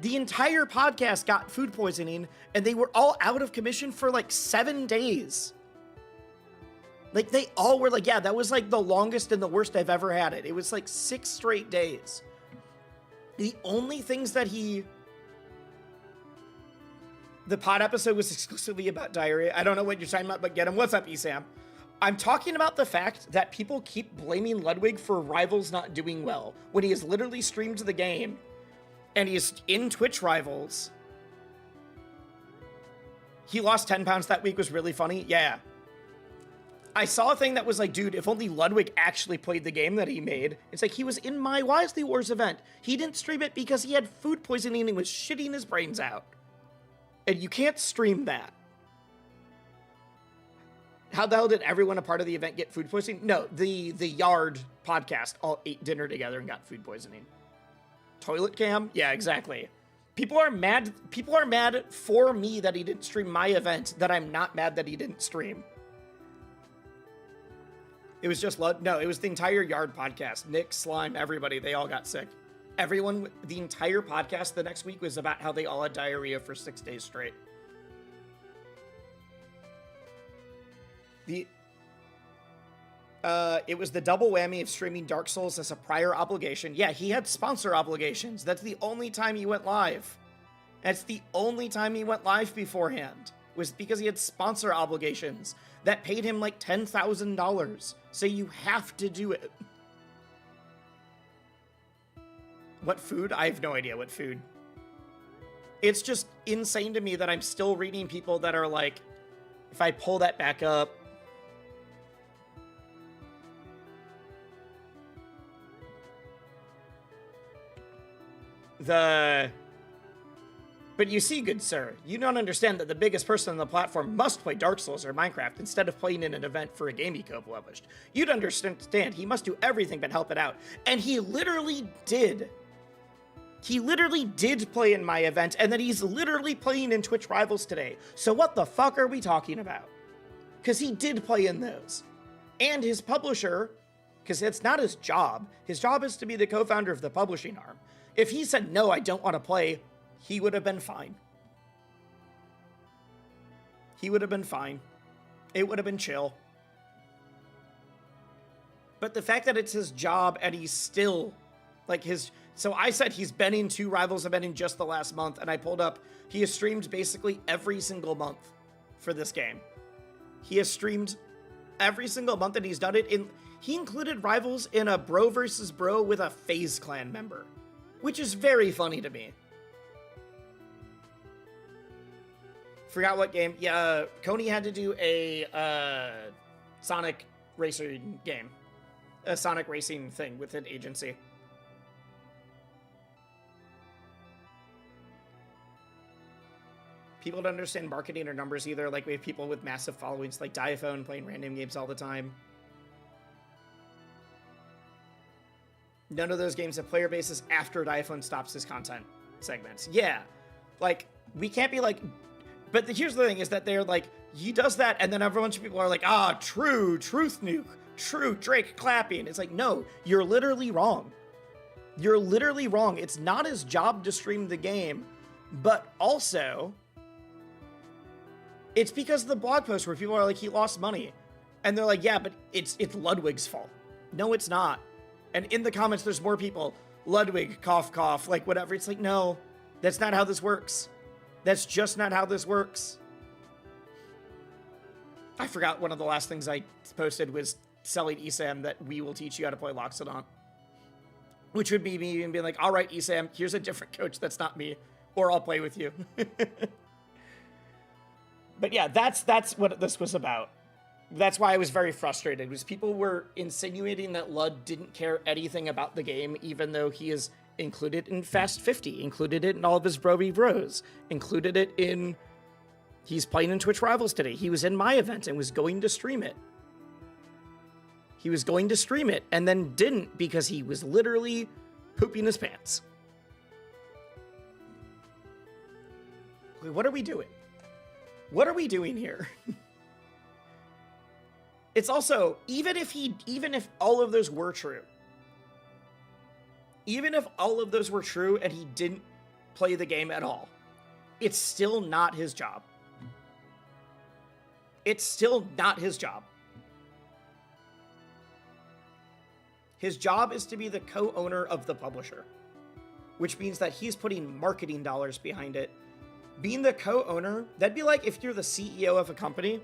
The entire podcast got food poisoning, and they were all out of commission for like 7 days. Like, they all were like, yeah, that was like the longest and the worst I've ever had it. It was like 6 straight days. The only things that the pod episode was exclusively about diarrhea. I don't know what you're talking about, but get him. What's up, Esam? I'm talking about the fact that people keep blaming Ludwig for Rivals not doing well when he has literally streamed the game and he's in Twitch Rivals. He lost 10 pounds that week was really funny. Yeah. I saw a thing that was like, dude, if only Ludwig actually played the game that he made. It's like, he was in my Wisely Wars event. He didn't stream it because he had food poisoning and was shitting his brains out. And you can't stream that. How the hell did everyone a part of the event get food poisoning? No, the Yard podcast all ate dinner together and got food poisoning. Toilet cam? Yeah, exactly. People are mad for me that he didn't stream my event, that I'm not mad that he didn't stream. It was just, no, it was the entire Yard podcast. Nick, Slime, everybody, they all got sick. Everyone, the entire podcast the next week was about how they all had diarrhea for 6 days straight. It was the double whammy of streaming Dark Souls as a prior obligation. Yeah, he had sponsor obligations. That's the only time he went live. That's the only time he went live beforehand. was because he had sponsor obligations that paid him like $10,000. So you have to do it. What food? I have no idea what food. It's just insane to me that I'm still reading people that are like, if I pull that back up, but you see, good sir, you don't understand that the biggest person on the platform must play Dark Souls or Minecraft instead of playing in an event for a game he co-published. You'd understand he must do everything but help it out. And he literally did. He literally did play in my event, and then he's literally playing in Twitch Rivals today. So what the fuck are we talking about? Because he did play in those. And his publisher, because it's not his job is to be the co-founder of the publishing arm. If he said, no, I don't want to play, he would have been fine. He would have been fine. It would have been chill. But the fact that it's his job and he's still, like his... So I said he's been in 2 Rivals event in just the last month, and I pulled up, he has streamed basically every single month for this game. He has streamed every single month, and he's done it in... He included Rivals in a bro versus bro with a FaZe Clan member, which is very funny to me. Forgot what game. Yeah, Coney had to do a Sonic racing game. A Sonic racing thing with an agency. People don't understand marketing or numbers either. Like, we have people with massive followings like Diaphone playing random games all the time. None of those games have player bases after Diaphone stops his content segments. Yeah. Like, we can't be like... But here's the thing, is that they're like, he does that, and then a bunch of people are like, true, truth nuke, true, Drake clapping. It's like, no, you're literally wrong. You're literally wrong. It's not his job to stream the game, but also... It's because of the blog post where people are like, he lost money. And they're like, yeah, but it's Ludwig's fault. No, it's not. And in the comments, there's more people, Ludwig, cough, cough, like whatever. It's like, no, that's not how this works. That's just not how this works. I forgot one of the last things I posted was selling ESAM that we will teach you how to play Loxodon. Which would be me and being like, all right, ESAM, here's a different coach that's not me, or I'll play with you. But yeah, that's what this was about. That's why I was very frustrated, was people were insinuating that Lud didn't care anything about the game, even though he is included in Fast 50, included it in all of his Broby Bros, included it in... He's playing in Twitch Rivals today. He was in my event and was going to stream it. He was going to stream it and then didn't because he was literally pooping his pants. Wait, what are we doing? What are we doing here? It's also, even if all of those were true, even if all of those were true and he didn't play the game at all, it's still not his job. It's still not his job. His job is to be the co-owner of the publisher, which means that he's putting marketing dollars behind it. Being the co-owner, that'd be like if you're the CEO of a company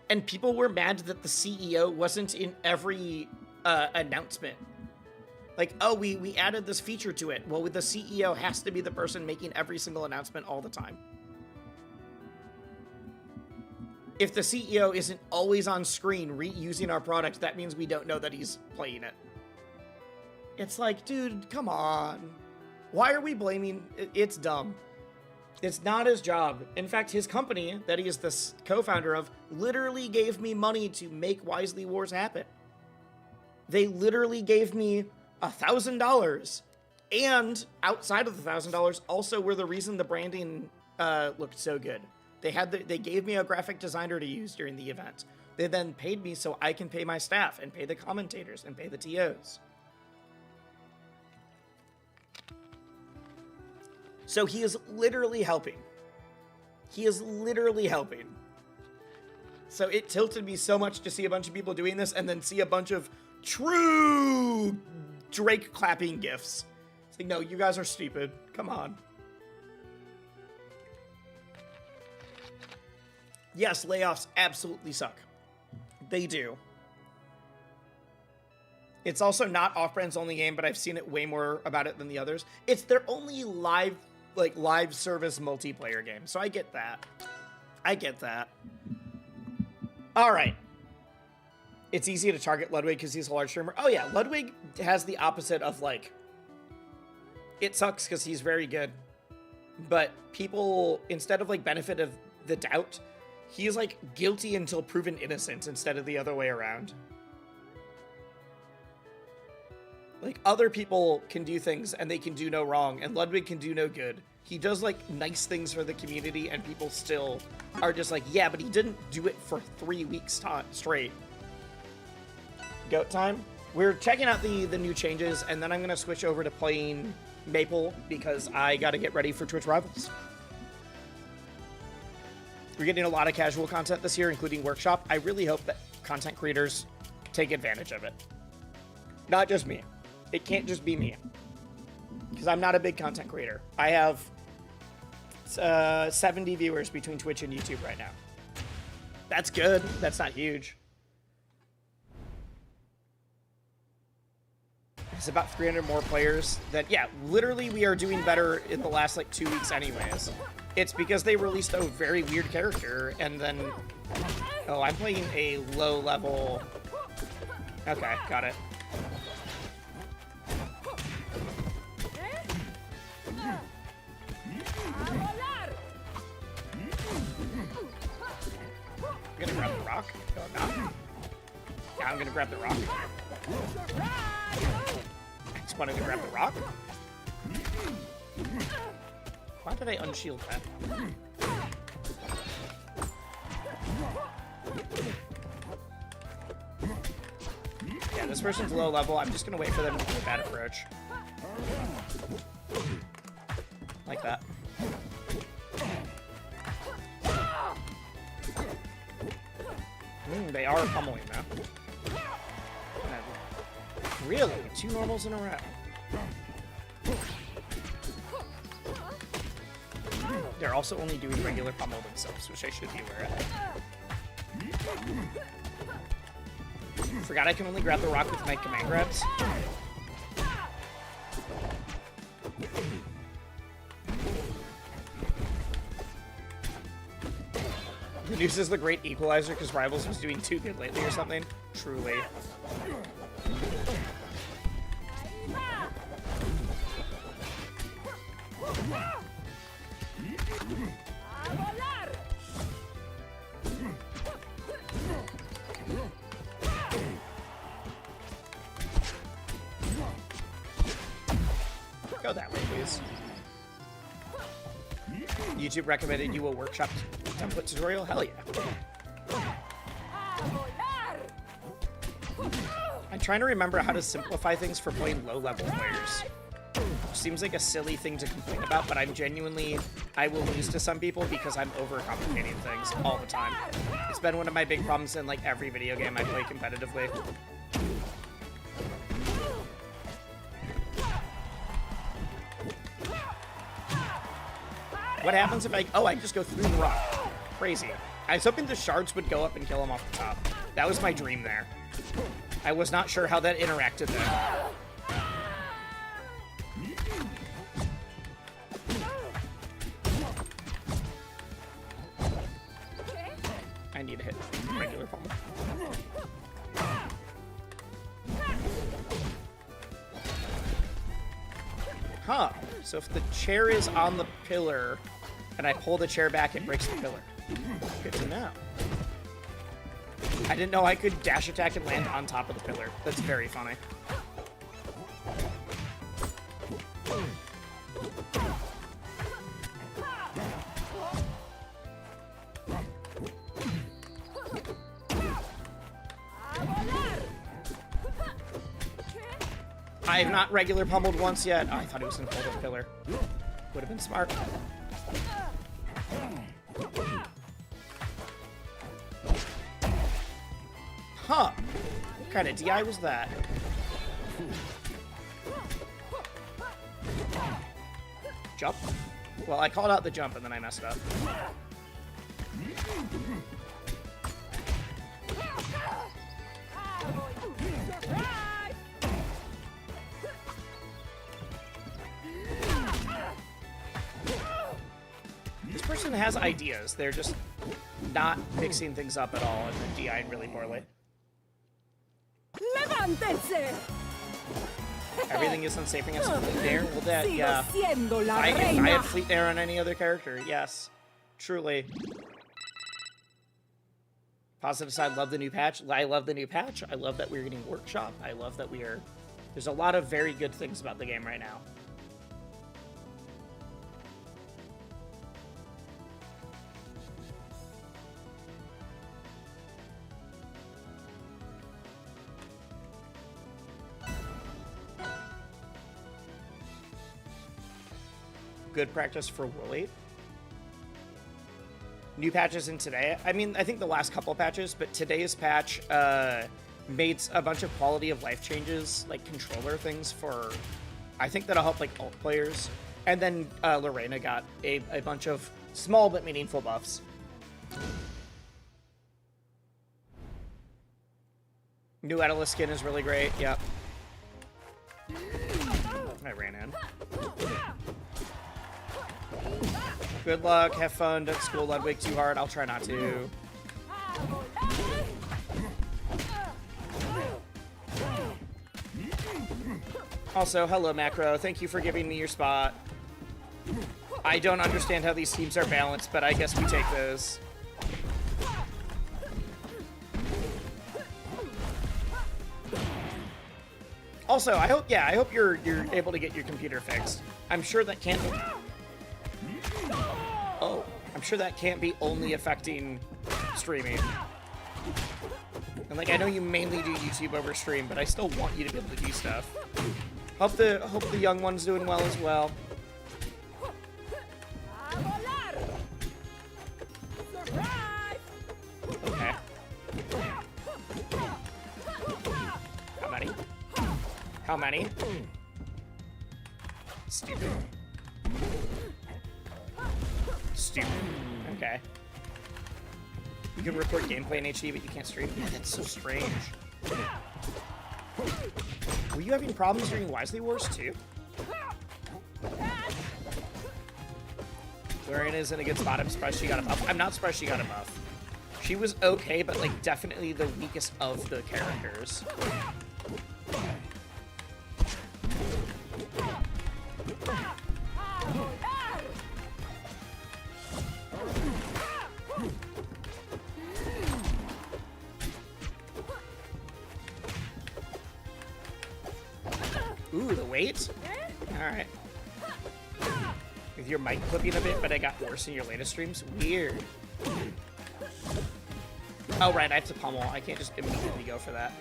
and people were mad that the CEO wasn't in every announcement. Like, oh, we added this feature to it. Well, the CEO has to be the person making every single announcement all the time. If the CEO isn't always on screen reusing our product, that means we don't know that he's playing it. It's like, dude, come on. Why are we blaming? It's dumb. It's not his job. In fact, his company, that he is the co-founder of, literally gave me money to make Wisely Wars happen. They literally gave me $1,000. And outside of the $1,000, also were the reason the branding looked so good. They gave me a graphic designer to use during the event. They then paid me so I can pay my staff and pay the commentators and pay the TOs. So he is literally helping. He is literally helping. So it tilted me so much to see a bunch of people doing this and then see a bunch of true Drake clapping gifs. It's like, no, you guys are stupid. Come on. Yes, layoffs absolutely suck. They do. It's also not Off-Brand's only game, but I've seen it way more about it than the others. It's their only live service multiplayer game, so I get that. I get that. All right. It's easy to target Ludwig because he's a large streamer. Oh yeah, Ludwig has the opposite of like, it sucks because he's very good, but people, instead of like benefit of the doubt, he's like guilty until proven innocent instead of the other way around. Like, other people can do things and they can do no wrong, and Ludwig can do no good. He does, like, nice things for the community, and people still are just like, yeah, but he didn't do it for 3 weeks straight. Goat time? We're checking out the new changes, and then I'm going to switch over to playing Maple, because I got to get ready for Twitch Rivals. We're getting a lot of casual content this year, including Workshop. I really hope that content creators take advantage of it. Not just me. It can't just be me, because I'm not a big content creator. I have 70 viewers between Twitch and YouTube right now. That's good. That's not huge. It's about 300 more players. That, yeah, literally we are doing better in the last, like, 2 weeks anyways. It's because they released a very weird character, and then... Oh, I'm playing a low level... Okay, got it. I'm gonna grab the rock. No, I'm not. Yeah, I'm gonna grab the rock. I just wanted to grab the rock. Why did I unshield that? Yeah, this person's low level. I'm just gonna wait for them to do a bad approach. Like that. They are pummeling now. Really? 2 normals in a row. They're also only doing regular pummel themselves, which I should be aware of. Forgot I can only grab the rock with my command grabs. The Noose is the great equalizer because Rivals was doing too good lately or something. Truly. Go that way, please. YouTube recommended you a workshop template tutorial? Hell yeah. I'm trying to remember how to simplify things for playing low-level players. Seems like a silly thing to complain about, but I'm genuinely, I will lose to some people because I'm overcomplicating things all the time. It's been one of my big problems in like every video game I play competitively. What happens if I just go through the rock? Crazy. I was hoping the shards would go up and kill him off the top. That was my dream there. I was not sure how that interacted there. I need to hit regular pummel. Huh. So if the chair is on the pillar and I pull the chair back, it breaks the pillar. Good to know. I didn't know I could dash attack and land on top of the pillar. That's very funny. I have not regular pummeled once yet. Oh, I thought it was going to pull the pillar. Would have been smart. Huh. What kind of DI was that? Jump? Well, I called out the jump and then I messed up. This person has ideas. They're just not mixing things up at all and then DI'd really poorly.
Levántense.
Everything is unsafe against Fleet Air. Well, that,
Sigo
yeah.
siendo la
If I
reina.
had Fleet Air on any other character, yes. Truly. Positive side, love the new patch. I love the new patch. I love that we're getting Workshop. I love that we are... There's a lot of very good things about the game right now. Good practice for Woolly. New patches in today. I mean, I think the last couple patches, but today's patch made a bunch of quality of life changes, like controller things for, I think that'll help like alt players. And then Lorena got a bunch of small but meaningful buffs. New Atlas skin is really great, yep. I ran in. Good luck, have fun, don't school Ludwig too hard. I'll try not to. Also, hello Macro, thank you for giving me your spot. I don't understand how these teams are balanced, but I guess we take those. Also, I hope you're able to get your computer fixed. I'm sure that can't... Oh, I'm sure that can't be only affecting streaming. And like, I know you mainly do YouTube over stream, but I still want you to be able to do stuff. Hope the young one's doing well as well. Okay. How many? How many? Stupid. Stupid. Okay. You can record gameplay in HD, but you can't stream. Yeah, that's so strange. Were you having problems during Wisely Wars too? Lorraine is in a good spot. I'm surprised she got a buff. I'm not surprised she got a buff. She was okay, but like definitely the weakest of the characters. Ooh, the weight? Alright. With your mic clipping a bit, but I got worse in your latest streams? Weird. Oh, right, I have to pummel. I can't just immediately go for that.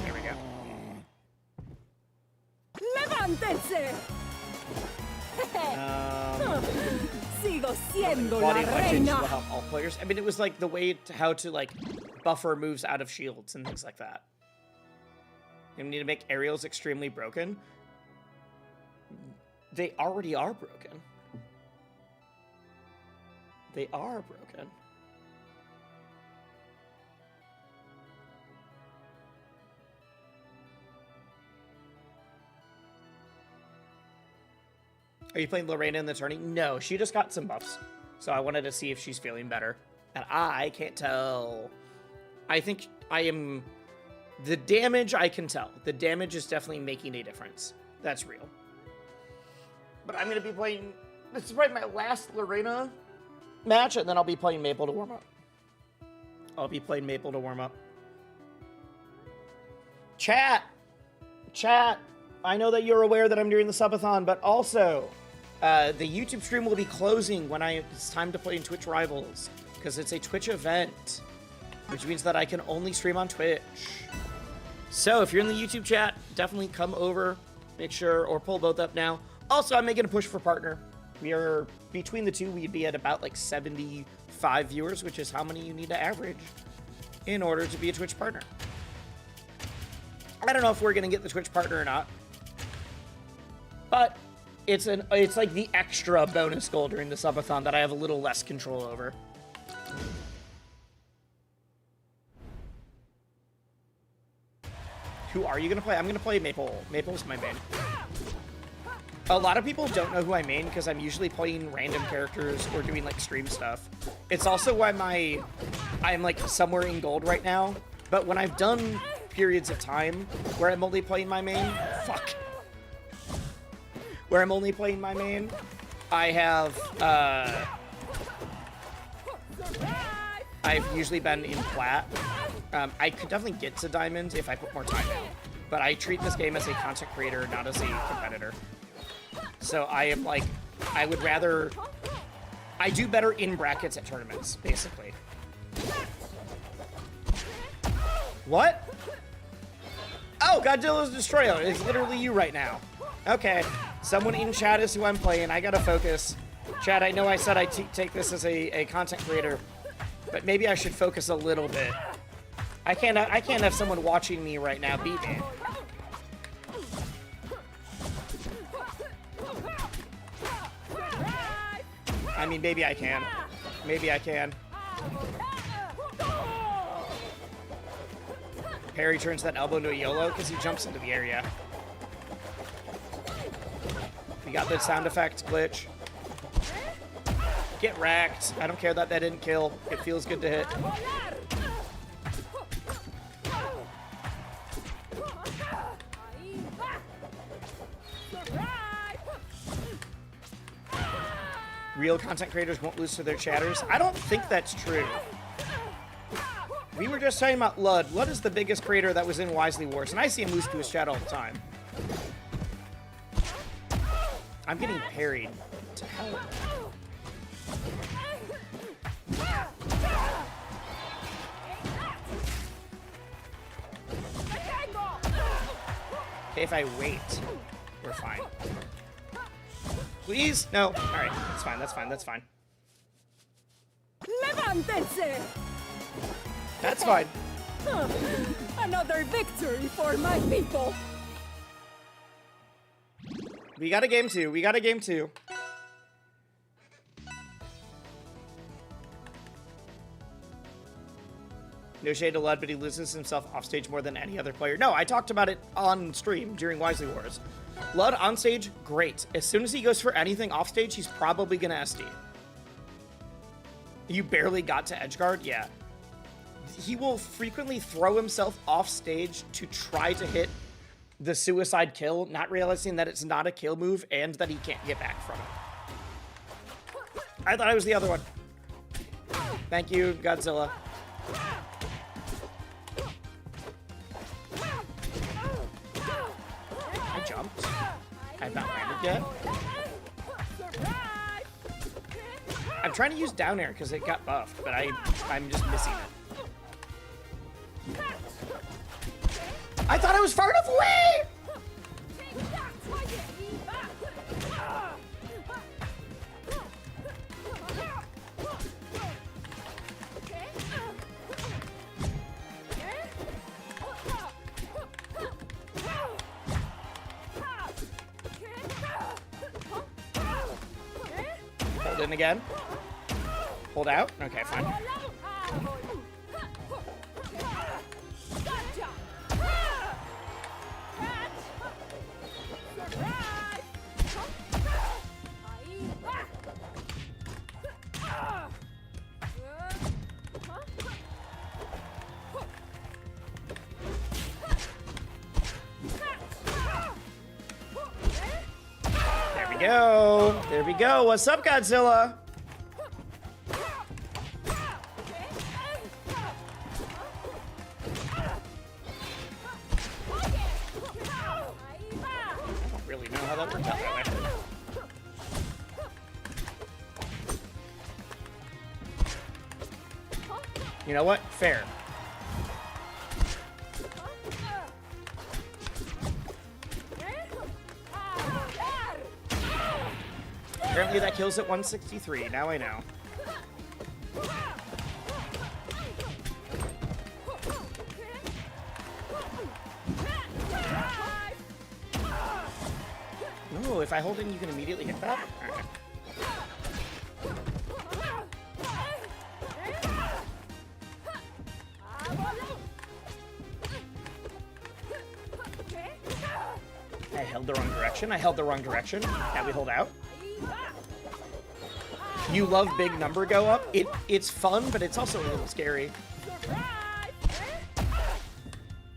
There we go.
Levántense. Sigo siendo la
Quality of life changes will
reina.
help all players. I mean, it was like the way to how to like buffer moves out of shields and things like that. You need to make aerials extremely broken. They already are broken. They are broken. Are you playing Lorena in the tourney? No, she just got some buffs. So I wanted to see if she's feeling better. And I can't tell. I think I am... The damage, I can tell. The damage is definitely making a difference. That's real. But I'm going to be playing... This is probably my last Lorena match, and then I'll be playing Maple to warm up. I'll be playing Maple to warm up. Chat! Chat! I know that you're aware that I'm doing the subathon, but also... the YouTube stream will be closing when it's time to play in Twitch Rivals, because it's a Twitch event, which means that I can only stream on Twitch. So if you're in the YouTube chat, definitely come over, make sure, or pull both up now. Also, I'm making a push for partner. We are, between the two, we'd be at about like 75 viewers, which is how many you need to average in order to be a Twitch partner. I don't know if we're going to get the Twitch partner or not. But it's like the extra bonus goal during the subathon that I have a little less control over. Who are you gonna play? I'm gonna play Maple. Maple's my main. A lot of people don't know who I main because I'm usually playing random characters or doing like stream stuff. It's also why I'm like somewhere in gold right now. But when I've done periods of time where I'm only playing my main, where I'm only playing my main, I have I've usually been in plat. I could definitely get to diamond if I put more time in, but I treat this game as a content creator, not as a competitor. So I am like, I would rather, I do better in brackets at tournaments, basically. What? Oh, Godzilla's Destroyer. It's literally you right now. Okay. Someone in chat is who I'm playing. I gotta focus. Chat, I know I said I take this as a content creator, but maybe I should focus a little bit. I can't have someone watching me right now beat me. I mean, maybe I can. Maybe I can. Parry turns that elbow into a YOLO because he jumps into the area. We got the sound effect glitch. Get wrecked. I don't care that didn't kill. It feels good to hit. Real content creators won't lose to their chatters. I don't think that's true. We were just talking about Lud. Lud is the biggest creator that was in Wisely Wars, and I see him lose to his chat all the time. I'm getting parried to hell. Okay, if I wait, we're fine. Please? No. Alright, that's fine, that's fine, that's fine.
Levántense!
That's fine.
Another victory for my people.
We got a game 2. We got a game 2. No shade to Lud, but he loses himself off stage more than any other player. No, I talked about it on stream during Wisely Wars. Lud on stage, great. As soon as he goes for anything off stage, he's probably gonna SD. You barely got to edgeguard? Yeah. He will frequently throw himself off stage to try to hit the suicide kill, not realizing that it's not a kill move and that he can't get back from it. I thought I was the other one. Thank you, Godzilla. I jumped. I've not landed yet. I'm trying to use down air because it got buffed, but I'm just missing it. I thought I was far enough away! Hold in again. Hold out? Okay, fine. There we go. There we go. What's up, Godzilla? You know what? Fair. Apparently that kills at 163. Now I know. Oh, if I hold in, you can immediately hit that? Alright. I held the wrong direction. I held the wrong direction. Now we hold out. You love big number go up? It's fun, but it's also a little scary.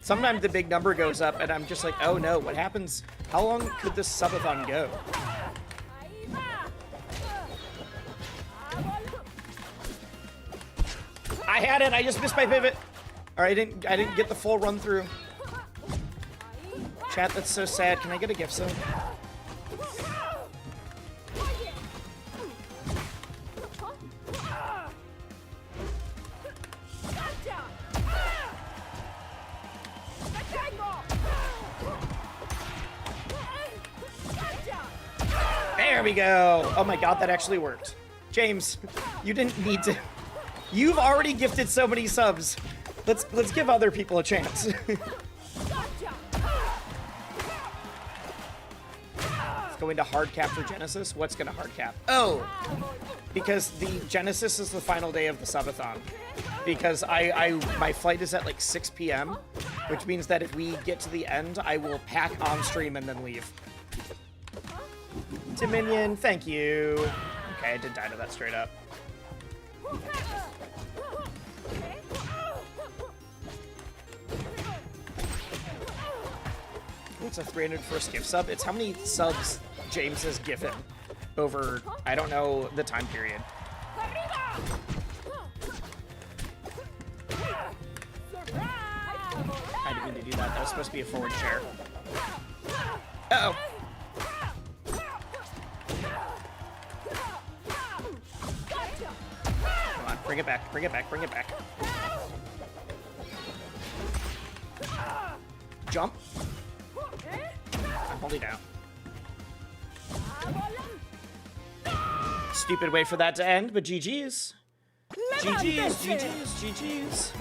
Sometimes the big number goes up, and I'm just like, oh no, what happens? How long could this subathon go? I had it. I just missed my pivot. Or I didn't get the full run through. Chat, that's so sad. Can I get a gift sub? There we go. Oh my god, that actually worked. James, you didn't need to. You've already gifted so many subs. Let's give other people a chance. Let's go into hard cap for Genesis. What's gonna hard cap? Oh, because the Genesis is the final day of the subathon. Because my flight is at like 6 p.m., which means that if we get to the end, I will pack on stream and then leave. Dominion, thank you. Okay, I did die to that straight up. What's a 300 first gift sub? It's how many subs James has given over, I don't know, the time period. I didn't mean to do that. That was supposed to be a forward chair. Uh-oh. Come on, bring it back, bring it back, bring it back. Jump. I'm holding down. Stupid way for that to end, but GG's. GG's, GG's, GG's.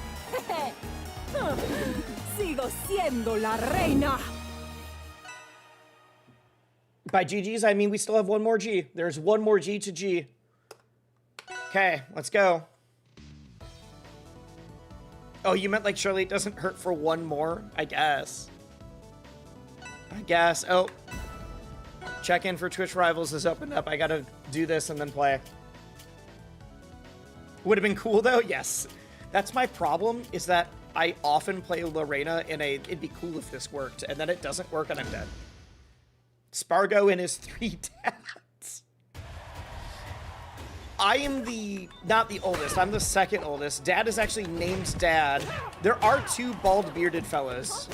Sigo siendo la reina.
By GG's, I mean we still have one more G. There's one more G to G. Okay, let's go. Oh, you meant like surely it doesn't hurt for one more? I guess. Oh. Check-in for Twitch Rivals is opened up. I gotta do this and then play. Would have been cool though? Yes. That's my problem, is that I often play Lorena in a, it'd be cool if this worked, and then it doesn't work and I'm dead. Spargo and his 3 dads. I am not the oldest, I'm the second oldest. Dad is actually named Dad. There are 2 bald bearded fellas.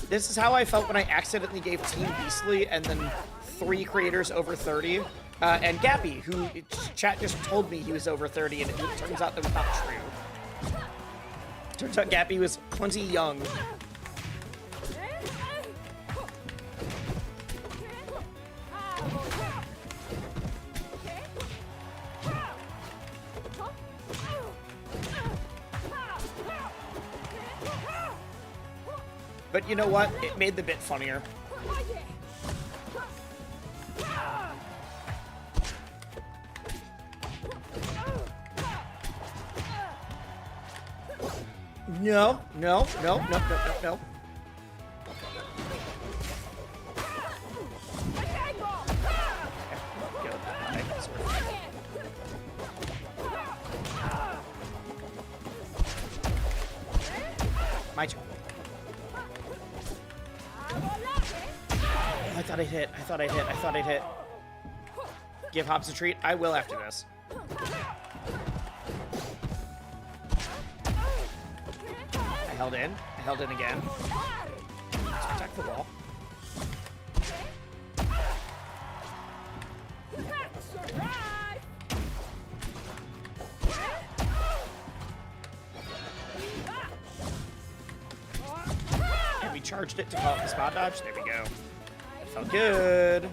This is how I felt when I accidentally gave Team Beastly and then 3 creators over 30. And Gappy, who chat just told me he was over 30, and it turns out that was not true. Turns out Gappy was plenty young. But you know what? It made the bit funnier. No. My turn. I thought I'd hit. Give Hobbs a treat. I will after this. I held in again. Let's protect the wall. And we charged it to call it the spot dodge. There we go. That felt good.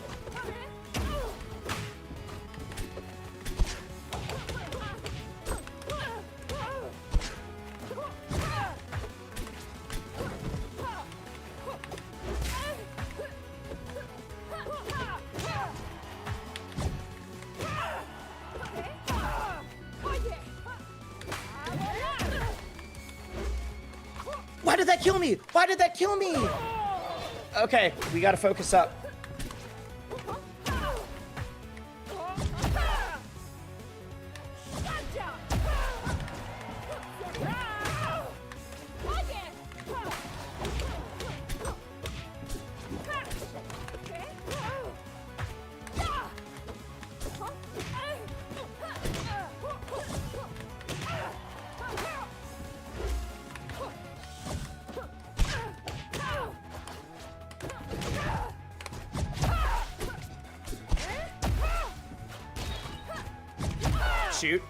Why did that kill me? Why did that kill me? Okay, we gotta focus up. Shoot.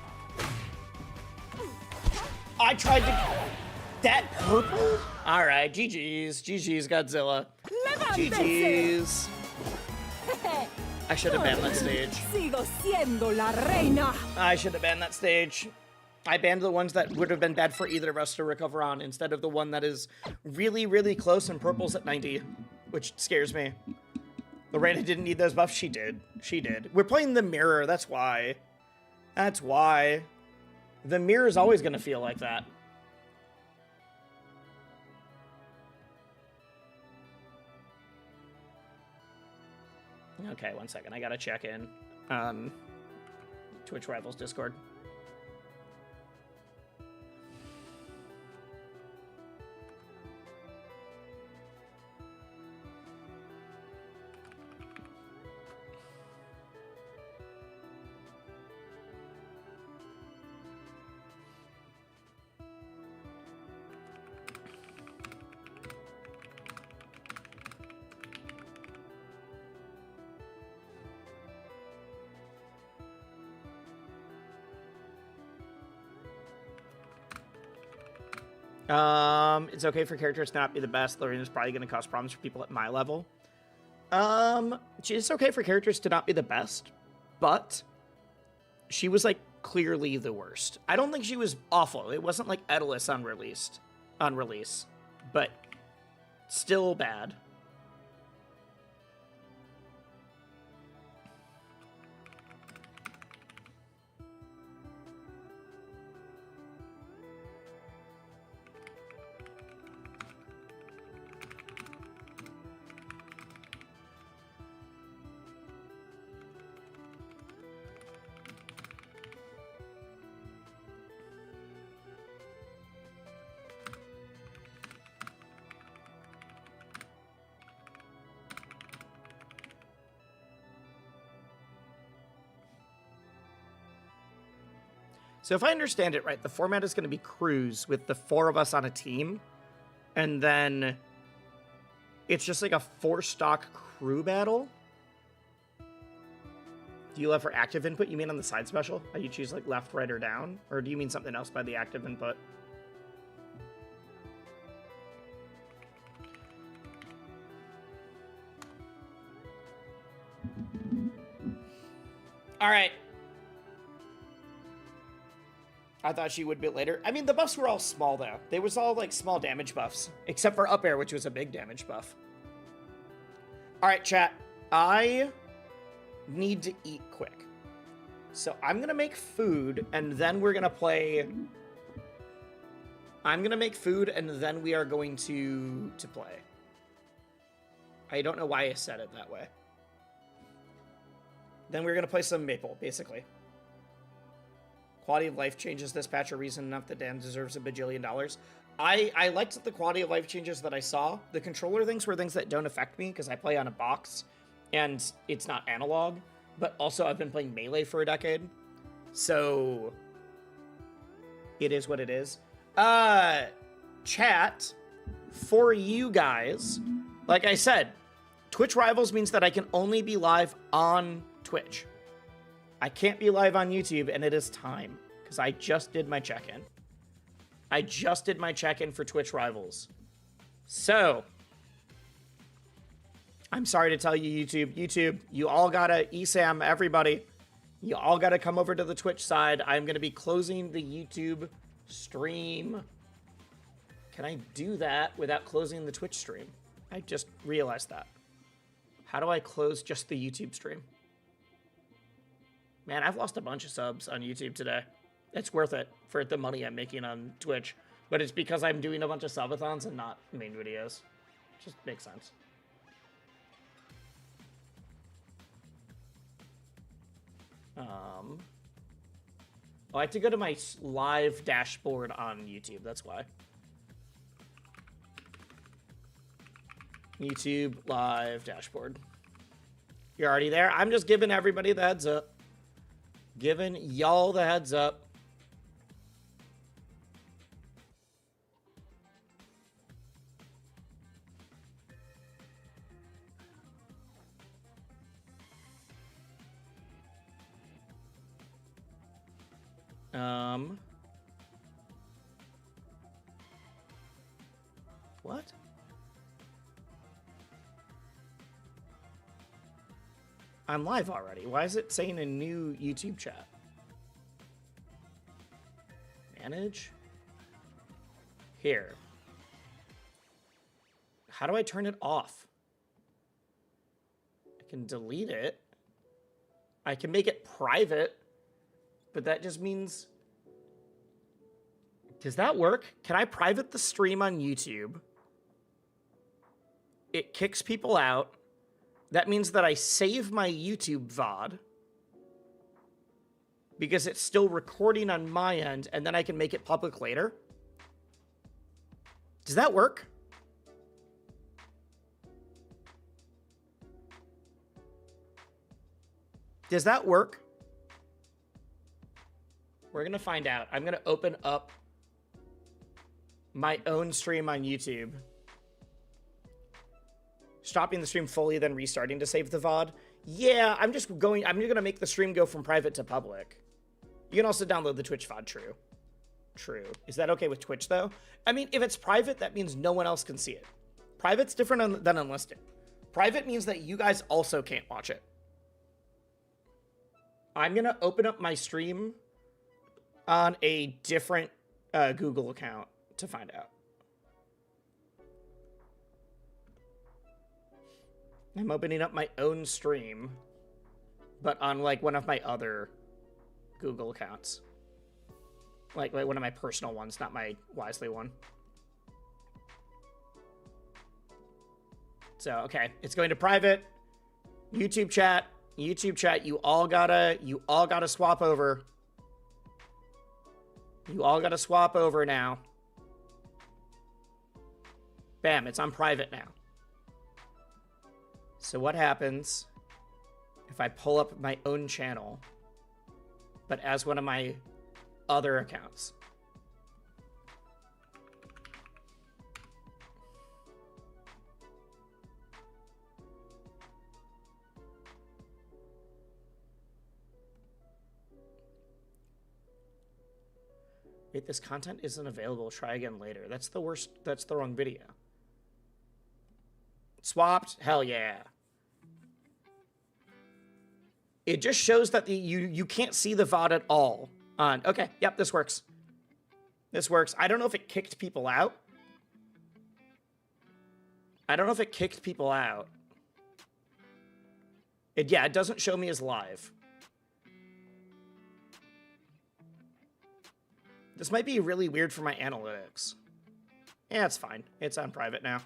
I tried to... That purple? Alright, GG's. GG's, Godzilla. GG's. I should have banned that stage.
Sigo siendo la reina.
I should have banned that stage. I banned the ones that would have been bad for either of us to recover on instead of the one that is really, really close and purple's at 90, which scares me. Lorena didn't need those buffs. She did. She did. We're playing the mirror. That's why. That's why. The mirror is always going to feel like that. Okay, one second. I got to check in on Twitch Rivals Discord. It's okay for characters to not be the best. Lorena's probably going to cause problems for people at my level. It's okay for characters to not be the best, but she was, like, clearly the worst. I don't think she was awful. It wasn't like Edalus on release, but still bad. So if I understand it right, the format is going to be crews with the 4 of us on a team. And then it's just like a 4-stock crew battle. Do you love for active input? You mean on the side special? How you choose like left, right, or down? Or do you mean something else by the active input? All right. I thought she would be later. I mean, the buffs were all small, though. They was all, like, small damage buffs. Except for up air, which was a big damage buff. All right, chat. I need to eat quick. So I'm going to make food, and then we're going to play... I'm going to make food, and then we are going to play. I don't know why I said it that way. Then we're going to play some Maple, basically. Quality of life changes this patch are reason enough that Dan deserves $1 bajillion. I liked the quality of life changes that I saw. The controller things were things that don't affect me because I play on a box and it's not analog. But also I've been playing Melee for a decade. So it is what it is. Chat, for you guys, like I said, Twitch Rivals means that I can only be live on Twitch. I can't be live on YouTube, and it is time, because I just did my check-in. I just did my check-in for Twitch Rivals. So, I'm sorry to tell you, YouTube, you all gotta, ESAM, everybody, you all gotta come over to the Twitch side. I'm gonna be closing the YouTube stream. Can I do that without closing the Twitch stream? I just realized that. How do I close just the YouTube stream? Man, I've lost a bunch of subs on YouTube today. It's worth it for the money I'm making on Twitch. But it's because I'm doing a bunch of subathons and not main videos. Just makes sense. I have to go to my live dashboard on YouTube. That's why. YouTube live dashboard. You're already there? I'm just giving everybody the heads up. Giving y'all the heads up. What? I'm live already. Why is it saying a new YouTube chat? Manage? Here. How do I turn it off? I can delete it. I can make it private, but that just means... Does that work? Can I private the stream on YouTube? It kicks people out. That means that I save my YouTube VOD because it's still recording on my end, and then I can make it public later. Does that work? Does that work? We're going to find out. I'm going to open up my own stream on YouTube. Stopping the stream fully, then restarting to save the VOD. Yeah, I'm just going to make the stream go from private to public. You can also download the Twitch VOD, true. True. Is that okay with Twitch, though? I mean, if it's private, that means no one else can see it. Private's different than unlisted. Private means that you guys also can't watch it. I'm going to open up my stream on a different Google account to find out. I'm opening up my own stream, but on like one of my other Google accounts. Like one of my personal ones, not my Wisely one. So, okay, it's going to private. YouTube chat, you all gotta swap over. You all gotta swap over now. Bam, it's on private now. So what happens if I pull up my own channel, but as one of my other accounts? Wait, this content isn't available. Try again later. That's the worst. That's the wrong video. Swapped? Hell yeah. It just shows that you can't see the VOD at all. Okay, yep, this works. This works. I don't know if it kicked people out. Yeah, it doesn't show me as live. This might be really weird for my analytics. Yeah, it's fine. It's on private now.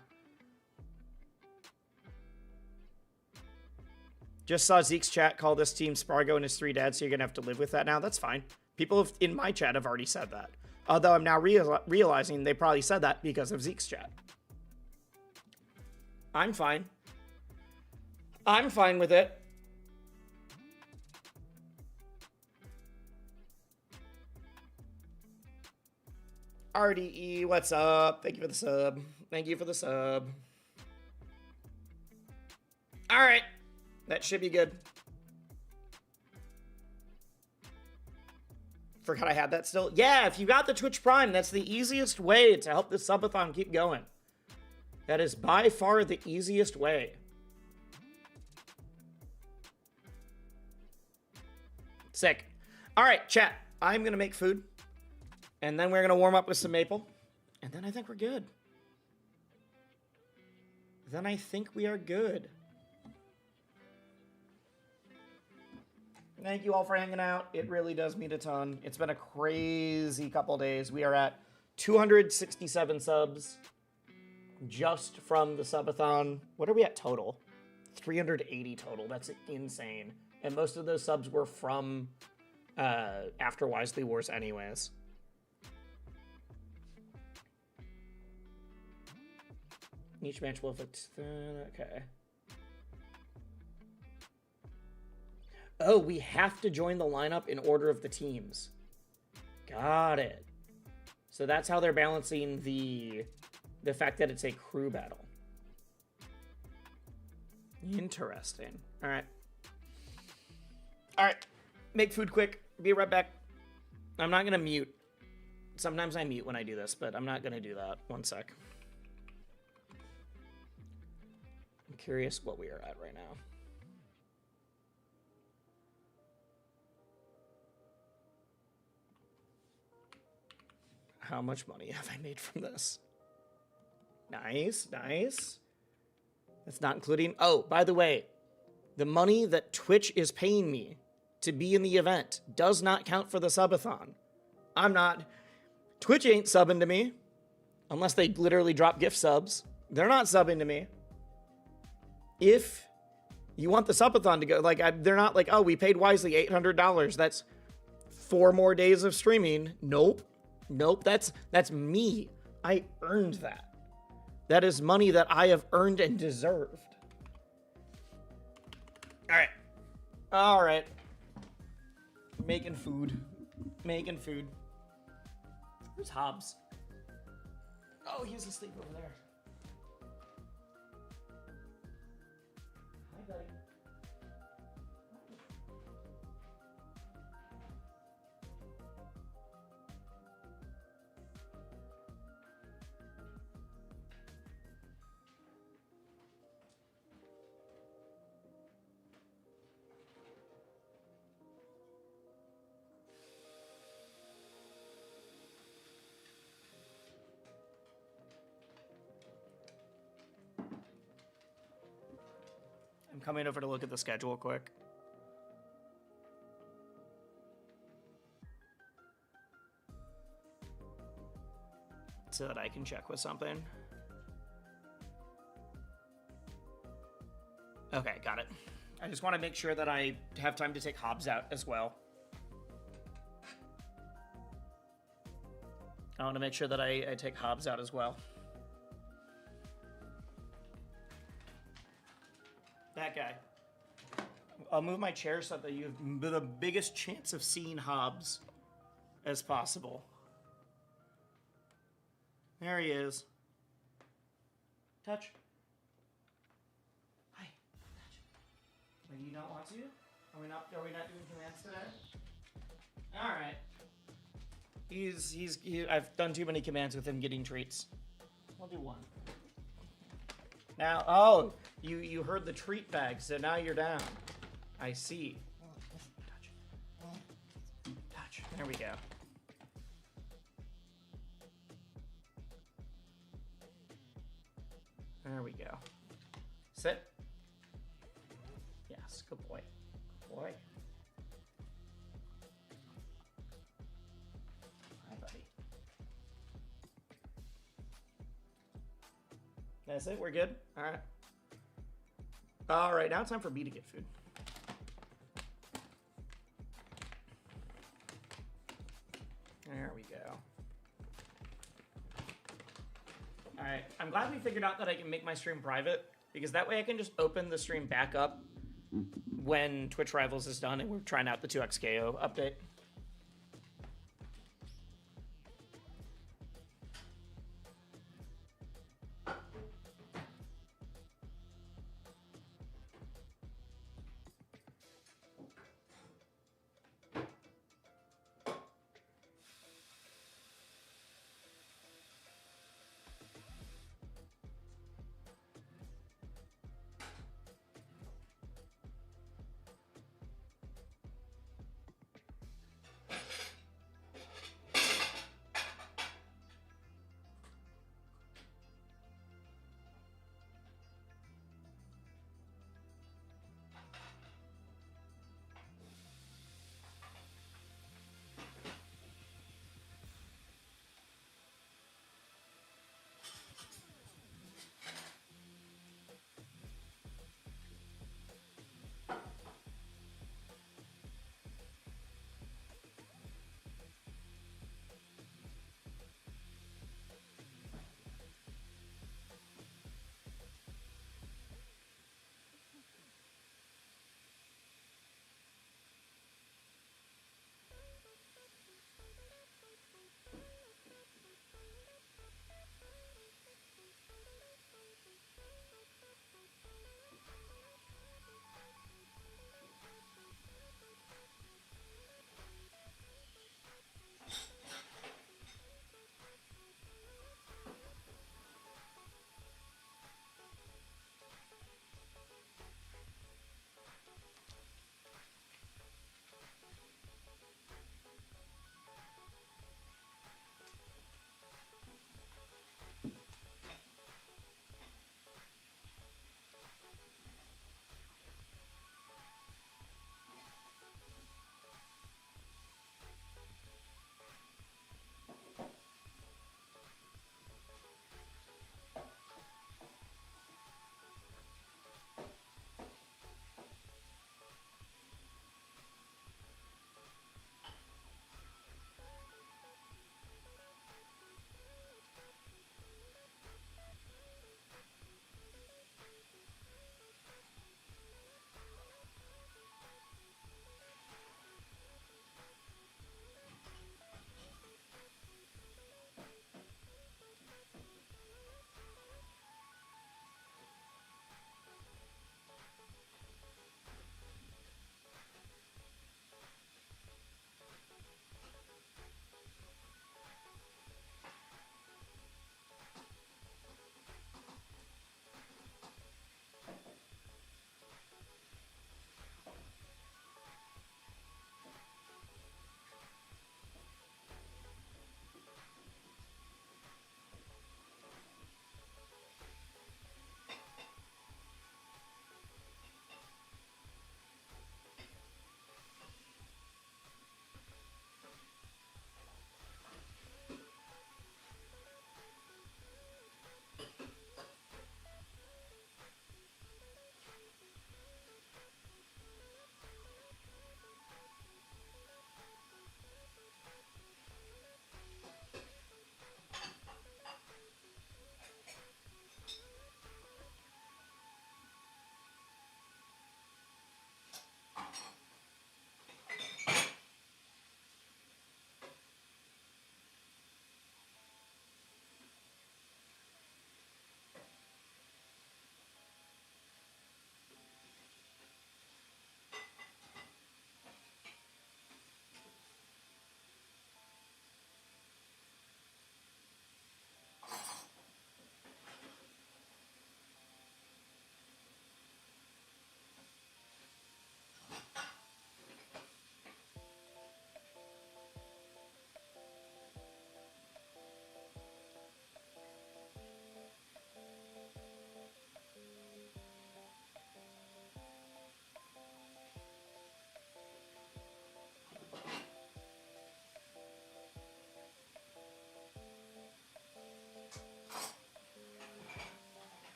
Just saw Zeke's chat call this team Spargo and his three dads, so you're going to have to live with that now. That's fine. People in my chat have already said that. Although I'm now realizing they probably said that because of Zeke's chat. I'm fine. I'm fine with it. RDE, what's up? Thank you for the sub. Thank you for the sub. All right. That should be good. Forgot I had that still. Yeah, if you got the Twitch Prime, that's the easiest way to help this subathon keep going. That is by far the easiest way. Sick. All right, chat. I'm going to make food. And then we're going to warm up with some maple. And then I think we're good. Then I think we are good. Thank you all for hanging out. It really does mean a ton. It's been a crazy couple days. We are at 267 subs just from the subathon. What are we at total? 380 total. That's insane. And most of those subs were from after Wisely Wars anyways. Each match will affect... okay. Oh, we have to join the lineup in order of the teams. Got it. So that's how they're balancing the fact that it's a crew battle. Interesting. All right. All right. Make food quick. Be right back. I'm not going to mute. Sometimes I mute when I do this, but I'm not going to do that. One sec. I'm curious what we are at right now. How much money have I made from this? Nice, nice. That's not including... Oh, by the way, the money that Twitch is paying me to be in the event does not count for the subathon. I'm not... Twitch ain't subbing to me. Unless they literally drop gift subs. They're not subbing to me. If you want the subathon to go... Like, they're not like, oh, we paid Wisely $800. That's 4 more days of streaming. Nope. Nope, that's me. I earned that. That is money that I have earned and deserved. All right. All right. Making food. Making food. Where's Hobbs? Oh, he's asleep over there. Hi, buddy. I'm coming over to look at the schedule quick. So that I can check with something. Okay, got it. I just want to make sure that I have time to take Hobbs out as well. I want to make sure that I take Hobbs out as well. That guy. I'll move my chair so that you have the biggest chance of seeing Hobbs as possible. There he is. Touch. Hi. Touch. Wait, you don't want to? Are we not doing commands today? All right. I've done too many commands with him getting treats. I'll do one. Now, oh, you heard the treat bag, so now you're down. I see. Touch. Touch. There we go. There we go. Sit. Yes, good boy. Good boy. Hi, buddy. That's it? We're good? All right. All right, now it's time for me to get food. There we go. All right, I'm glad we figured out that I can make my stream private, because that way I can just open the stream back up when Twitch Rivals is done and we're trying out the 2xKO update.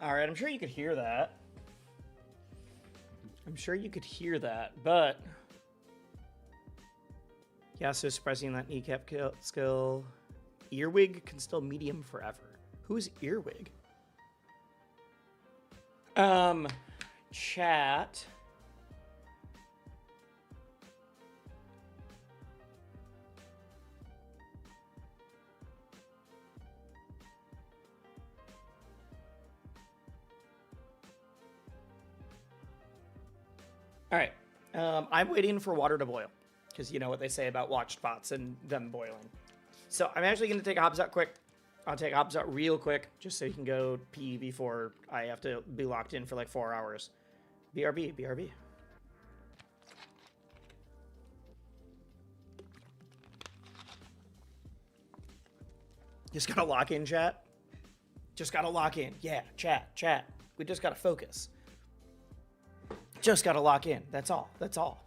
All right, I'm sure you could hear that. I'm sure you could hear that, but yeah, so suppressing that kneecap skill. Earwig can still medium forever. Who's Earwig? Chat. All right. I'm waiting for water to boil because you know what they say about watch spots and them boiling. So I'm actually going to take Hobbs out quick. I'll take Hobbs out real quick just so he can go pee before I have to be locked in for like 4 hours. BRB, BRB. Just gotta lock in, chat. Just gotta lock in. Yeah, chat. We just gotta focus. Just gotta lock in. That's all. That's all.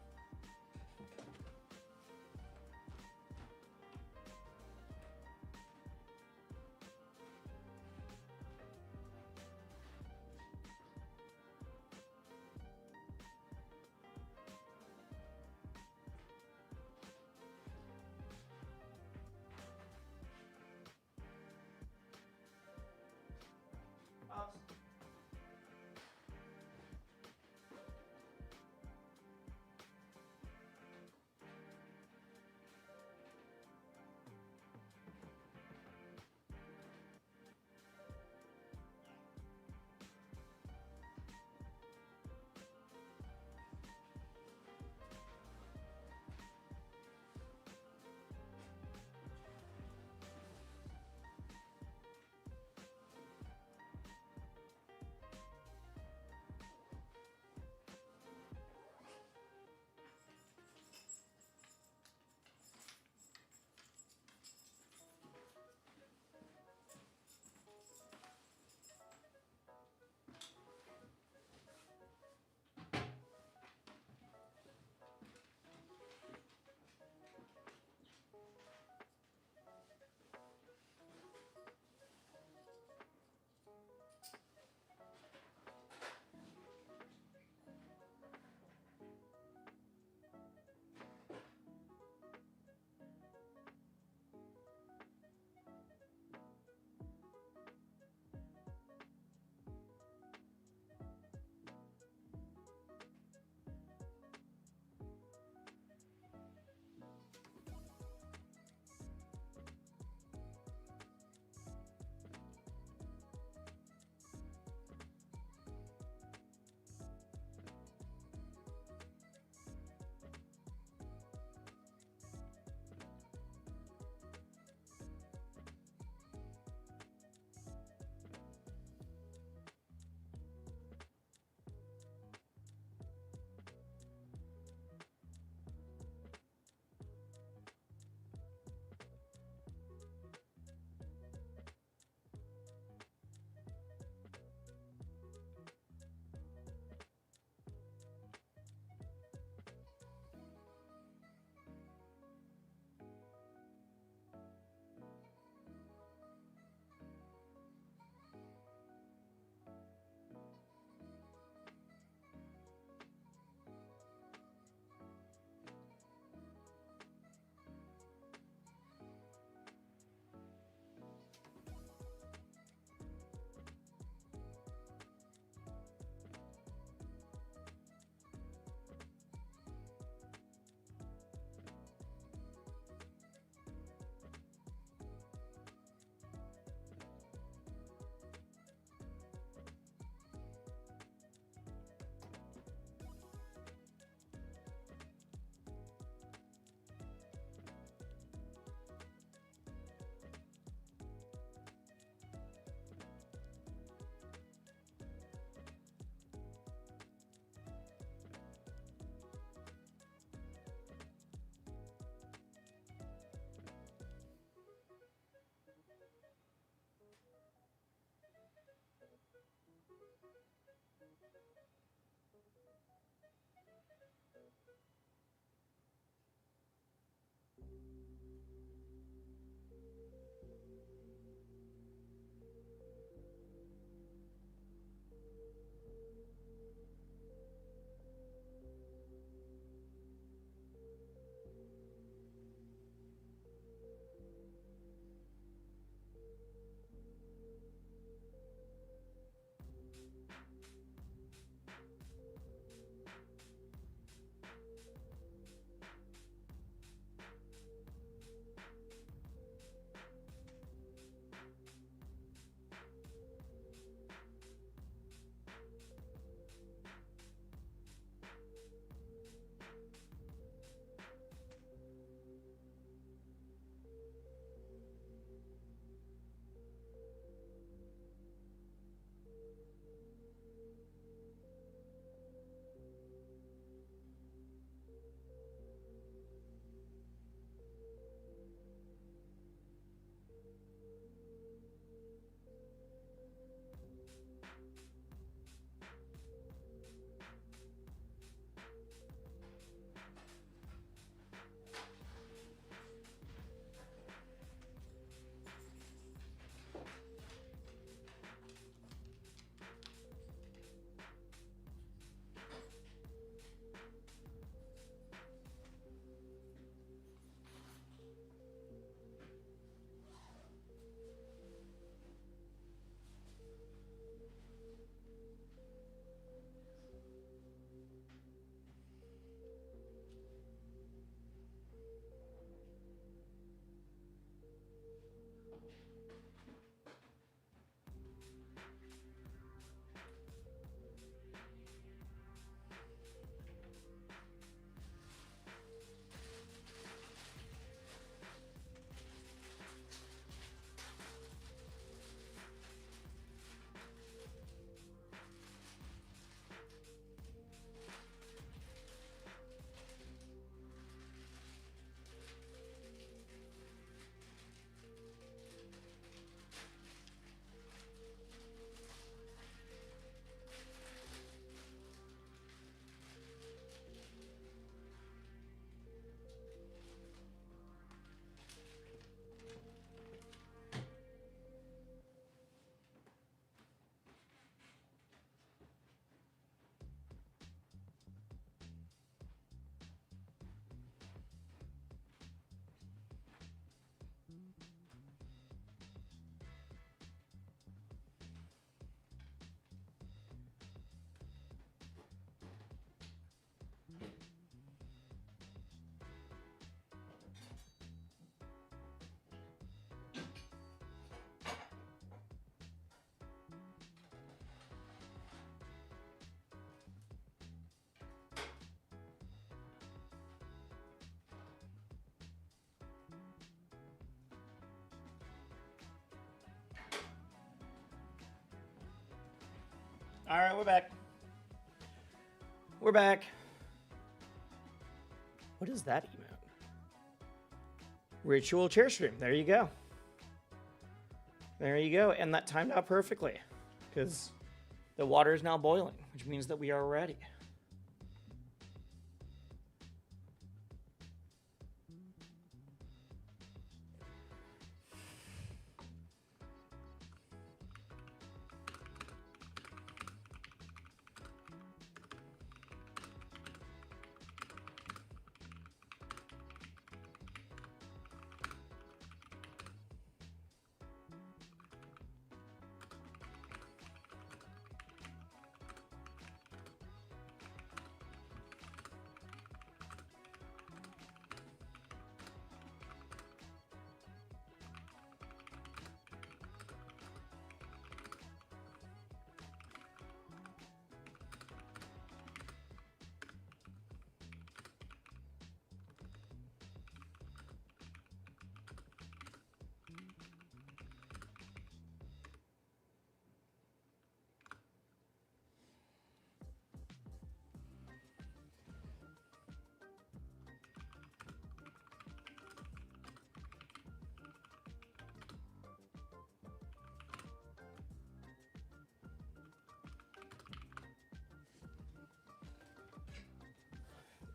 All right, we're back. We're back. What is that emote? Ritual chair stream. There you go. There you go. And that timed out perfectly because the water is now boiling, which means that we are ready.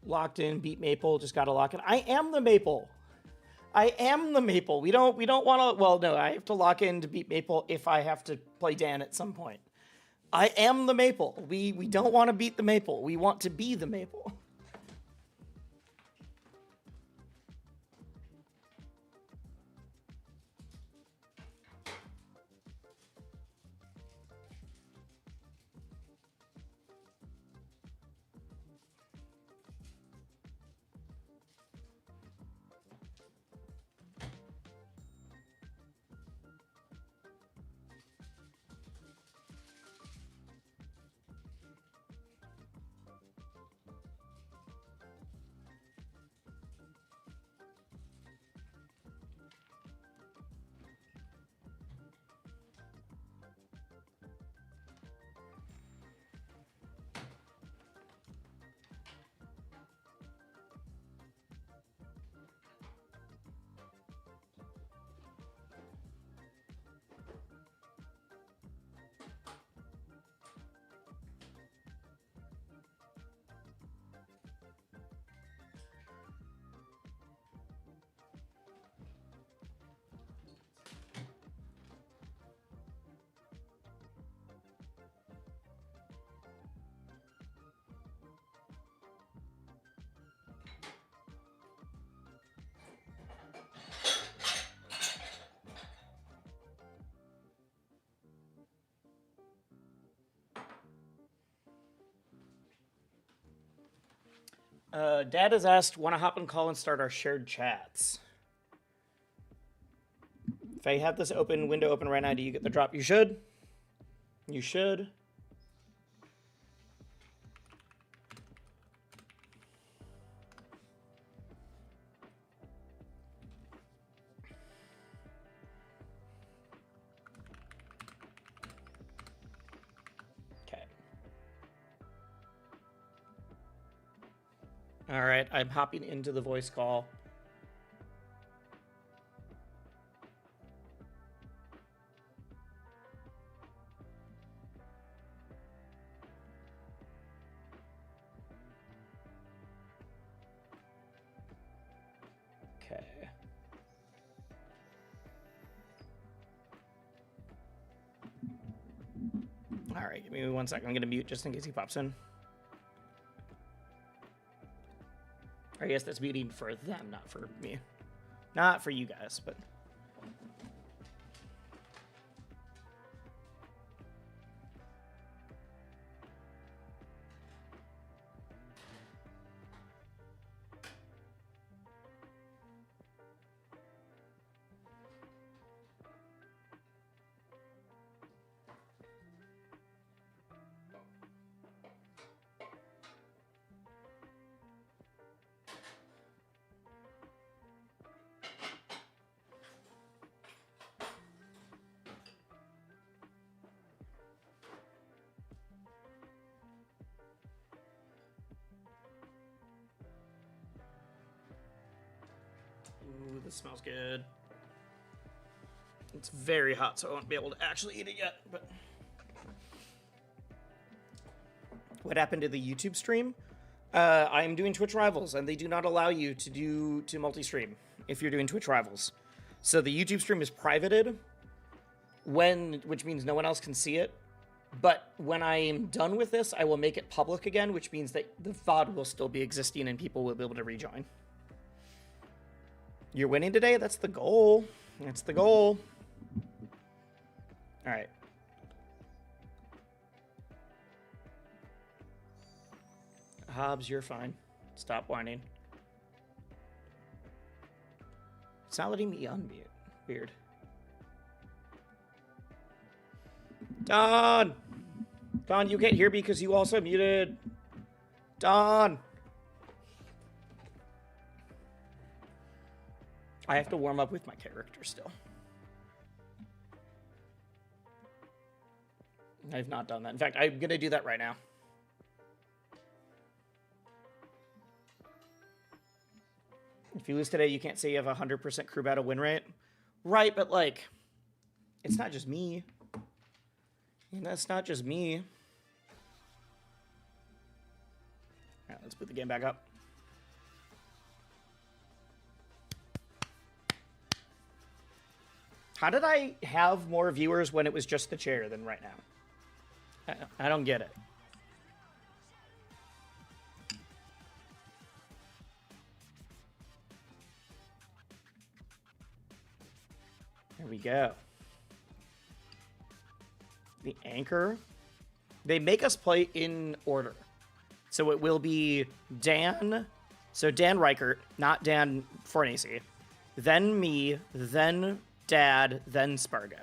Locked in, beat Maple, just gotta lock in. I am the Maple. I am the Maple. We don't want to. Well, no, I have to lock in to beat Maple if I have to play Dan at some point. I am the Maple. We don't want to beat the Maple. We want to be the Maple. Dad has asked, want to hop and call and start our shared chats? If I have this window open right now, do you get the drop? You should. You should. Okay. All right, I'm hopping into the voice call. Okay. All right, give me 1 second. I'm gonna mute just in case he pops in. I guess that's muting for them, not for me. Not for you guys, but... Ooh, this smells good. It's very hot, so I won't be able to actually eat it yet. But what happened to the YouTube stream? I'm doing Twitch Rivals, and they do not allow you to multi-stream if you're doing Twitch Rivals. So the YouTube stream is privated, which means no one else can see it. But when I am done with this, I will make it public again, which means that the VOD will still be existing and people will be able to rejoin. You're winning today? That's the goal. That's the goal. All right. Hobbs, you're fine. Stop whining. It's not letting me unmute. Weird. Don! Don, you can't hear me because you also muted. Don! I have to warm up with my character still. I've not done that. In fact, I'm going to do that right now. If you lose today, you can't say you have a 100% crew battle win rate. Right, but like, it's not just me. And that's not just me. All right, let's put the game back up. How did I have more viewers when it was just the chair than right now? I don't get it. There we go. The anchor. They make us play in order. So it will be Dan. So Dan Reichert, not Dan Fornace. Then me, then Dad, then Spargo.